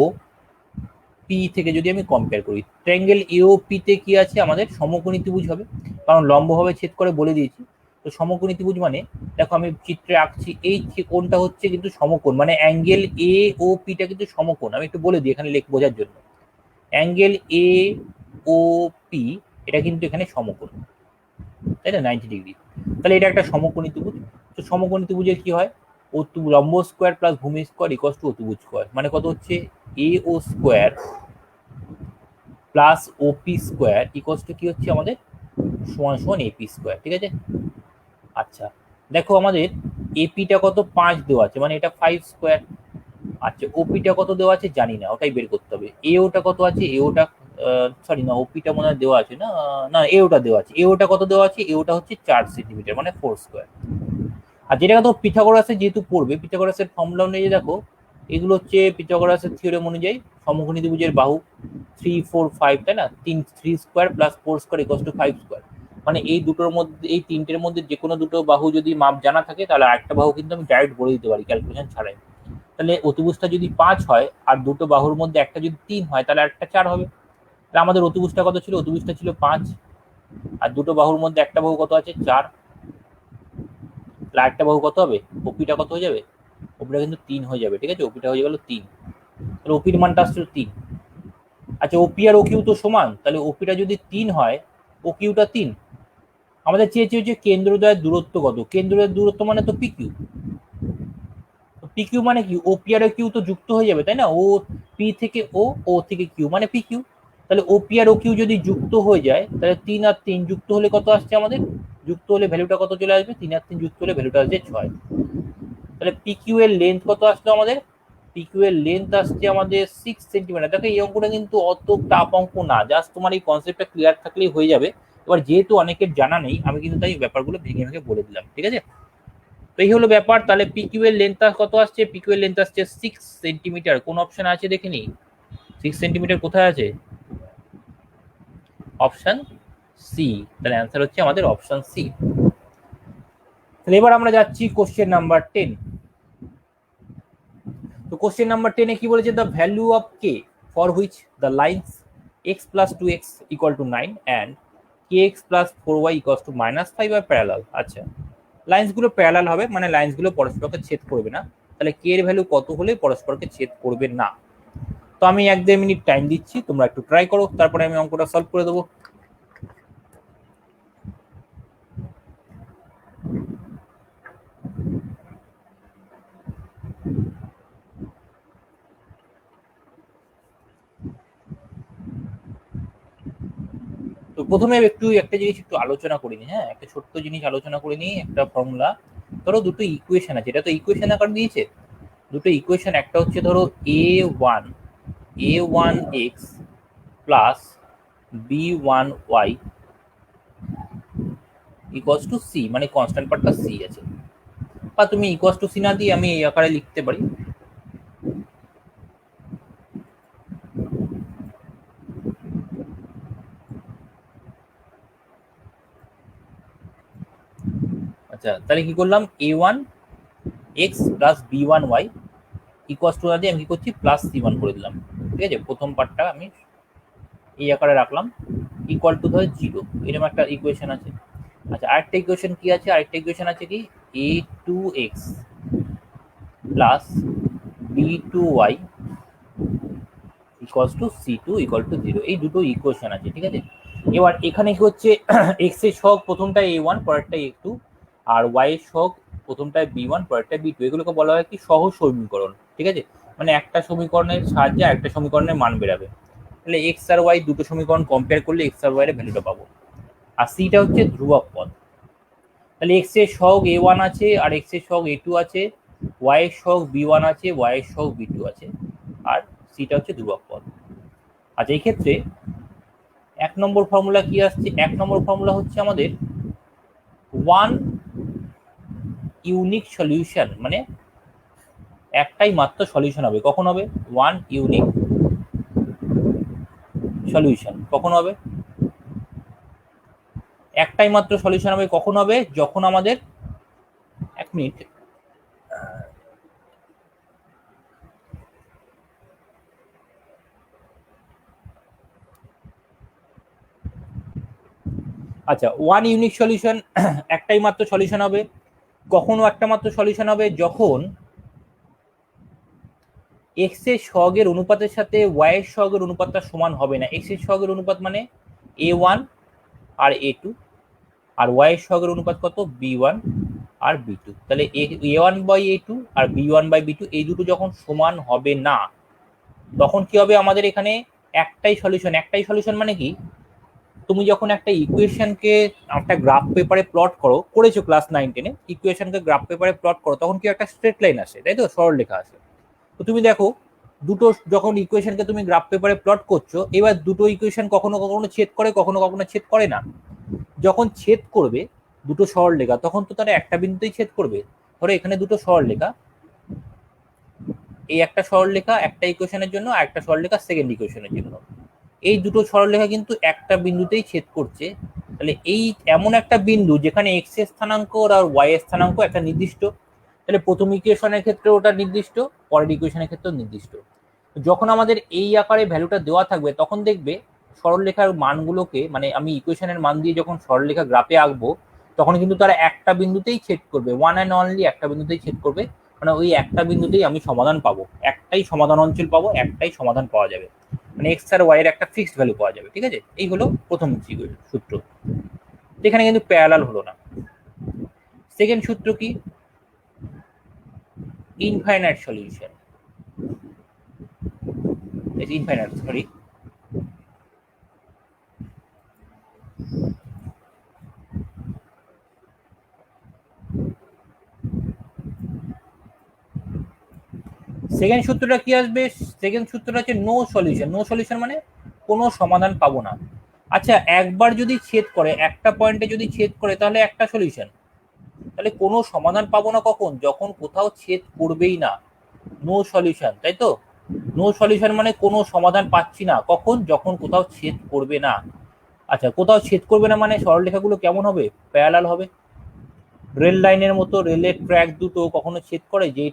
পি থেকে যদি আমি কম্পেয়ার করি, ট্রায়াঙ্গেল এও পি তে কি আছে, আমাদের সমকোণী ত্রিভুজ হবে, কারণ লম্বভাবে ছেদ করে বলে দিয়েছি। তো সমকোণী ত্রিভুজ মানে দেখো আমি চিত্রে আঁকছি, এই কোণটা হচ্ছে কিন্তু সমকোণ, মানে অ্যাঙ্গেল এ ও পিটা কিন্তু সমকোণ, আমি একটু বলে দিই এখানে লেখ বোঝার জন্য। অ্যাঙ্গেল এ ও পি এটা কিন্তু এখানে সমকোণ, তাই না, 90 ডিগ্রি। তাহলে এটা একটা সমকোণী ত্রিভুজ। তো সমকোণী ত্রিভুজের কি হয়, লম্ব স্কোয়ার প্লাস ভূমি স্কোয়ার ইকুয়ালস টু অতিভুজ স্কোয়ার, মানে কত হচ্ছে, A O square plus OP square equals to কি হচ্ছে আমাদের, সমান সমান এপি স্কোয়ার। ঠিক আছে। আচ্ছা, দেখো আমাদের এপিটা কত, 5 দেওয়া আছে, মানে এটা 5 স্কোয়ার। আচ্ছা, ওপিটা কত দেওয়া আছে জানি না, ওটাই বের করতে হবে। এওটা কত আছে, এওটা সরি না, ওপিটা মনে হয় দেওয়া আছে না, না এওটা দেওয়া আছে, এওটা কত দেওয়া আছে, এওটা হচ্ছে 4 সেন্টিমিটার মানে 4 স্কোয়ার। আর যেটা তো পিথাগোরাসে যেহেতু পড়বে, পিথাগোরাসের ফর্মুলা অনুযায়ী দেখো এগুলো হচ্ছে পিথাগোরাসের থিওরেম অনুযায়ী সমকোণী ত্রিভুজের বাহু 3 4 5, তাই না? 3 square plus 4 square equals two 5 square. মানে এই দুটোর মধ্যে, এই তিনটের মধ্যে যে কোনো দুটো বাহু যদি মাপ জানা থাকে তাহলে আরেকটা বাহু কিন্তু আমি ডাইরেক্ট বলে দিতে পারি ক্যালকুলেশন ছাড়াই। তাহলে অতিভুজটা যদি 5 হয় আর দুটো বাহুর মধ্যে একটা যদি 3 হয় তাহলে আরেকটা 4 হবে। তাহলে আমাদের অতিভুজটা কত ছিল? অতিভুজটা ছিল 5, আর দুটো বাহুর মধ্যে একটা বাহু কত আছে? 4। তাহলে আরেকটা বাহু কত হবে? ওপিটা কত হয়ে যাবে? ওপিটা কিন্তু 3 হয়ে যাবে, ঠিক আছে? ওপিটা হয়ে গেল 3। তাহলে ওপির মানটা আসছিল 3। আচ্ছা, ওপি আর ওকিউ তো সমান, তাহলে ওপিটা যদি 3 হয়, ওকিউটা 3। আমাদের চেয়েছে হচ্ছে কেন্দ্রদ্বয়ের দূরত্ব কত। কেন্দ্রদ্বয়ের দূরত্ব মানে তো পিকিউ। পিকিউ মানে কি? ওপি আর কিউ তো যুক্ত হয়ে যাবে, তাই না? ও পি থেকে ও, ও থেকে কিউ মানে পিকিউ। তাহলে ওপি আর কিউ যদি যুক্ত হয়ে যায় তাহলে 3 আর 3 যুক্ত হলে কত আসছে আমাদের? যুক্ত হলে ভ্যালুটা কত চলে আসবে? 3 আর 3 যুক্ত হলে ভ্যালুটা আসছে 6। তাহলে পিকিউ এর লেন্থ কত আসলো আমাদের? পিকিউ এর লেন্থ আসছে আমাদের 6 সেন্টিমিটার। দেখো এই অঙ্কটা কিন্তু অত টাফ অঙ্ক না, জাস্ট তোমার এই কনসেপ্টটা ক্লিয়ার থাকলেই হয়ে যাবে। এবার যেহেতু অনেকের জানা নেই, আমি কিন্তু তাই ব্যাপারগুলো ভেঙে ভেঙে বলে দিলাম, ঠিক আছে? তো এই হলো ব্যাপার। তাহলে পিকিউ এর লেন্থ কত আসছে? পিকিউ এর লেন্থ আসছে 6 সেন্টিমিটার। কোন অপশন আছে দেখে নি? 6 সেন্টিমিটার কোথায় আছে? Option C. তাহলে অ্যান্সার হচ্ছে আমাদের অপশন সি। তাহলে এবার আমরা যাচ্ছি কোশ্চেন নাম্বার 10। তো কোশ্চেন নাম্বার 10 এ কি বলেছে? The value of K for which the lines x plus 2x equal to 9 and kx plus 4y equals to -5 আর প্যারালাল। আচ্ছা, লাইন্স গুলো প্যারালাল হবে, মানে লাইন্স গুলো পরস্পরকে ছেদ করবে না। তাহলে কে এর ভ্যালু কত হলে পরস্পরকে ছেদ করবে না? তো আমি 1-1.5 মিনিট টাইম দিচ্ছি, তোমরা একটু ট্রাই করো, তারপরে আমি অঙ্কটা সলভ করে দেবো। তো প্রথমে একটা জিনিস একটু আলোচনা করিনি, হ্যাঁ, একটা ছোট্ট জিনিস আলোচনা করে নিই, একটা ফর্মুলা। ধরো দুটো ইকুয়েশন আছে, এটা তো ইকুয়েশন আকার দিয়েছে। দুটো ইকুয়েশন, একটা হচ্ছে ধরো a1 x plus b1y equals to C, মানে কনস্ট্যান্ট পার্টটা সি আছে। বা তুমি ইকুয়ালস টু সি না দিয়ে আমি এই আকারে লিখতে পারি। আচ্ছা, তাহলে কি করলাম? a1 x plus b1 y equals to না দিয়ে আমি কি করছি? প্লাস c1 করে দিলাম, ঠিক আছে? প্রথম পার্টটা আমি এই আকারে রাখলাম, ইকুয়াল টু ধর 0, এরকম একটা ইকুয়েশন আছে। আচ্ছা, আরেকটা ইকুয়েশন কি আছে? আরেকটা ইকুয়েশন আছে কি? a2x plus b2y equals to c2 equal to 0। এই দুটো ইকুয়েশন আছে, ঠিক আছে? এবার এখানে কি হচ্ছে? এক্স এর সহগ প্রথমটা a1, পরেরটা a2, আর ওয়াই এর সহগ প্রথমটা b1, পরেরটা b2। এগুলোকে বলা হয় কি? সহজ সমীকরণ, ঠিক আছে? মানে একটা সমীকরণের সাহায্যে একটা সমীকরণের মান বেরাবে। তাহলে এক্স আর ওয়াই দুটো সমীকরণ কম্পেয়ার করলে এক্স আর ওয়াই এর ভ্যালুটা পাবো। আর সিটা হচ্ছে ধ্রুবক পদ। তাহলে এক্স এর সহগ a1 আছে, আর এক্স এর সহগ a2 আছে, ওয়াই এর সহগ b1 আছে, ওয়াই এর সহগ b2 আছে, আর সিটা হচ্ছে ধ্রুবক পদ। আচ্ছা, এই ক্ষেত্রে 1 নম্বর ফর্মুলা কি আসছে? 1 নম্বর ফর্মুলা হচ্ছে আমাদের ওয়ান ইউনিক সলিউশন, মানে একটাই মাত্র সলিউশন হবে। কখন হবে? ওয়ান ইউনিক সলিউশন কখন হবে? একটাই মাত্র সলিউশন হবে কখন হবে? যখন আমাদের, 1 মিনিট, আচ্ছা, ওয়ান ইউনিক সলিউশন একটাই মাত্র সলিউশন হবে কখনো? একটা মাত্র সলিউশন হবে যখন এক্স এর সহগের অনুপাতের সাথে ওয়াই এর সহগের অনুপাতটা সমান হবে না। এক্স এর সহগের অনুপাত মানে a1 আর a2, আর ওয়াই এর সহগের অনুপাত কত? b1 আর b2। তাহলে a1/a2 আর b1/b2 এই দুটো যখন সমান হবে না, তখন কি হবে? আমাদের এখানে একটাই সলিউশন। একটাই সলিউশন মানে কি? তুমি যখন একটা ইকুয়েশনকে একটা গ্রাফ পেপারে প্লট করেছো ক্লাস 9-10-এ, ইকুয়েশনকে গ্রাফ পেপারে প্লট করো, তখন কি একটা স্ট্রেট লাইন আসে, তাই তো? সরলরেখা আসে। তো তুমি দেখো, দুটো যখন ইকুয়েশনকে তুমি গ্রাফ পেপারে প্লট করছো, এবার দুটো ইকুয়েশন কখনো কখনো ছেদ করে, কখনো কখনো ছেদ করে না। যখন ছেদ করবে দুটো সরলরেখা, তখন তো তারা একটা বিন্দুতেই ছেদ করবে। ধরো এখানে দুটো সরলরেখা, এই একটা সরলরেখা একটা ইকুয়েশনের জন্য, আর একটা সরলরেখা সেকেন্ড ইকুয়েশনের জন্য। এই দুটো সরলরেখা কিন্তু একটা বিন্দুতেই ছেদ করছে। তাহলে এই এমন একটা বিন্দু যেখানে এক্স এর স্থানাঙ্ক আর ওয়াই এর স্থানাঙ্ক একটা নির্দিষ্ট, তাহলে প্রথম ইকুয়েশনের ক্ষেত্রে ওটা নির্দিষ্ট, পরের ইকুয়েশনের ক্ষেত্রেও নির্দিষ্ট। যখন আমাদের এই আকারে ভ্যালুটা দেওয়া থাকবে তখন দেখবে সরলরেখার মানগুলোকে, মানে আমি ইকুয়েশনের মান দিয়ে যখন সরলরেখা গ্রাফে আঁকবো তখন কিন্তু তারা একটা বিন্দুতেই ছেদ করবে, ওয়ান অ্যান্ড অনলি একটা বিন্দুতেই ছেদ করবে। মানে ওই একটা বিন্দুতেই আমি সমাধান পাবো, একটাই সমাধান অঞ্চল পাবো, একটাই সমাধান পাওয়া যাবে, মানে এক্স আর ওয়াই এর একটা ফিক্সড ভ্যালু পাওয়া যাবে। ঠিক আছে, এই হলো প্রথম সূত্র। এখানে কিন্তু প্যারালাল হলো না। সেকেন্ড সূত্র কি? Infinite solution, infinite sorry, second সূত্রটা কি আসবে? সেকেন্ড সূত্রটা হচ্ছে নো সলিউশন। নো সলিউশন মানে কোনো সমাধান পাবো না। আচ্ছা, একবার যদি ছেদ করে, একটা পয়েন্টে যদি ছেদ করে তাহলে একটা সলিউশন, তাহলে কোনো সমাধান পাবো না কখন? যখন কোথাও ছেদ করবেই না, নো সলিউশন, তাই তো? নো সলিউশন মানে কোনো সমাধান পাচ্ছি না, কখন? যখন কোথাও ছেদ করবে না। আচ্ছা, কোথাও ছেদ করবে না মানে সরলরেখাগুলো কেমন হবে? প্যারালাল হবে। রেল লাইনের মতো রেলের ট্র্যাক দুটো কখনো ছেদ করে, যে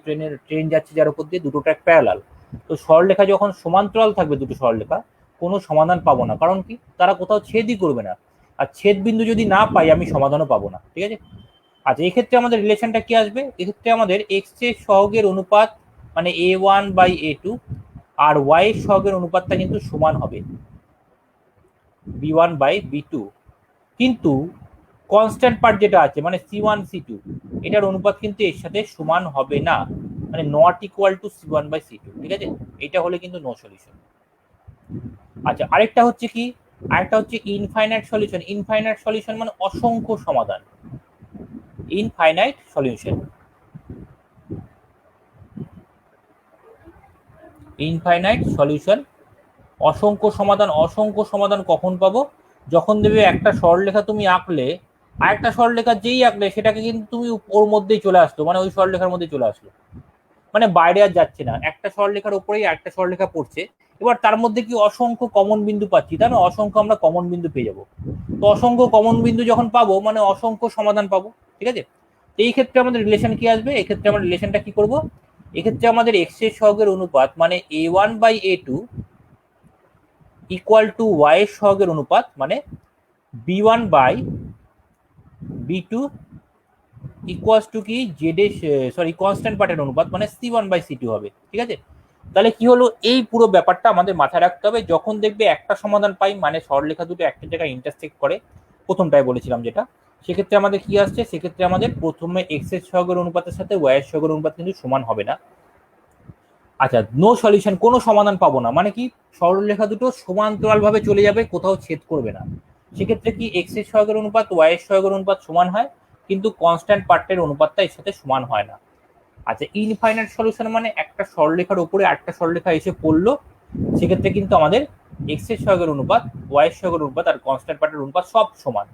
ট্রেন যাচ্ছে যার উপর দিয়ে, দুটো ট্র্যাক প্যারালাল। তো সরলরেখা যখন সমান্তরাল থাকবে দুটো সরলরেখা, কোনো সমাধান পাবো না, কারণ কি? তারা কোথাও ছেদই করবে না। আর ছেদ বিন্দু যদি না পাই আমি সমাধানও পাবো না। ঠিক আছে। আচ্ছা, এক্ষেত্রে আমাদের রিলেশনটা কি আসবে? এক্ষেত্রে আমাদের এক্স এর সহগের অনুপাত মানে a1/a2 আর ওয়াই এর সহগের অনুপাতটা কিন্তু সমান হবে b1/b2, কিন্তু কনস্ট্যান্ট পার্ট যেটা আছে মানে c1 c2, এটার অনুপাত কিন্তু এর সাথে সমান হবে না, মানে নট ইকুয়াল টু c1/c2। ঠিক আছে, এটা হলে কিন্তু নো সলিউশন। আচ্ছা, আরেকটা হচ্ছে কি? আরেকটা হচ্ছে ইনফাইনাইট সলিউশন। ইনফাইনাইট সলিউশন মানে অসংখ্য সমাধান, ইনফাইনাইট সলিউশন। ইনফাইনাইট সলিউশন অসংখ্য সমাধান। অসংখ্য সমাধান কখন পাবো? যখন দেবে একটা সরলরেখা তুমি আঁকলে, আরেকটা সরলরেখা যেই আঁকলে সেটাকে কিন্তু তুমি ওর মধ্যেই চলে আসতো, মানে ওই সরলরেখার মধ্যে চলে আসলো, মানে বাইরে আর যাচ্ছে না, একটা সরলরেখার উপরেই একটা সরলরেখা পড়ছে। এবার তার মধ্যে কি অসংখ্য কমন বিন্দু পাচ্ছি, তাই না? অসংখ্য আমরা কমন বিন্দু পেয়ে যাবো। তো অসংখ্য কমন বিন্দু যখন পাবো মানে অসংখ্য সমাধান পাবো। ঠিক আছে, এই ক্ষেত্রে আমাদের রিলেশন কি আসবে? এক্ষেত্রে আমরা রিলেশনটা কি করব? এক্ষেত্রে আমাদের এক্স এর সহগের অনুপাত মানে a1/a2 ইকুয়াল টু ওয়াই এর সহগের অনুপাত মানে b1/b2 ইকুয়ালস টু কি জেড এর, সরি, কনস্ট্যান্ট পার্টের অনুপাত মানে c1/c2 হবে। ঠিক আছে, তাহলে কি হলো? এই পুরো ব্যাপারটা আমাদের মাথায় রাখতে হবে। যখন দেখবে একটা সমাধান পাই মানে সরলরেখা দুটো একটা জায়গায় ইন্টারসেক্ট করে, প্রথমটাই বলেছিলাম যেটা, সেক্ষেত্রে আমাদের কি আসছে? সেক্ষেত্রে আমাদের প্রথমে এক্স এর সহগের অনুপাতের সাথে ওয়াই এর সহগের অনুপাত কিন্তু সমান হবে না। আচ্ছা, নো সলিউশন, কোনো সমাধান পাবো না মানে কি? সরলরেখা দুটো সমান্তরাল ভাবে চলে যাবে, কোথাও ছেদ করবে না। সেক্ষেত্রে কি এক্স এর সহগের অনুপাত ওয়াই এর সহগের অনুপাত সমান হয়, কিন্তু কনস্ট্যান্ট পার্টের অনুপাতটা এর সাথে সমান হয় না। আচ্ছা, ইনফাইনাইট সলিউশন মানে একটা সরলরেখার উপরে একটা সরলরেখা এসে পড়লো, সেক্ষেত্রে কিন্তু আমাদের এক্স এর সহগের অনুপাত, ওয়াই এর সহগের অনুপাত আর কনস্ট্যান্ট পার্টের অনুপাত সব সমান।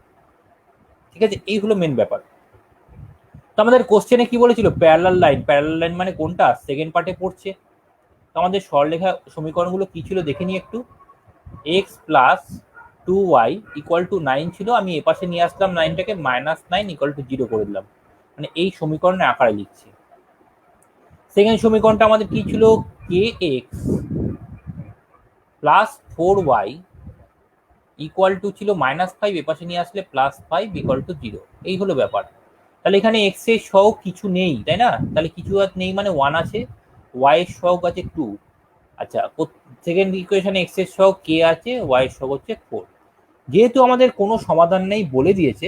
ঠিক আছে, এই হলো মেন ব্যাপার। তো আমাদের কোশ্চেনে কি বলেছিল? Parallel line. প্যারালাল লাইন মানে কোনটা? সেকেন্ড পার্টে পড়ছে। তো আমাদের সরলরেখা সমীকরণগুলো কি ছিল দেখে নিই একটু। X plus 2y equal to 9 ছিল, আমি এ পাশে নিয়ে আসলাম 9টাকে, -9 ইকুয়াল টু 0 করে দিলাম, মানে এই সমীকরণে আকারে লিখছি। সেকেন্ড সমীকরণটা আমাদের কি ছিল? K X plus 4y equal to ছিল -5, এ পাশে নিয়ে আসলে +5 ইকুয়াল টু 0। এই হলো ব্যাপার। তাহলে এখানে এক্স এর সহগ কিছু নেই, তাই না? তাহলে কিছু আর নেই মানে 1 আছে, ওয়াই এর সহগ আছে 2। আচ্ছা, সেকেন্ড ইকুয়েশনে এক্স এর সহগ কে আছে, ওয়াই এর সহগ হচ্ছে 4। যেহেতু আমাদের কোনো সমাধান নেই বলে দিয়েছে,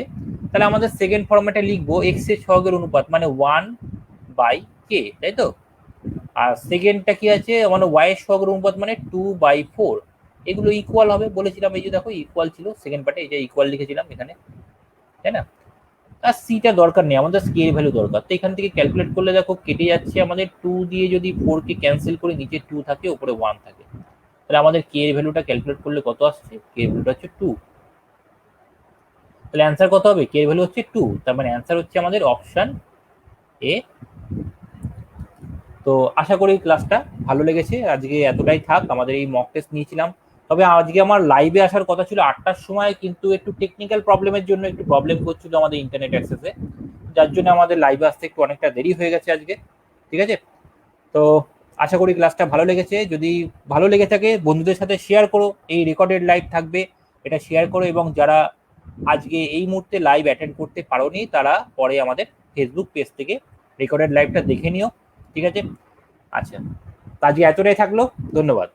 তাহলে আমাদের সেকেন্ড ফরম্যাটে লিখবো এক্স এর সহগের অনুপাত মানে 1/k, তাই তো? আর সেকেন্ডটা কি আছে? মানে ওয়াই এর সহগের অনুপাত মানে 2/4। এগুলো ইকুয়াল হবে বলেছিলাম, এই যে দেখো ইকুয়াল ছিল সেকেন্ড পার্টে, এই যে ইকুয়াল লিখেছিলাম এখানে, তাই না? আর সিটা দরকার নেই, আমাদের কে এর ভ্যালু দরকার। তো এখান থেকে ক্যালকুলেট করলে দেখো কেটে যাচ্ছে আমাদের 2 দিয়ে, যদি 4 কে ক্যান্সেল করে নিচে 2 থাকে উপরে 1 থাকে, তাহলে আমাদের কে এর ভ্যালুটা ক্যালকুলেট করলে কত আসছে? কে এর ভ্যালুটা হচ্ছে 2। তাহলে অ্যান্সার কত হবে? কে এর ভ্যালু হচ্ছে 2, তার মানে অ্যান্সার হচ্ছে আমাদের অপশন এ তো আশা করি ক্লাসটা ভালো লেগেছে। আজকে এতটাই থাক, আমাদের এই মক টেস্ট নিয়েছিলাম। তবে আজকে আমার লাইভে আসার কথা ছিল 8টার সময়, কিন্তু একটু টেকনিক্যাল প্রবলেমের জন্য একটু প্রবলেম করছিল আমাদের ইন্টারনেট অ্যাক্সেসে, যার জন্য আমাদের লাইভে আসতে একটু অনেকটা দেরি হয়ে গেছে আজকে। ঠিক আছে, তো আশা করি ক্লাসটা ভালো লেগেছে। যদি ভালো লেগে থাকে বন্ধুদের সাথে শেয়ার করো, এই রেকর্ডেড লাইভ থাকবে, এটা শেয়ার করো। এবং যারা আজকে এই মুহূর্তে লাইভ অ্যাটেন্ড করতে পারোনি তারা পরে আমাদের ফেসবুক পেজ থেকে রেকর্ডেড লাইভটা দেখে নিও। ঠিক আছে, আচ্ছা, আজকে এতটাই থাকলো, ধন্যবাদ।